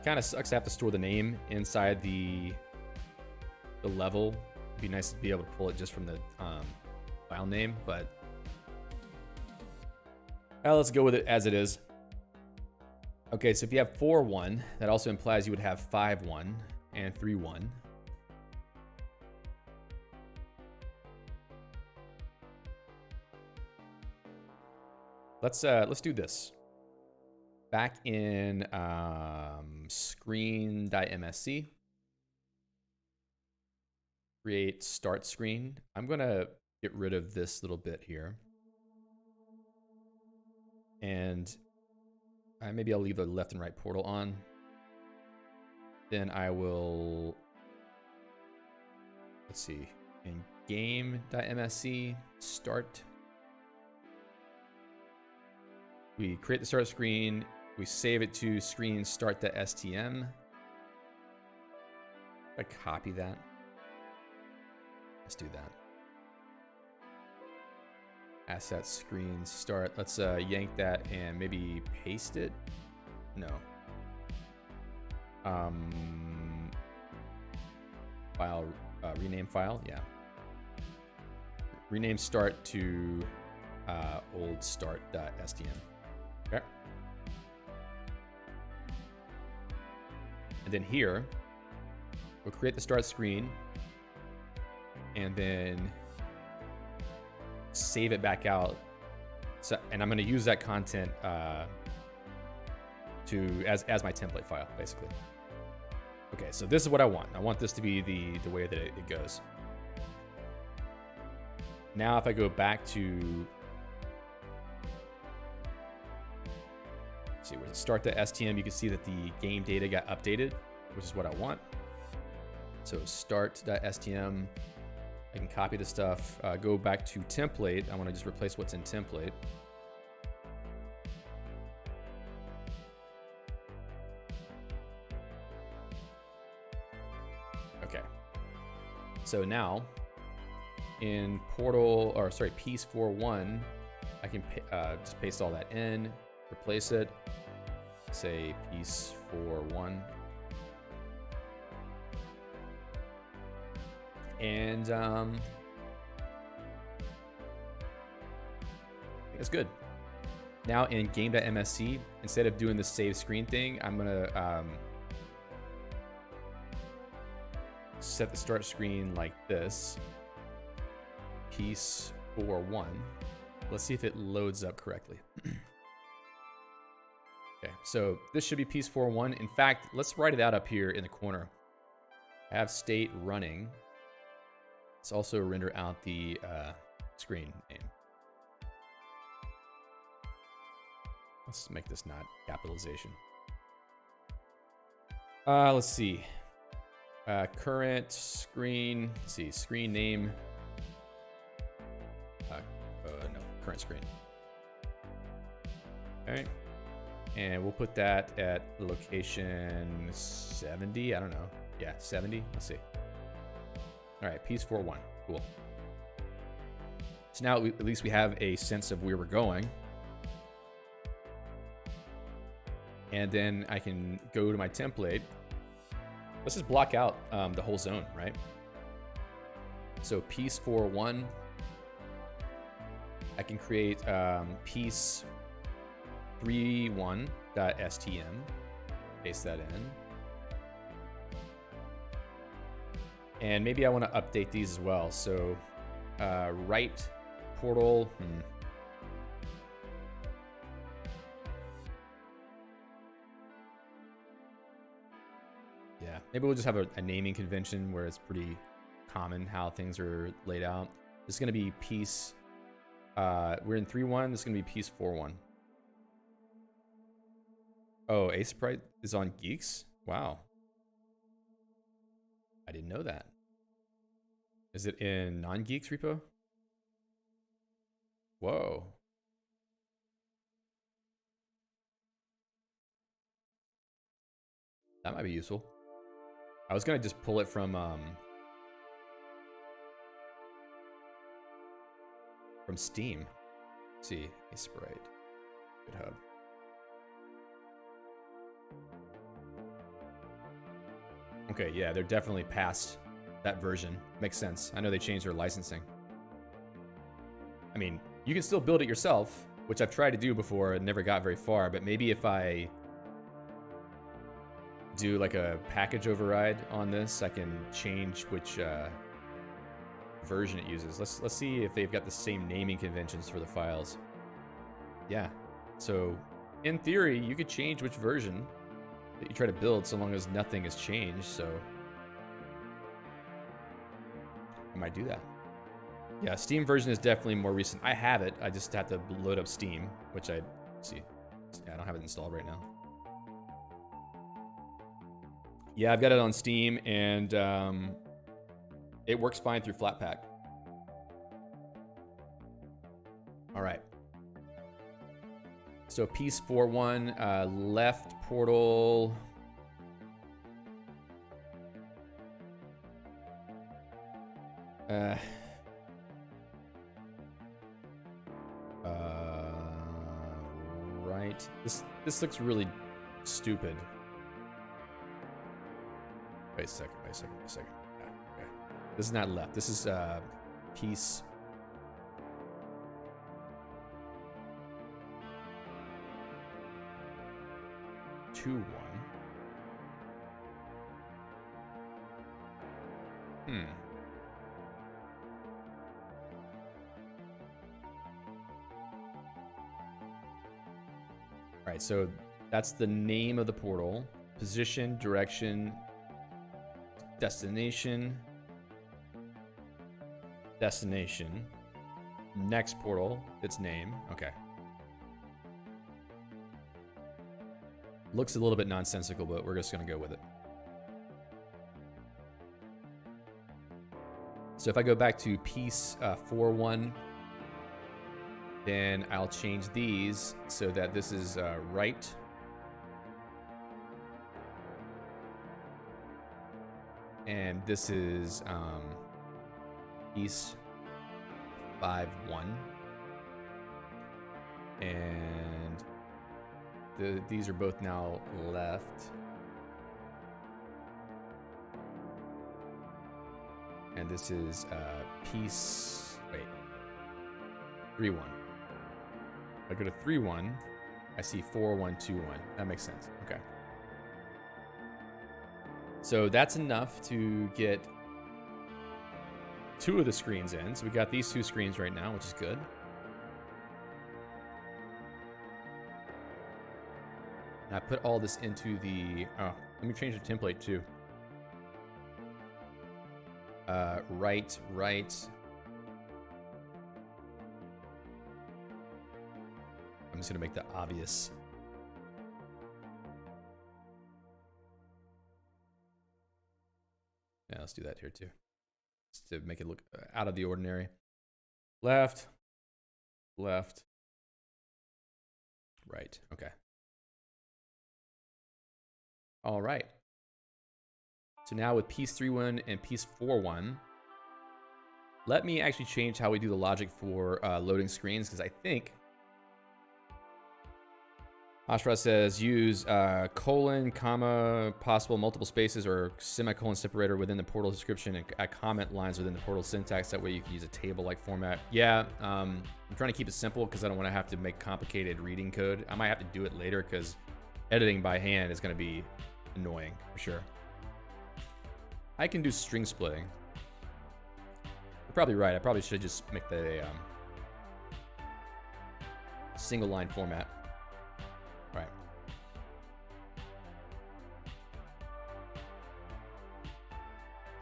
kind of sucks to have to store the name inside the level. It'd be nice to be able to pull it just from the file name, but let's go with it as it is. Okay, so if you have 4.1, that also implies you would have 5.1 and 3.1. Let's do this. Back in screen.msc, create start screen. I'm gonna get rid of this little bit here, and maybe I'll leave the left and right portal on. Then I will, let's see, in game.msc start. We create the start screen. We save it to screen start.stm. I copy that. Let's do that. Asset screen start. Let's yank that and maybe paste it. No. File, rename file. Yeah. Rename start to old start.stm. Okay. And then here, we'll create the start screen and then save it back out. So, and I'm going to use that content as my template file, basically. Okay, so this is what I want. I want this to be the way that it goes. Now, if I go back to see where to start the STM, you can see that the game data got updated, which is what I want. So start.stm, I can copy the stuff, go back to template. I want to just replace what's in template. Okay. So now in portal, or sorry, piece 4.1, I can just paste all that in, replace it, say piece 4.1, and I think it's good. Now in game.msc, instead of doing the save screen thing, I'm gonna set the start screen like this, piece 4.1. Let's see if it loads up correctly. Okay, so this should be piece 4.1. In fact, let's write it out up here in the corner. I have state running. Let's also render out the screen name. Let's make this not capitalization. Let's see. Current screen. Let's see, screen name. No, current screen. All right. And we'll put that at location 70. I don't know. Yeah, 70. Let's see. All right, piece 4.1. Cool. So now at least we have a sense of where we're going. And then I can go to my template. Let's just block out the whole zone, right? So piece 4.1. I can create piece 3.1.stm. Paste that in. And maybe I want to update these as well. So right portal. Yeah, maybe we'll just have a naming convention where it's pretty common how things are laid out. This is going to be piece. We're in 3.1. This is going to be piece 4.1. Oh, Sprite is on Geeks? Wow. I didn't know that. Is it in non-Geeks repo? Whoa. That might be useful. I was gonna just pull it from Steam. Let's see, Sprite, GitHub. Okay, yeah, they're definitely past that version. Makes sense. I know they changed their licensing. I mean, you can still build it yourself, which I've tried to do before and never got very far, but maybe if I do like a package override on this, I can change which version it uses. Let's see if they've got the same naming conventions for the files. Yeah. So in theory, you could change which version that you try to build so long as nothing has changed. So I might do that. Yeah, Steam version is definitely more recent. I have it. I just have to load up Steam, which I see. Yeah, I don't have it installed right now. Yeah, I've got it on Steam, and it works fine through Flatpak. All right. So piece 4.1, left portal. Right. This looks really stupid. Wait a second. Yeah, okay. This is not left. This is piece. Two one. All right, so that's the name of the portal. Position, direction, destination, next portal, its name. Okay. Looks a little bit nonsensical, but we're just gonna go with it. So if I go back to piece 4.1, then I'll change these so that this is right. And this is piece 5.1. And these are both now left. And this is piece, 3.1. I go to 3.1, I see 4.1.2.1. That makes sense. Okay. So that's enough to get 2 of the screens in. So we got these 2 screens right now, which is good. And I put all this into the, let me change the template too. Right. I'm just gonna make that obvious. Yeah, let's do that here too. Just to make it look out of the ordinary. Left. Right. Okay. All right. So now with piece 3.1 and piece 4.1, let me actually change how we do the logic for loading screens, because I think Ashra says use colon, comma, possible multiple spaces, or semicolon separator within the portal description and comment lines within the portal syntax. That way you can use a table-like format. Yeah, I'm trying to keep it simple because I don't want to have to make complicated reading code. I might have to do it later because editing by hand is going to be annoying for sure. I can do string splitting. You're probably right. I probably should just make that a single line format. Right.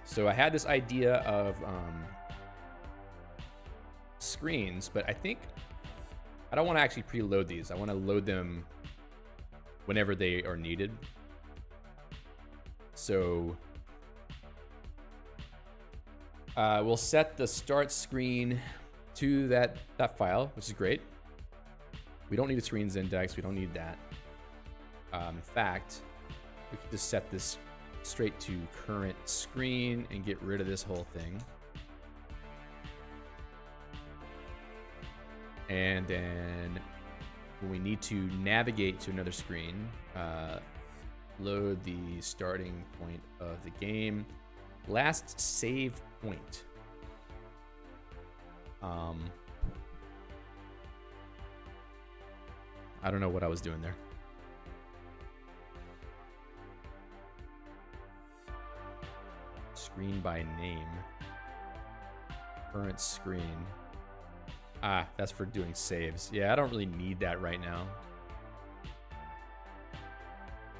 So I had this idea of screens, but I think I don't want to actually preload these. I want to load them whenever they are needed. So we'll set the start screen to that file, which is great. We don't need a screens index. We don't need that. In fact, we can just set this straight to current screen and get rid of this whole thing. And then when we need to navigate to another screen, Load the starting point of the game. Last save point. I don't know what I was doing there. Screen by name. Current screen. Ah, that's for doing saves. Yeah, I don't really need that right now.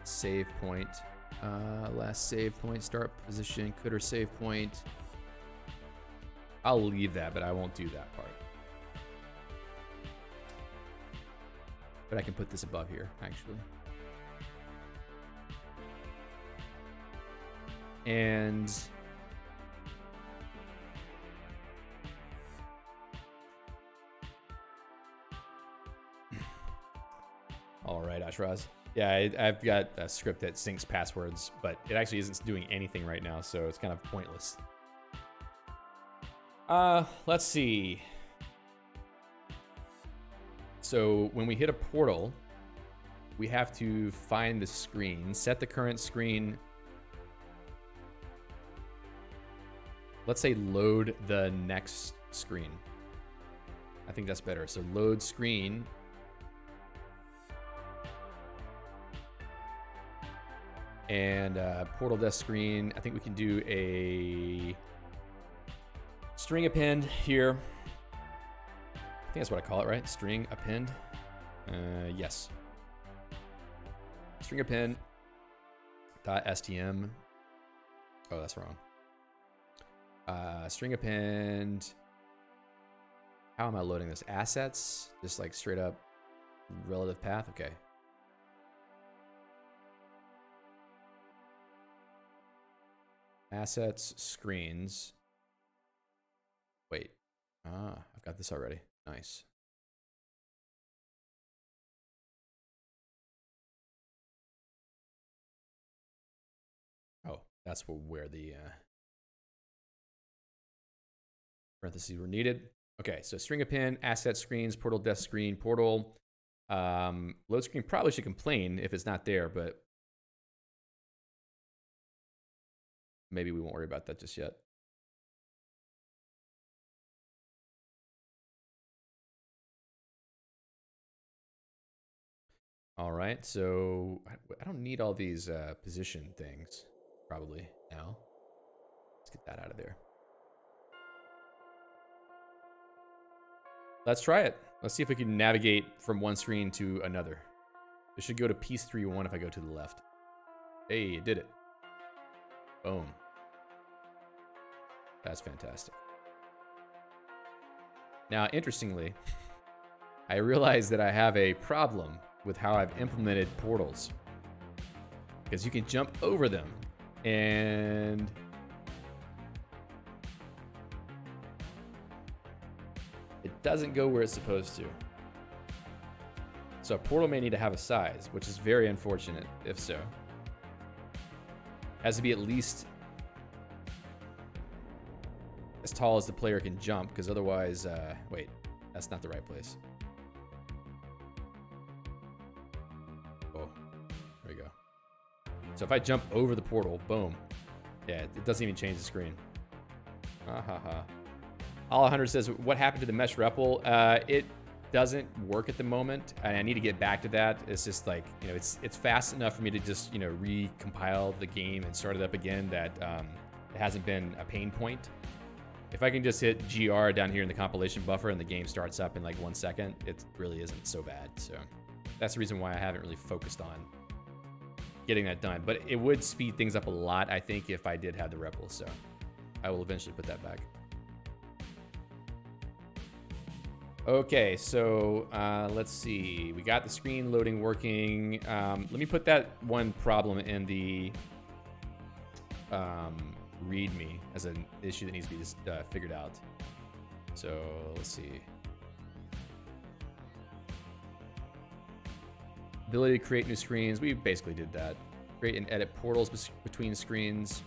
Save point. Last save point. Start position. Could or save point. I'll leave that, but I won't do that part. But I can put this above here, actually. And all right, Ashraz. Yeah, I've got a script that syncs passwords, but it actually isn't doing anything right now, so it's kind of pointless. Let's see. So when we hit a portal, we have to find the screen, set the current screen. Let's say load the next screen. I think that's better. So load screen. And portal desk screen. I think we can do a string append here. I think that's what I call it, right? String append. Yes. String append. .stm. Oh, that's wrong. String append. How am I loading this? Assets? Just like straight up relative path? Okay. Assets, screens. Wait. Ah, I've got this already. Nice. Oh, that's where the parentheses were needed. Okay, so string append, asset screens, portal desk screen, portal. Load screen probably should complain if it's not there, but maybe we won't worry about that just yet. All right, so I don't need all these position things probably now. Let's get that out of there. Let's try it. Let's see if we can navigate from one screen to another. It should go to piece 3-1 if I go to the left. Hey, it did it. Boom. That's fantastic. Now, interestingly, I realize that I have a problem with how I've implemented portals. Because you can jump over them. And it doesn't go where it's supposed to. So a portal may need to have a size, which is very unfortunate if so. Has to be at least as tall as the player can jump, because otherwise, wait, that's not the right place. Oh, there we go. So if I jump over the portal, boom. Yeah, it doesn't even change the screen. Ah ha ha. All100 says, what happened to the mesh REPL? It doesn't work at the moment, and I need to get back to that. It's just like, you know, it's fast enough for me to just, you know, recompile the game and start it up again that it hasn't been a pain point. If I can just hit GR down here in the compilation buffer and the game starts up in like 1 second, it really isn't so bad. So that's the reason why I haven't really focused on getting that done. But it would speed things up a lot, I think, if I did have the REPL. So I will eventually put that back. Okay, so let's see. We got the screen loading working. Let me put that one problem in the README as an issue that needs to be figured out. So let's see. Ability to create new screens. We basically did that. Create and edit portals between screens.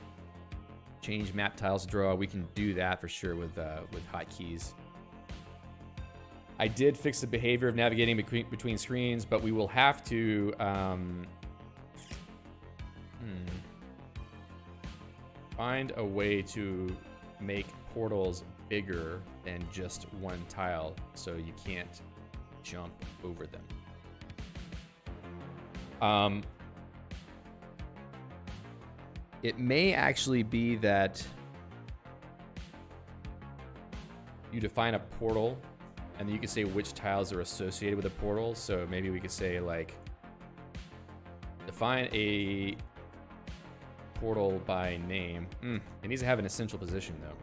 Change map tiles to draw. We can do that for sure with hotkeys. I did fix the behavior of navigating between screens, but we will have to Find a way to make portals bigger than just one tile so you can't jump over them. It may actually be that you define a portal and then you can say which tiles are associated with a portal. So maybe we could say like define a portal by name. It needs to have an essential position though.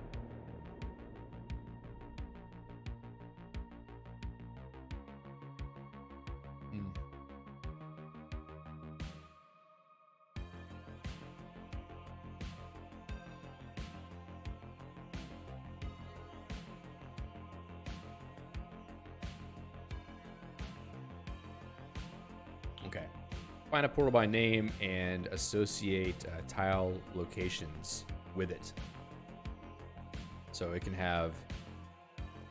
Okay. Find a portal by name and associate tile locations with it. So it can have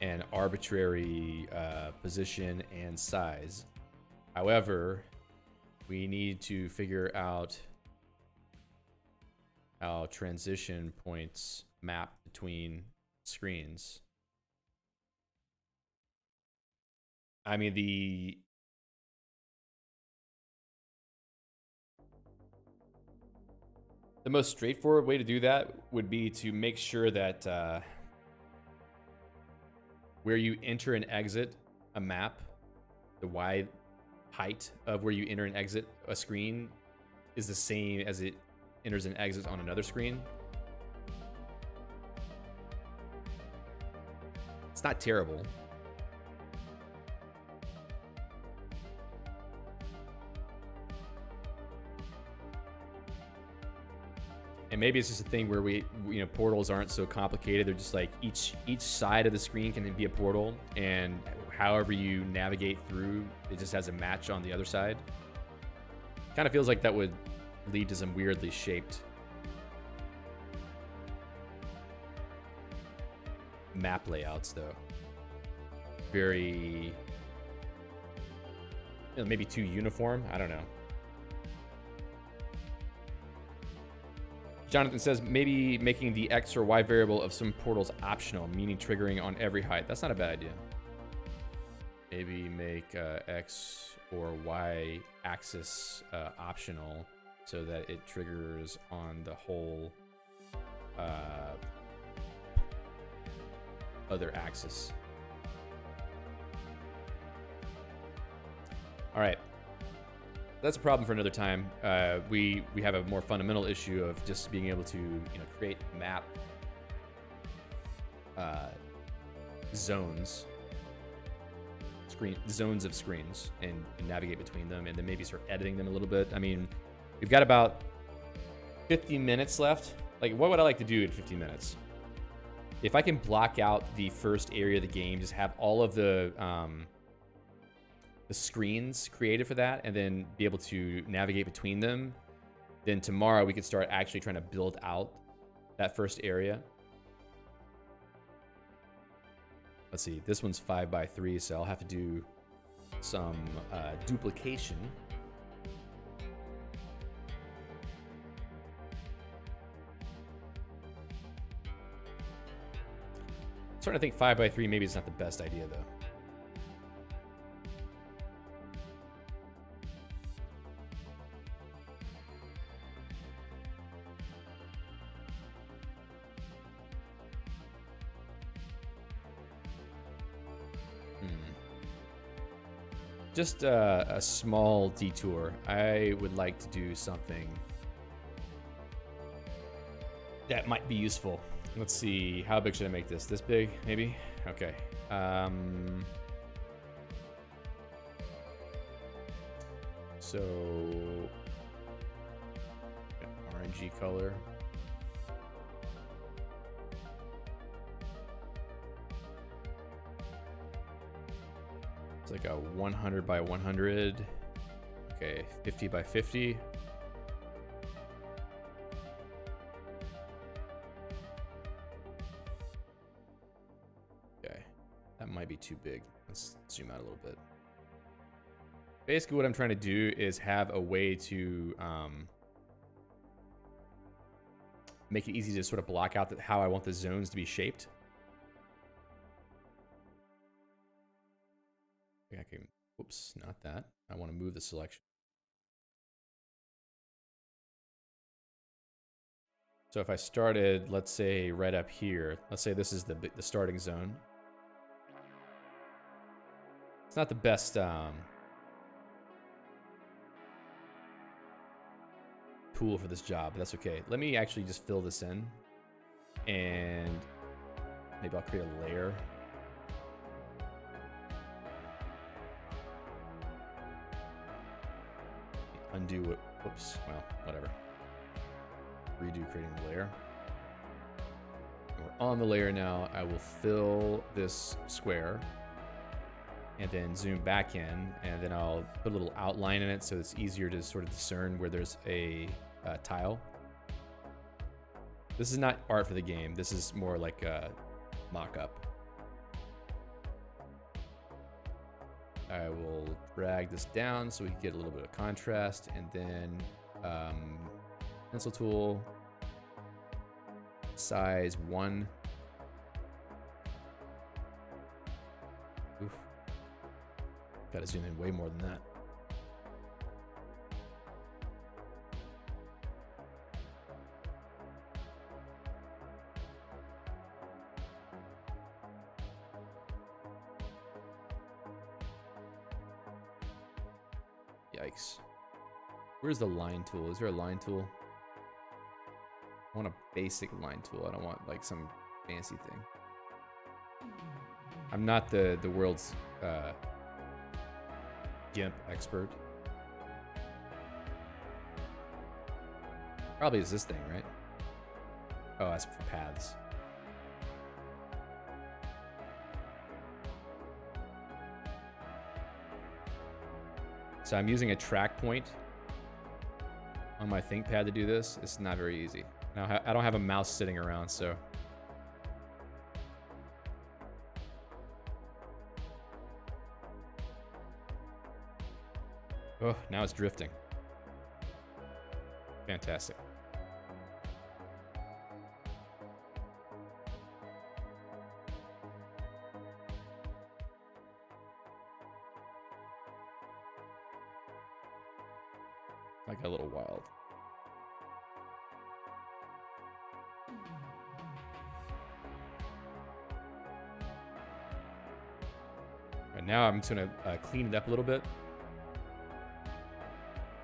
an arbitrary position and size. However, we need to figure out how transition points map between screens. I mean, the most straightforward way to do that would be to make sure that where you enter and exit a map, the wide height of where you enter and exit a screen is the same as it enters and exits on another screen. It's not terrible. And maybe it's just a thing where portals aren't so complicated. They're just like each side of the screen can be a portal, and however you navigate through, it just has a match on the other side. Kind of feels like that would lead to some weirdly shaped map layouts, though. Very, maybe too uniform. I don't know. Jonathan says maybe making the X or Y variable of some portals optional, meaning triggering on every height. That's not a bad idea. Maybe make X or Y axis optional so that it triggers on the whole other axis. All right. That's a problem for another time. We have a more fundamental issue of just being able to create map zones of screens and navigate between them, and then maybe start editing them a little bit. I mean, we've got about 50 minutes left. Like, what would I like to do in 15 minutes? If I can block out the first area of the game, just have all of the screens created for that, and then be able to navigate between them, then tomorrow we could start actually trying to build out that first area. Let's see, this one's 5x3, so I'll have to do some duplication. I'm starting to think 5x3 maybe it's not the best idea though. Just a small detour. I would like to do something that might be useful. Let's see, how big should I make this? This big, maybe? Okay. So, orangey color. It's like a 100 by 100. Okay, 50 by 50. Okay, that might be too big. Let's zoom out a little bit. Basically, what I'm trying to do is have a way to make it easy to sort of block out how I want the zones to be shaped. Okay, oops, not that. I want to move the selection. So if I started, let's say right up here, let's say this is the starting zone. It's not the best tool for this job, but that's okay. Let me actually just fill this in, and maybe I'll create a layer. Undo it. Whoops. Well, whatever. Redo creating the layer. And we're on the layer now. I will fill this square and then zoom back in, and then I'll put a little outline in it so it's easier to sort of discern where there's a tile. This is not art for the game. This is more like a mock-up. I will drag this down so we can get a little bit of contrast, and then pencil tool, size 1. Oof. Gotta zoom in way more than that. Yikes. Where's the line tool? Is there a line tool? I want a basic line tool. I don't want like some fancy thing. I'm not the world's GIMP expert. Probably is this thing, right? Oh, that's for paths. So I'm using a track point on my ThinkPad to do this. It's not very easy. Now I don't have a mouse sitting around, so. Oh, now it's drifting. Fantastic. I got a little wild. Right now I'm just gonna clean it up a little bit.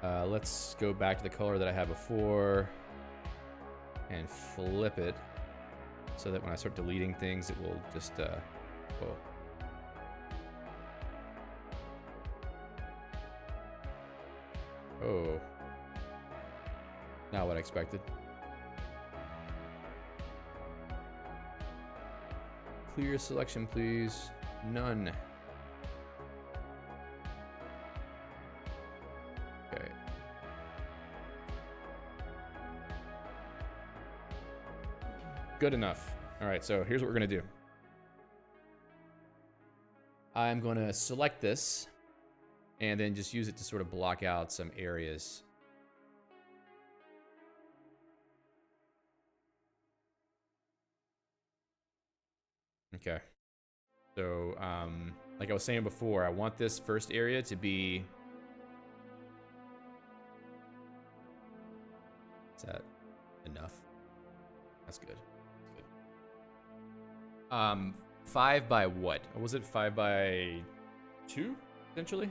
Let's go back to the color that I had before and flip it so that when I start deleting things, it will just, whoa. Oh. Not what I expected. Clear selection, please. None. Okay. Good enough. All right, so here's what we're gonna do. I'm gonna select this and then just use it to sort of block out some areas. Okay. So, like I was saying before, I want this first area to be... Is that enough? That's good. That's good. 5 by what? Or was it 5 by 2, essentially?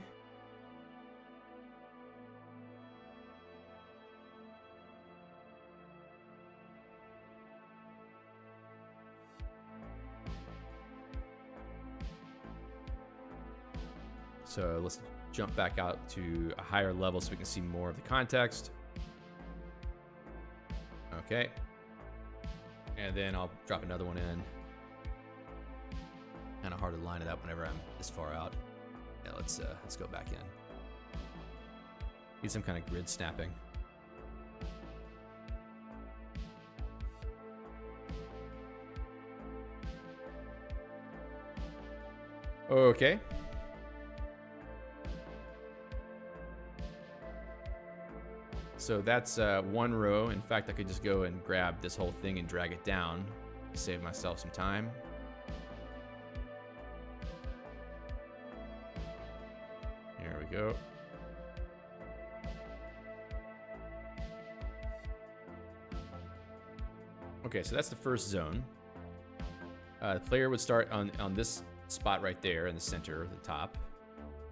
So let's jump back out to a higher level so we can see more of the context. Okay. And then I'll drop another one in. Kind of hard to line it up whenever I'm this far out. Yeah, let's go back in. Need some kind of grid snapping. Okay. So that's one row. In fact, I could just go and grab this whole thing and drag it down to save myself some time. Here we go. Okay, so that's the first zone. The player would start on this spot right there in the center, the top.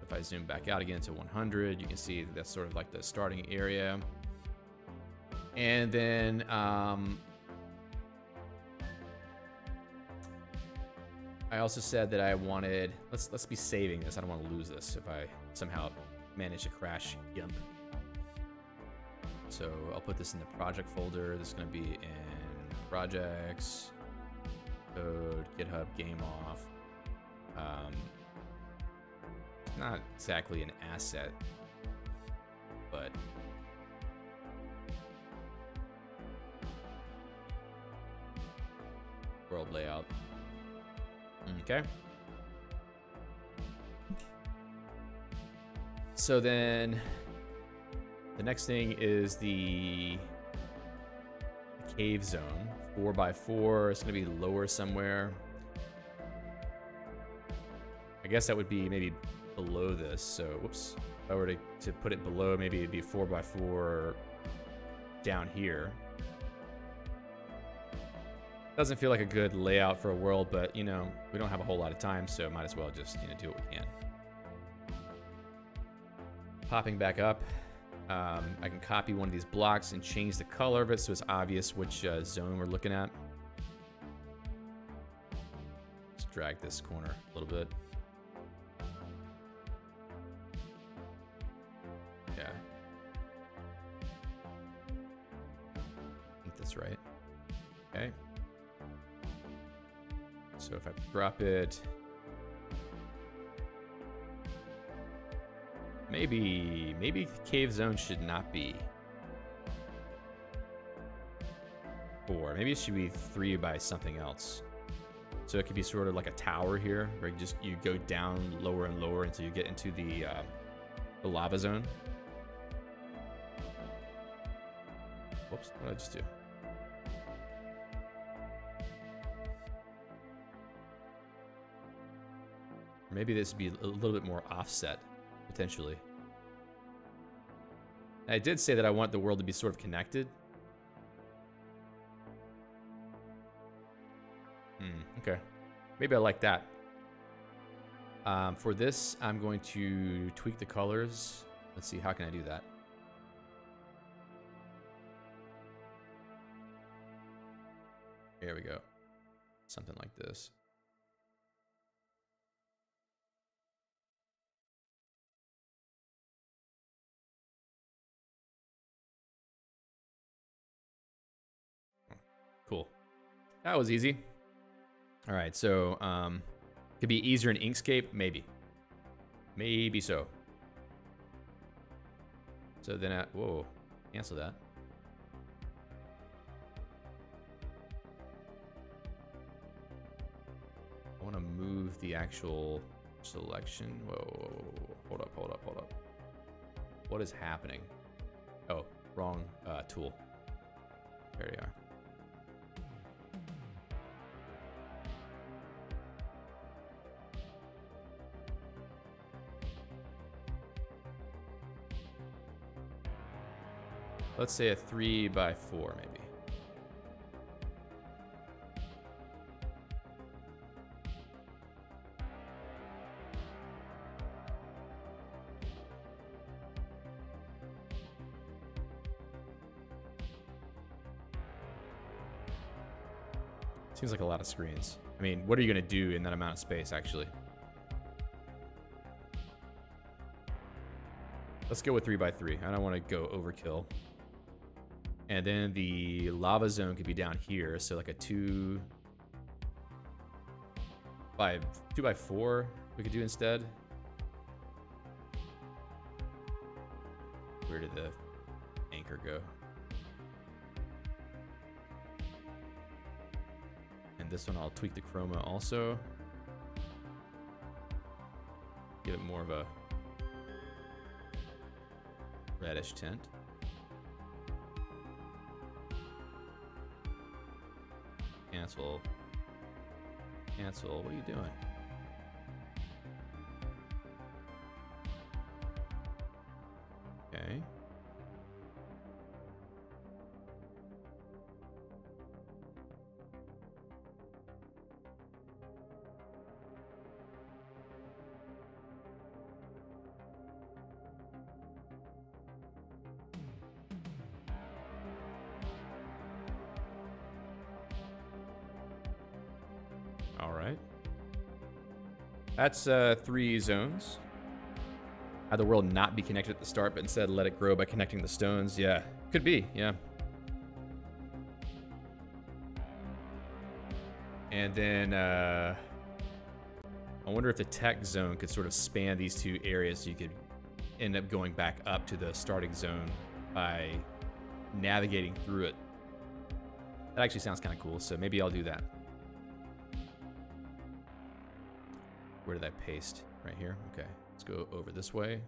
If I zoom back out again to 100, you can see that's sort of like the starting area. And then I also said that I wanted, let's be saving this. I don't want to lose this if I somehow manage to crash GIMP. So I'll put this in the project folder. This is going to be in projects, code, GitHub, GameOff. It's not exactly an asset, but world layout. Okay. So then the next thing is the cave zone. 4x4. It's going to be lower somewhere. I guess that would be maybe below this. So, whoops. If I were to put it below, maybe it'd be 4x4 down here. Doesn't feel like a good layout for a world, but, you know, we don't have a whole lot of time, so might as well just, you know, do what we can. Popping back up. I can copy one of these blocks and change the color of it so it's obvious which zone we're looking at. Let's drag this corner a little bit. Yeah. I think that's right. Okay. So if I drop it, maybe cave zone should not be 4. Maybe it should be 3 by something else. So it could be sort of like a tower here, where you go down lower and lower until you get into the lava zone. Whoops, what did I just do? Maybe this would be a little bit more offset, potentially. I did say that I want the world to be sort of connected. Okay. Maybe I like that. For this, I'm going to tweak the colors. Let's see, how can I do that? There we go. Something like this. Cool. That was easy. All right, so could be easier in Inkscape, maybe. Maybe so. So then whoa, cancel that. I want to move the actual selection. Whoa, hold up. What is happening? Oh, wrong tool. There you are. Let's say a 3x4 maybe. Seems like a lot of screens. I mean, what are you going to do in that amount of space, actually? Let's go with 3x3. I don't want to go overkill. And then the lava zone could be down here, so like a 2x4 we could do instead. Where did the anchor go? And this one I'll tweak the chroma also. Give it more of a reddish tint. Cancel. Cancel. What are you doing? Okay. All right. That's 3 zones. Had the world not be connected at the start, but instead let it grow by connecting the stones. Yeah, could be, yeah. And then I wonder if the tech zone could sort of span these 2 areas so you could end up going back up to the starting zone by navigating through it. That actually sounds kind of cool, so maybe I'll do that. Where did I paste? Right here? Okay. Let's go over this way.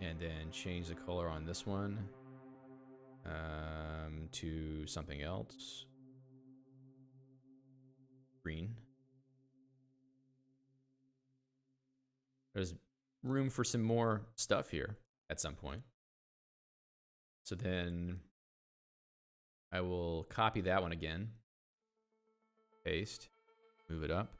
And then change the color on this one to something else. Green. There's room for some more stuff here at some point. So then I will copy that one again. Paste. Move it up.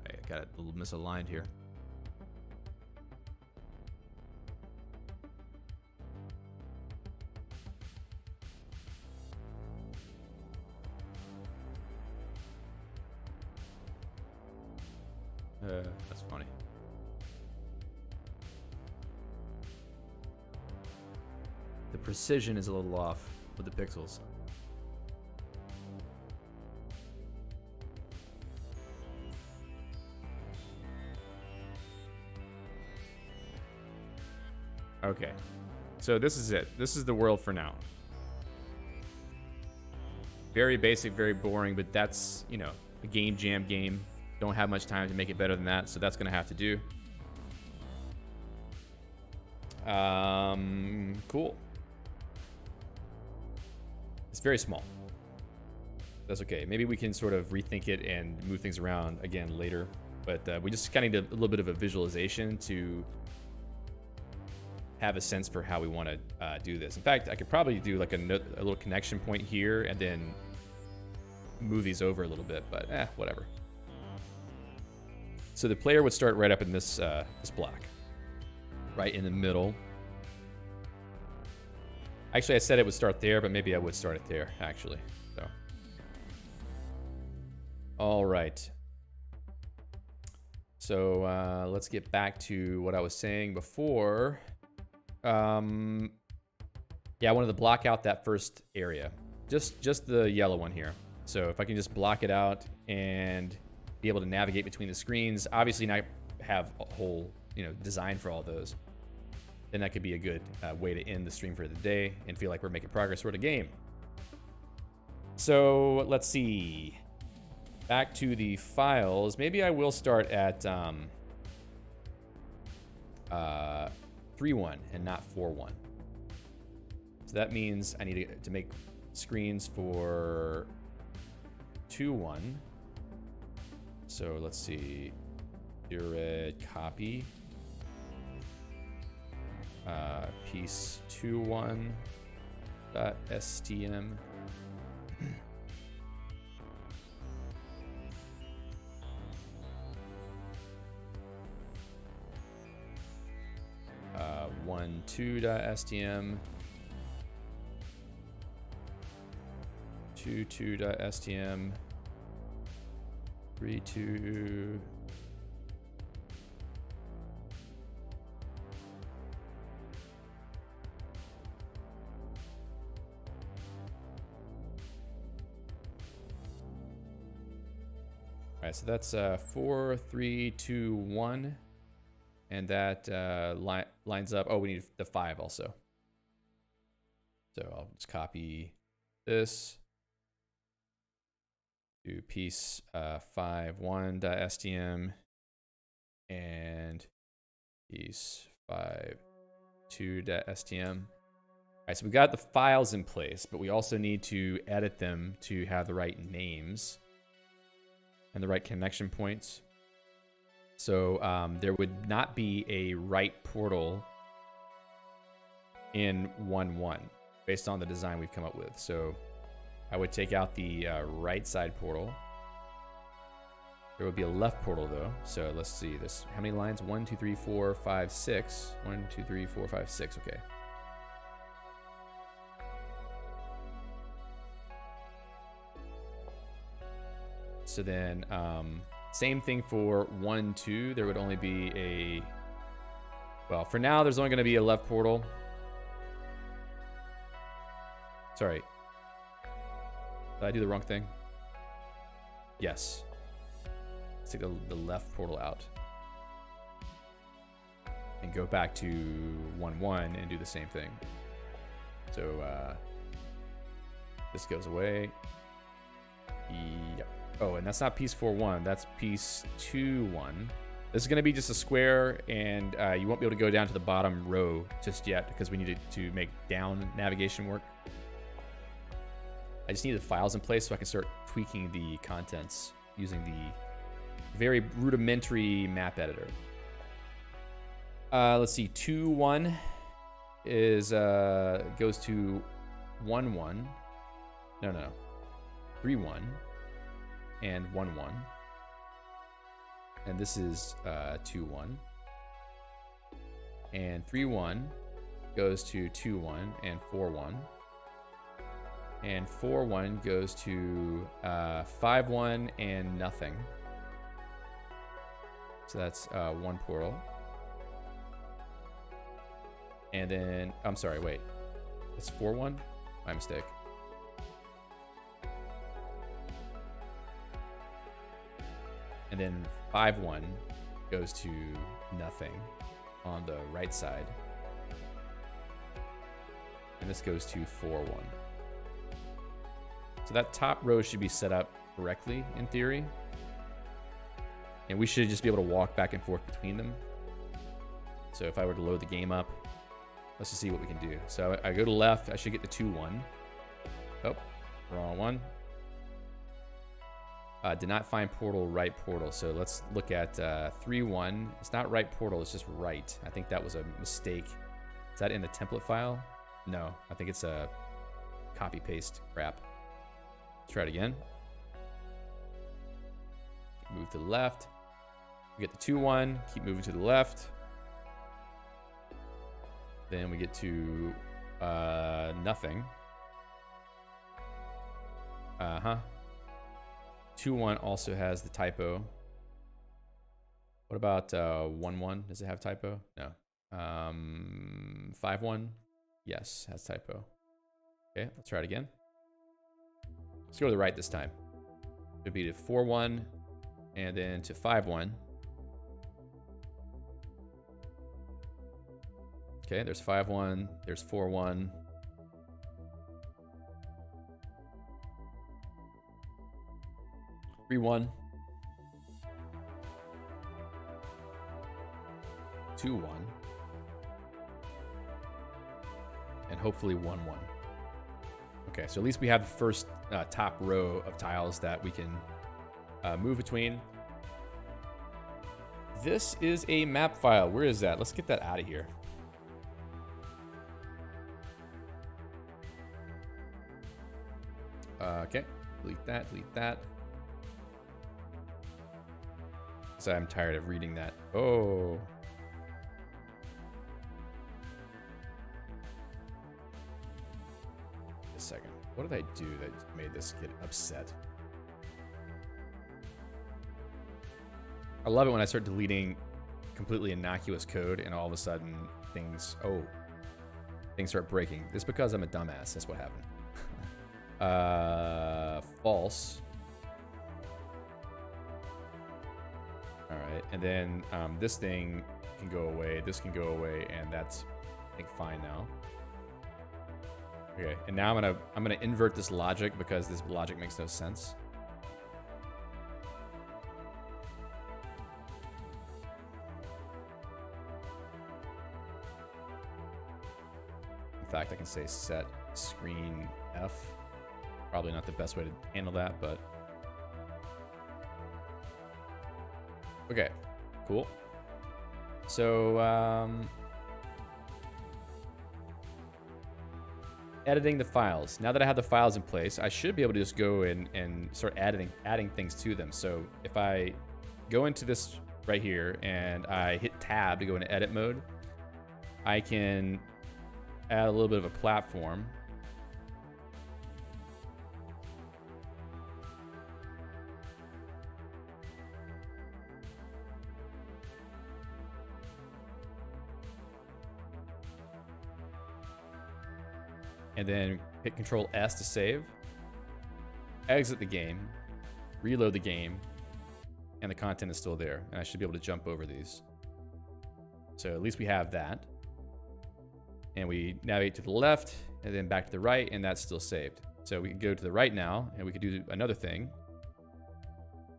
I got it a little misaligned here. That's funny. The precision is a little off with the pixels. Okay, so this is it. This is the world for now. Very basic, very boring, but that's, you know, a game jam game. Don't have much time to make it better than that, so that's gonna have to do. Cool. It's very small. That's okay. Maybe we can sort of rethink it and move things around again later. But we just kind of need a little bit of a visualization to have a sense for how we want to do this. In fact, I could probably do like a little connection point here and then move these over a little bit, but whatever. So the player would start right up in this this block, right in the middle. Actually, I said it would start there, but maybe I would start it there, actually. So, all right. So let's get back to what I was saying before. Yeah, I wanted to block out that first area, just the yellow one here. So if I can just block it out and be able to navigate between the screens, obviously not have a whole, you know, design for all those, then that could be a good way to end the stream for the day and feel like we're making progress toward a game. So let's see. Back to the files. Maybe I will start at 3.1 and not 4.1. So that means I need to make screens for 2.1. So let's see. Direct copy. Piece 2.1.stm. 1.2.stm, 2.2.stm, 3.2. All right, so that's 4, 3, 2, 1. And that lines up. Oh, we need the 5 also. So I'll just copy this to piece 5.1.stm and piece 5.2.stm. All right, so we got the files in place, but we also need to edit them to have the right names and the right connection points. So there would not be a write portal in 1.1 based on the design we've come up with. So I would take out the right side portal. There would be a left portal though. So let's see this. How many lines? 1, 2, 3, 4, 5, 6. 1, 2, 3, 4, 5, 6. Okay. So then same thing for 1, 2. There would only be a, well, for now, there's only going to be a left portal. Sorry. Did I do the wrong thing? Yes. Let's take the left portal out. And go back to 1.1 and do the same thing. So this goes away. Yep. Oh, and that's not piece 4.1. That's piece 2.1. This is going to be just a square, and you won't be able to go down to the bottom row just yet because we need to make down navigation work. I just need the files in place so I can start tweaking the contents using the very rudimentary map editor. Let's see. 2.1 is goes to 1.1. No. 3.1. And 1.1, and this is 2.1, and 3.1 goes to 2.1 and 4.1, and 4.1 goes to 5.1 and nothing. So that's one portal, and then I'm sorry, wait, it's 4.1. My mistake. And then 5.1 goes to nothing on the right side. And this goes to 4.1. So that top row should be set up correctly in theory. And we should just be able to walk back and forth between them. So if I were to load the game up, let's just see what we can do. So I go to left, I should get the 2.1. Oh, wrong one. Did not find portal, right portal. So let's look at 3.1. It's not right portal, it's just right. I think that was a mistake. Is that in the template file? No, I think it's a copy paste crap. Let's try it again. Move to the left. We get the 2.1, keep moving to the left. Then we get to nothing. 2.1 also has the typo. What about 1.1? Does it have typo? No. 5.1? Yes, has typo. Okay, let's try it again. Let's go to the right this time. It would be to 4.1 and then to 5.1. Okay, there's 5.1, there's 4.1. 3.1. 2.1. And hopefully 1.1. Okay, so at least we have the first top row of tiles that we can move between. This is a map file. Where is that? Let's get that out of here. Okay, delete that, delete that. So I'm tired of reading that. Oh. A second. What did I do that made this get upset? I love it when I start deleting completely innocuous code and all of a sudden things start breaking. It's because I'm a dumbass. That's what happened. False. All right, and then this thing can go away, this can go away, and that's, I think, fine now. Okay, and now I'm gonna invert this logic because this logic makes no sense. In fact, I can say set screen F. Probably not the best way to handle that, but okay, cool. So editing the files. Now that I have the files in place, I should be able to just go in and start adding things to them. So if I go into this right here and I hit tab to go into edit mode, I can add a little bit of a platform. And then hit Control S to save, exit the game, reload the game, and the content is still there. And I should be able to jump over these. So at least we have that. And we navigate to the left and then back to the right, and that's still saved. So we can go to the right now and we can do another thing.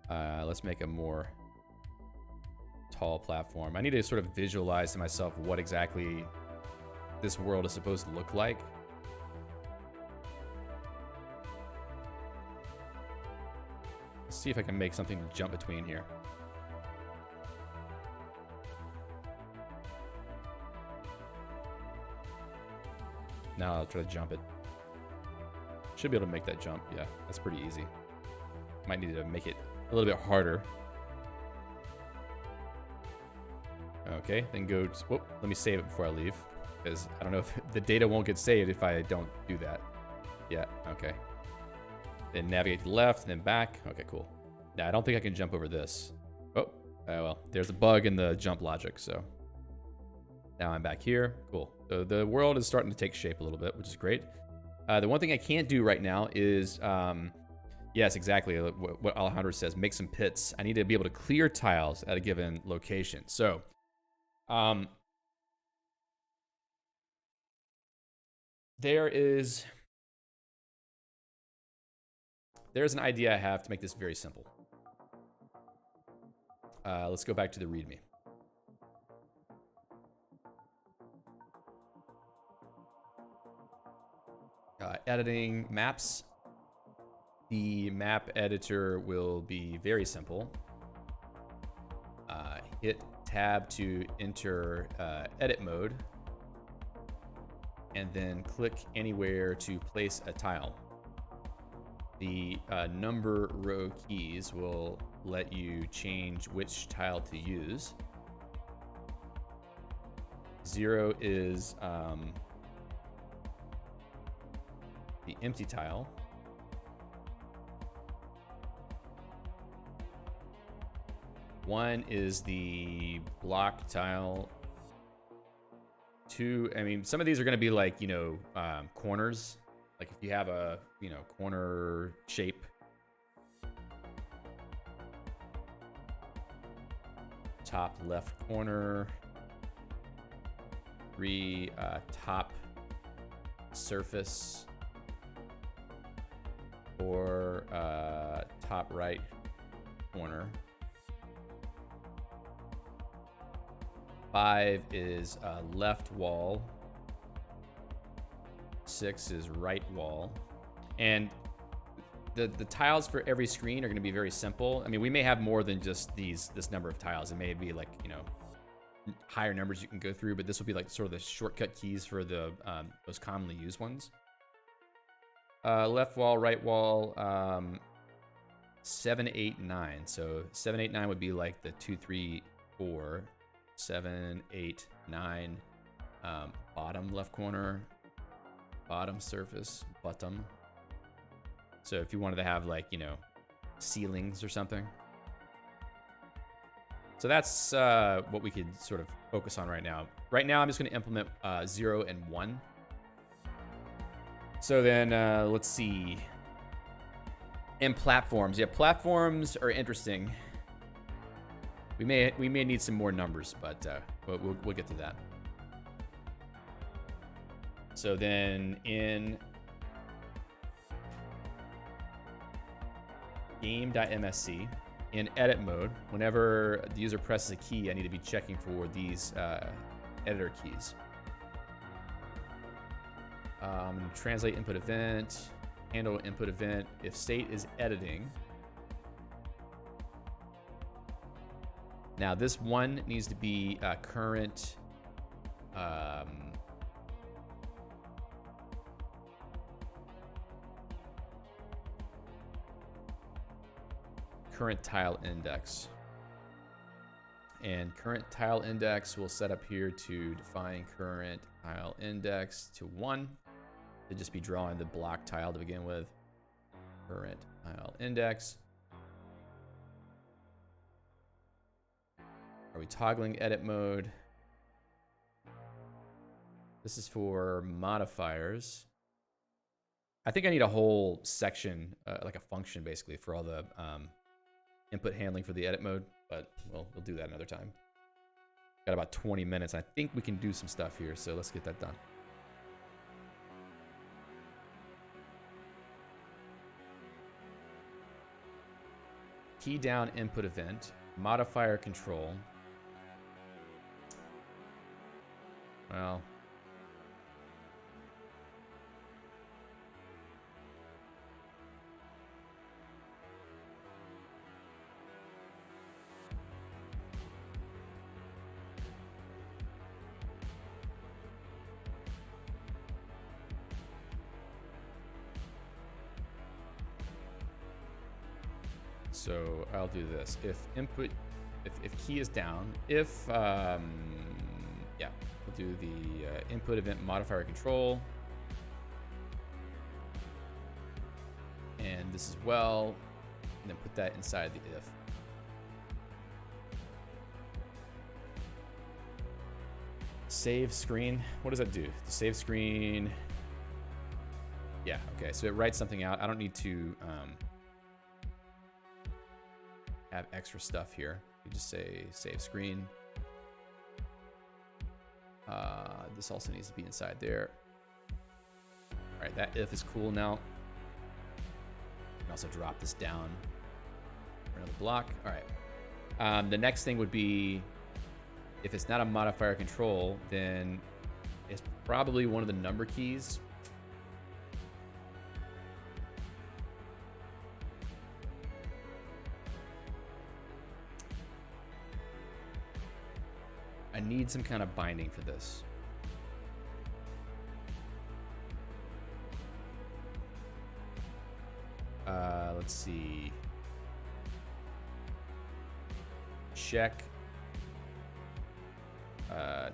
Let's make a more tall platform. I need to sort of visualize to myself what exactly this world is supposed to look like. Let's see if I can make something to jump between here. Now I'll try to jump it. Should be able to make that jump. Yeah, that's pretty easy. Might need to make it a little bit harder. Okay, then go to, whoop, let me save it before I leave, because I don't know if the data won't get saved if I don't do that. Yeah, okay. Then navigate to the left, and then back. Okay, cool. Now, I don't think I can jump over this. Oh, well, there's a bug in the jump logic, so. Now I'm back here. Cool. So the world is starting to take shape a little bit, which is great. The one thing I can't do right now is, yes, exactly what Alejandro says, make some pits. I need to be able to clear tiles at a given location. So, there's an idea I have to make this very simple. Let's go back to the README. Editing maps. The map editor will be very simple. Hit tab to enter edit mode, and then click anywhere to place a tile. The number row keys will let you change which tile to use. 0 is the empty tile. 1 is the block tile. 2, I mean, some of these are going to be like, you know, corners. Like if you have a, you know, corner shape. Top left corner. 3, top surface. 4, top right corner. 5 is left wall. 6 is right wall. And the tiles for every screen are going to be very simple. I mean, we may have more than just this number of tiles. It may be like, you know, higher numbers you can go through, but this will be like sort of the shortcut keys for the most commonly used ones. Left wall, right wall, 7, 8, 9. So 7, 8, 9 would be like the 2, 3, 4. 7, 8, 9, bottom left corner, bottom surface, bottom. So if you wanted to have like, you know, ceilings or something. So that's what we could sort of focus on right now. Right now, I'm just going to implement 0 and 1. So then let's see. And platforms. Yeah, platforms are interesting. We may need some more numbers, but we'll get to that. So then in game.msc, in edit mode, whenever the user presses a key, I need to be checking for these editor keys. Translate input event, handle input event. If state is editing. Now this one needs to be current. Current tile index. And current tile index we'll set up here to define current tile index to 1. To just be drawing the block tile to begin with. Current tile index. Are we toggling edit mode? This is for modifiers. I think I need a whole section, like a function basically, for all the input handling for the edit mode, but we'll do that another time. Got about 20 minutes. I think we can do some stuff here, so let's get that done. Key down input event, modifier control. Well, so I'll do this. If key is down, yeah, we'll do the input event modifier control, and this as well, and then put that inside the if. Save screen. What does that do? The save screen. Yeah. Okay. So it writes something out. I don't need to have extra stuff here. You just say save screen. This also needs to be inside there. All right, that if is cool now. You can also drop this down for another block. All right. The next thing would be, if it's not a modifier control, then it's probably one of the number keys. I need some kind of binding for this. Let's see. Check.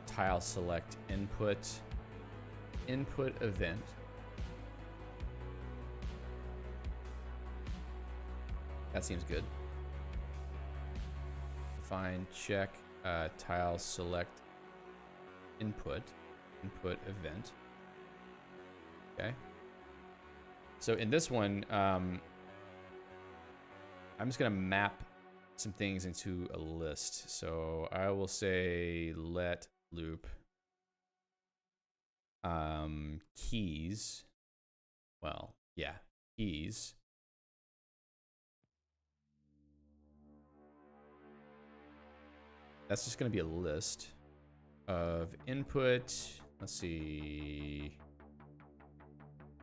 Tile select input. Input event. That seems good. Define check. Tile select input event. Okay. So in this one, I'm just gonna map some things into a list. So I will say let loop keys. Well, yeah, keys. That's just going to be a list of input. Let's see.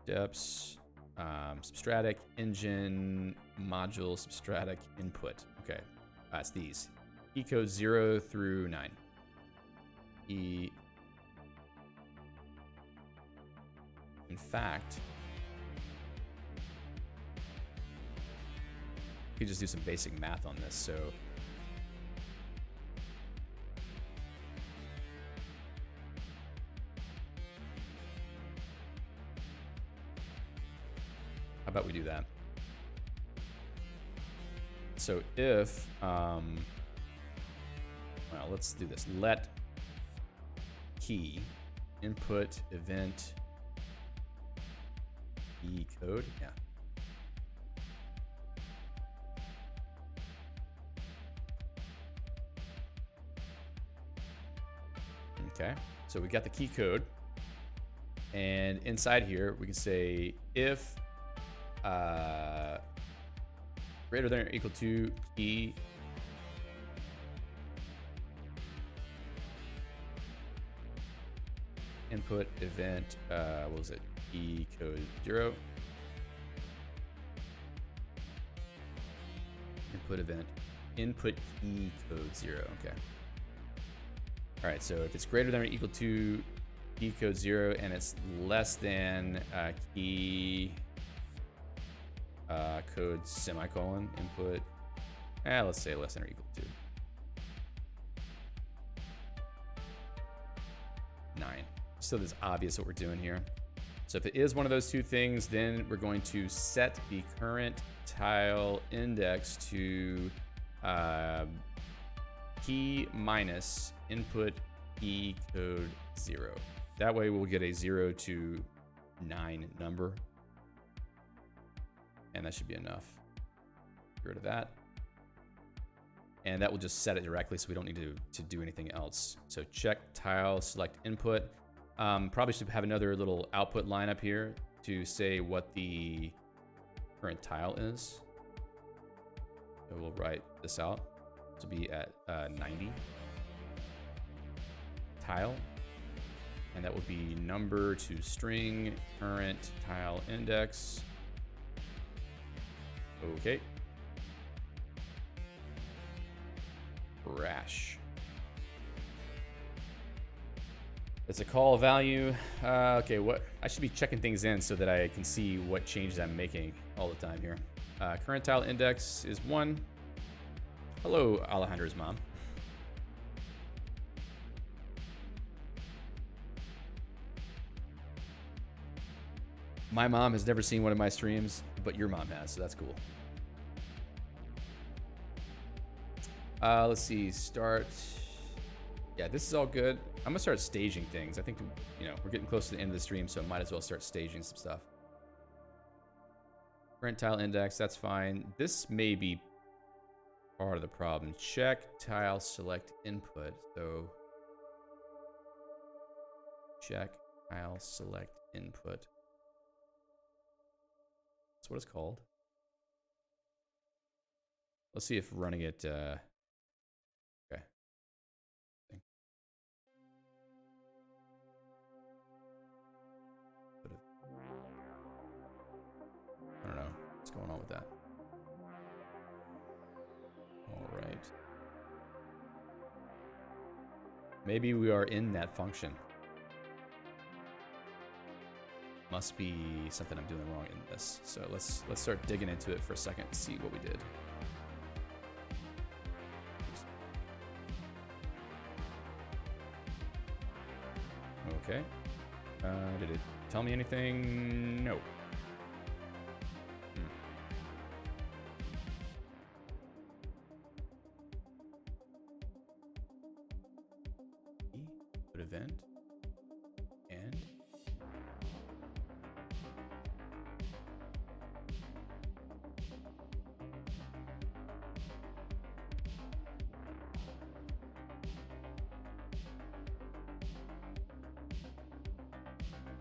Depths, substratic, engine, module, substratic, input. Okay, that's these. Key code 0 through 9. In fact, you could just do some basic math on this. So how about we do that? So if, well, let's do this. Let key input event key code, yeah. Okay, so we got the key code. And inside here, we can say if greater than or equal to key input event, what was it? Key code 0. Input event, input key code 0. Okay. All right, so if it's greater than or equal to key code 0 and it's less than key code semicolon input, let's say less than or equal to 9. So it's obvious what we're doing here. So if it is one of those two things, then we're going to set the current tile index to key minus input key code 0. That way we'll get a 0 to 9 number. And that should be enough. Get rid of that. And that will just set it directly, so we don't need to do anything else. So check tile select input. Probably should have another little output line up here to say what the current tile is. So we'll write this out to be at 90 tile. And that will be number to string current tile index. Okay. Crash. It's a call value. Okay, what I should be checking things in so that I can see what changes I'm making all the time here. Current tile index is 1. Hello, Alejandra's mom. My mom has never seen one of my streams, but your mom has, so that's cool. Let's see, start. Yeah, this is all good. I'm gonna start staging things. I think, we're getting close to the end of the stream, so I might as well start staging some stuff. Current tile index, that's fine. This may be part of the problem. Check tile select input. So check tile select input. That's what it's called. Let's see if running it, okay. I don't know what's going on with that. All right. Maybe we are in that function. Must be something I'm doing wrong in this. So let's start digging into it for a second and see what we did. Okay. Did it tell me anything? No. Put event and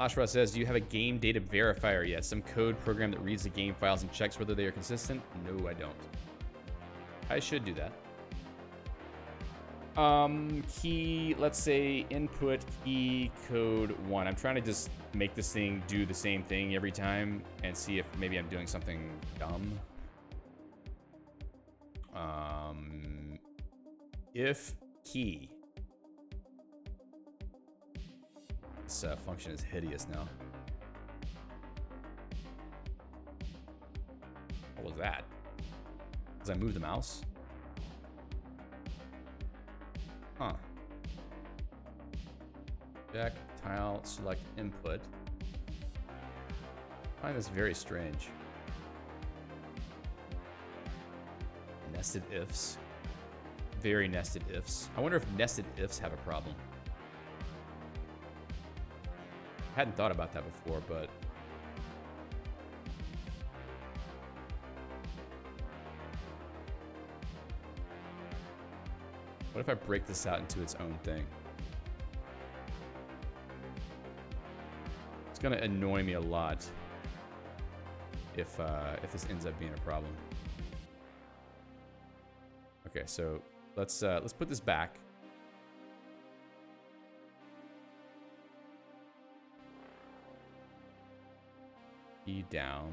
Ashra says, do you have a game data verifier yet? Some code program that reads the game files and checks whether they are consistent? No, I don't. I should do that. Key, let's say input key code 1. I'm trying to just make this thing do the same thing every time and see if maybe I'm doing something dumb. If key. This function is hideous now. What was that? Because I moved the mouse? Huh. Check tile select input. I find this very strange. Nested ifs. Very nested ifs. I wonder if nested ifs have a problem. I hadn't thought about that before, but what if I break this out into its own thing? It's gonna annoy me a lot if this ends up being a problem. Okay, so let's put this back. Key down.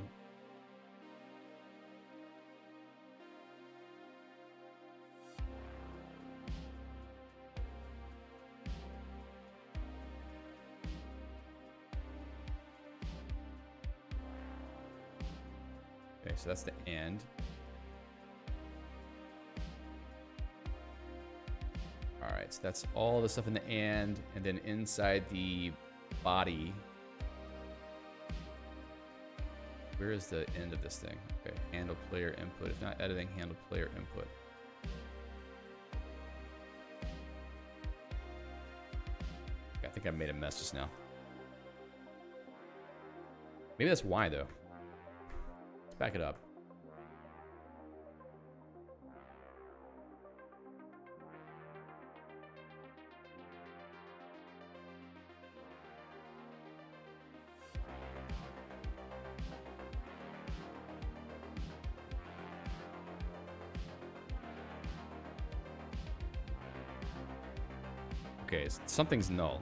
Okay, so that's the and. All right, so that's all the stuff in the and then inside the body. Where is the end of this thing? Okay, handle player input. If not editing, handle player input. Okay, I think I made a mess just now. Maybe that's why though. Let's back it up. Okay, something's null.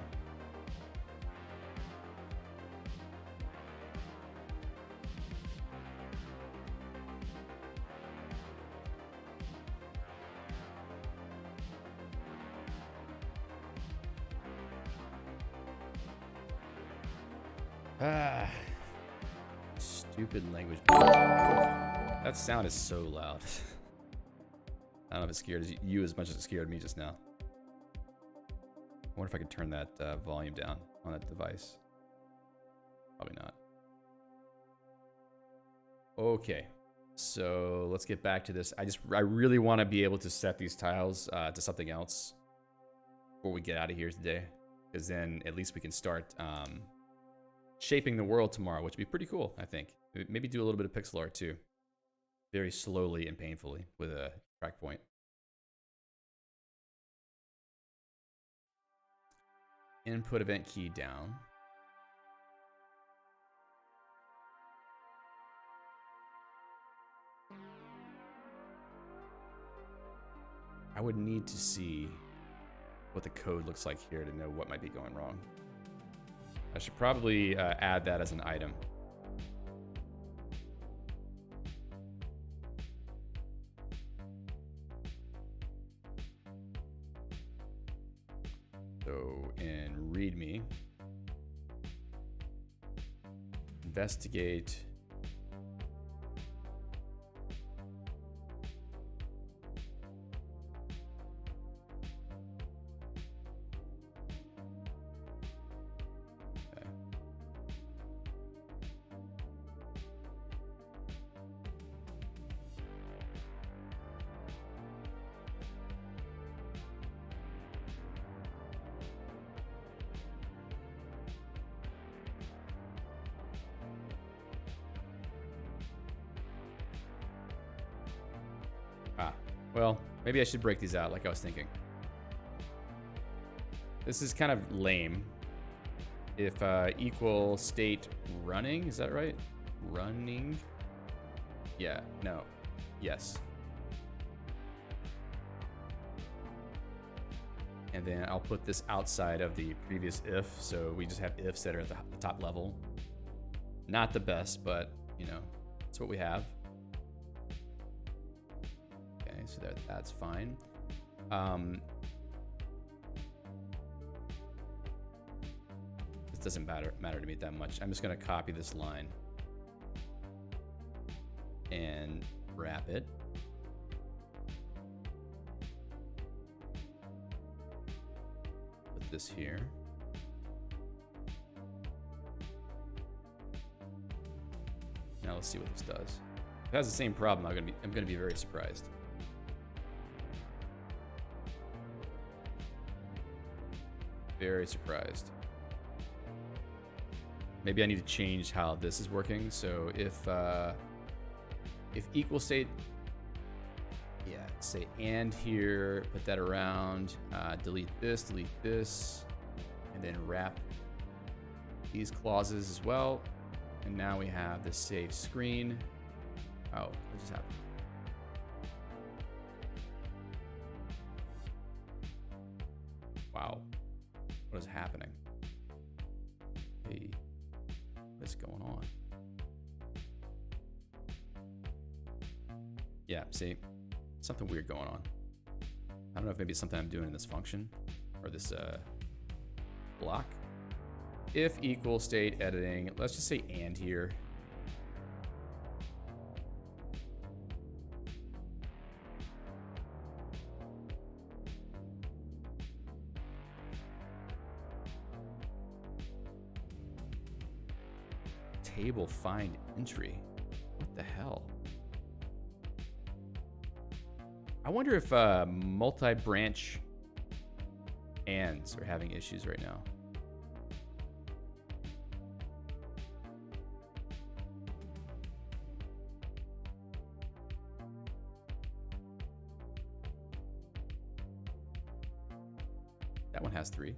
Stupid language. That sound is so loud. I don't know if it scared you as much as it scared me just now. I wonder if I can turn that volume down on that device. Probably not. Okay, so let's get back to this. I really want to be able to set these tiles to something else before we get out of here today, because then at least we can start shaping the world tomorrow, which would be pretty cool, I think. Maybe do a little bit of pixel art too, very slowly and painfully with a track point. Input event key down. I would need to see what the code looks like here to know what might be going wrong. I should probably add that as an item. So in README, investigate well, maybe I should break these out like I was thinking. This is kind of lame. If equal state running, is that right? Running? Yeah, no, yes. And then I'll put this outside of the previous if, so we just have ifs that are at the top level. Not the best, but you know, that's what we have. So that's fine. This doesn't matter to me that much. I'm just going to copy this line and wrap it. Put this here. Now let's see what this does. If it has the same problem, I'm going to be very surprised. Very surprised. Maybe I need to change how this is working. So if equal state, yeah, say and here, put that around, delete this, and then wrap these clauses as well. And now we have the save screen. Oh, what just happened? Wow. What is happening? Hey, what is going on? Yeah, see, something weird going on. I don't know if maybe it's something I'm doing in this function or this block. If equal state editing, let's just say and here. Table find entry. What the hell? I wonder if multi-branch ands are having issues right now. That one has 3.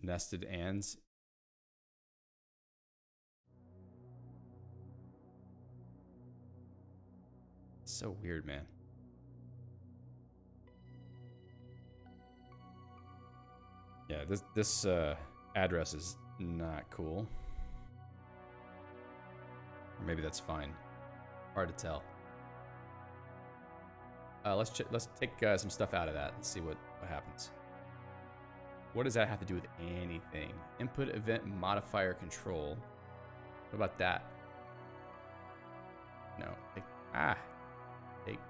Nested ands. So weird, man. Yeah, this address is not cool. Or maybe that's fine. Hard to tell. Let's take some stuff out of that and see what happens. What does that have to do with anything? Input event modifier control. What about that? No. Take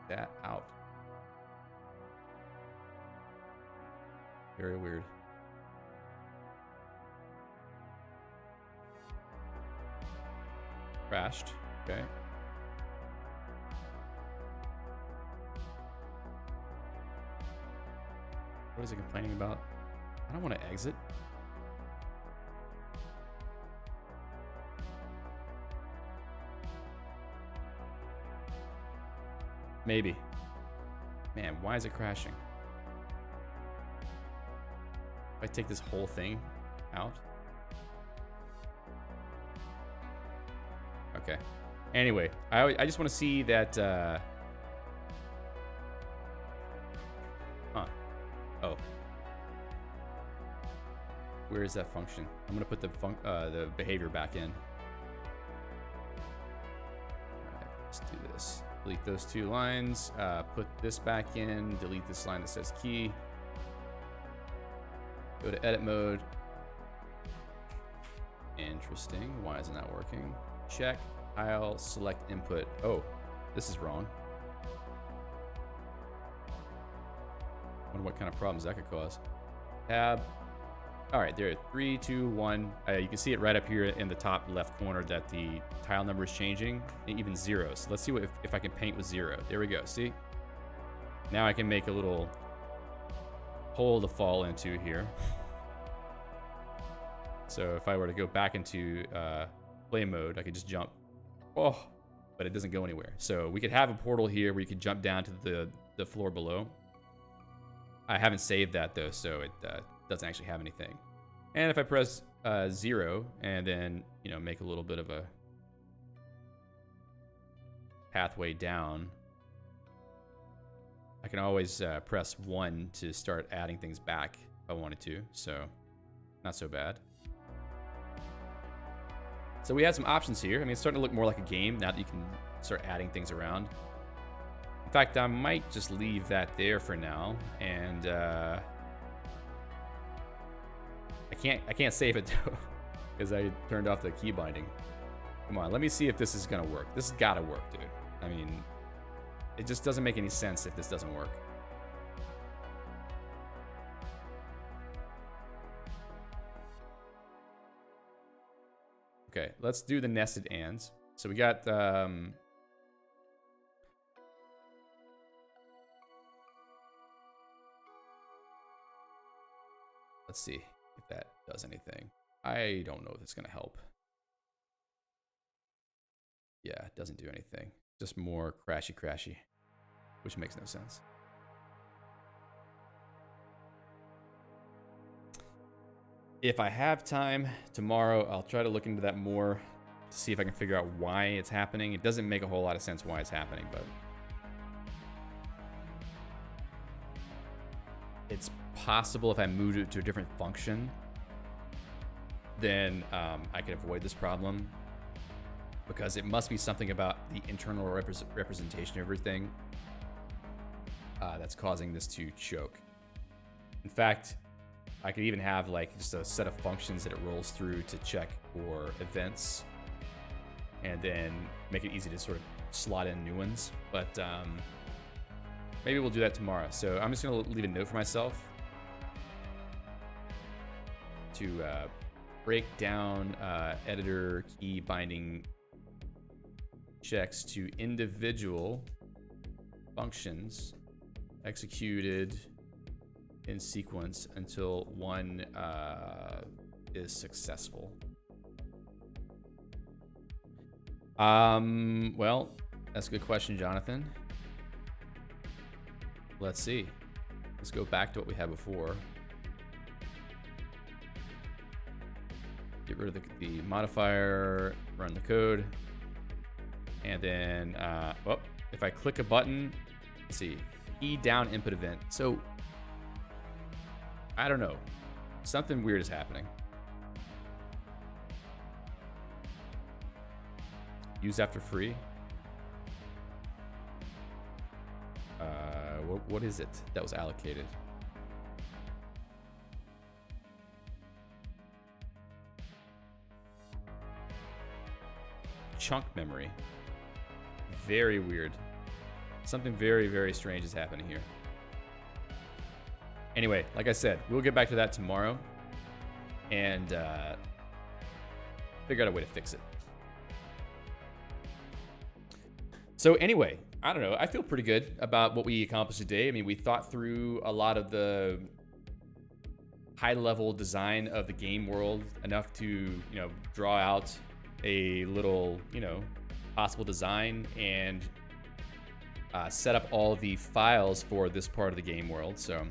that out. Very weird. Crashed. Okay. What is it complaining about? I don't want to exit. Maybe. Man, why is it crashing? If I take this whole thing out. Okay. Anyway, I just want to see that. Oh. Where is that function? I'm gonna put the behavior back in. All right, let's do this. Delete those 2 lines. Put this back in. Delete this line that says key. Go to edit mode. Interesting. Why is it not working? Check. I'll select input. Oh, this is wrong. Wonder what kind of problems that could cause. Tab. All right, there. 3, 2, 1. You can see it right up here in the top left corner that the tile number is changing, even 0. So let's see if I can paint with 0. There we go. See? Now I can make a little hole to fall into here. So if I were to go back into play mode, I could just jump. Oh, but it doesn't go anywhere. So we could have a portal here where you could jump down to the floor below. I haven't saved that though, so it doesn't actually have anything. And if I press 0 and then, make a little bit of a pathway down, I can always press 1 to start adding things back if I wanted to. So not so bad. So we have some options here. I mean, it's starting to look more like a game now that you can start adding things around. In fact, I might just leave that there for now, and I can't save it though because I turned off the key binding. Come on, let me see if this is gonna work. This has gotta work, dude. I mean, it just doesn't make any sense if this doesn't work. Okay, let's do the nested ands. So we got let's see if that does anything. I don't know if it's gonna help. Yeah, it doesn't do anything. Just more crashy, which makes no sense. If I have time tomorrow, I'll try to look into that more to see if I can figure out why it's happening. It doesn't make a whole lot of sense why it's happening, but it's possible if I moved it to a different function, then I could avoid this problem, because it must be something about the internal representation of everything that's causing this to choke. In fact, I could even have like just a set of functions that it rolls through to check for events, and then make it easy to sort of slot in new ones. But maybe we'll do that tomorrow. So I'm just gonna leave a note for myself to break down editor key binding checks to individual functions executed in sequence until one is successful. Well, that's a good question, Jonathan. Let's see. Let's go back to what we had before. Get rid of the modifier, run the code. And then, well, if I click a button, let's see, E down input event. So, I don't know. Something weird is happening. Use after free. What is it that was allocated? Chunk memory. Very weird. Something very, very strange is happening here. Anyway, like I said, we'll get back to that tomorrow and figure out a way to fix it. So anyway, I don't know. I feel pretty good about what we accomplished today. I mean, we thought through a lot of the high-level design of the game world enough to, draw out a little, possible design and set up all the files for this part of the game world. So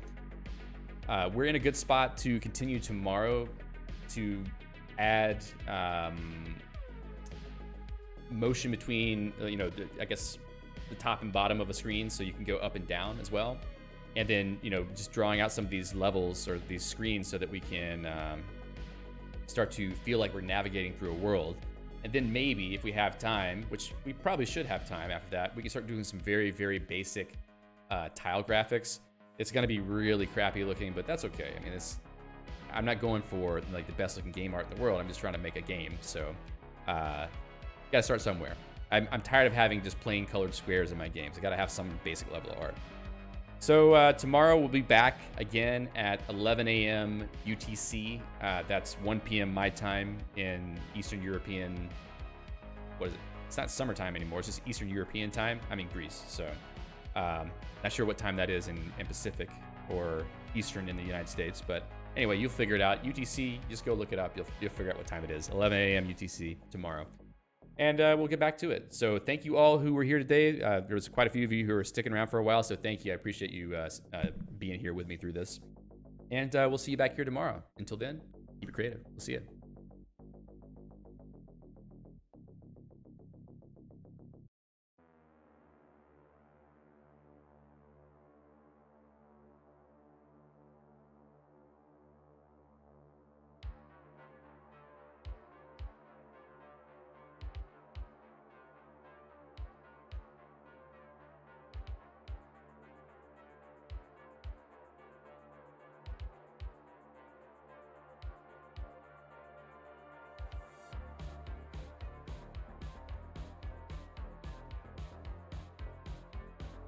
we're in a good spot to continue tomorrow to add motion between, I guess the top and bottom of a screen, so you can go up and down as well. And then, just drawing out some of these levels or these screens so that we can start to feel like we're navigating through a world. And then maybe if we have time, which we probably should have time after that, we can start doing some very, very basic tile graphics. It's going to be really crappy looking, but that's okay. I mean, I'm not going for like the best looking game art in the world. I'm just trying to make a game. So gotta start somewhere. I'm tired of having just plain colored squares in my games. I gotta have some basic level of art. So tomorrow we'll be back again at 11 a.m. UTC. That's 1 p.m. my time in Eastern European. What is it? It's not summertime anymore. It's just Eastern European time. I'm in Greece, so not sure what time that is in Pacific or Eastern in the United States. But anyway, you'll figure it out. UTC, just go look it up. You'll figure out what time it is. 11 a.m. UTC tomorrow. And we'll get back to it. So thank you all who were here today. There was quite a few of you who are sticking around for a while, so thank you. I appreciate you being here with me through this. And we'll see you back here tomorrow. Until then, keep it creative. We'll see you.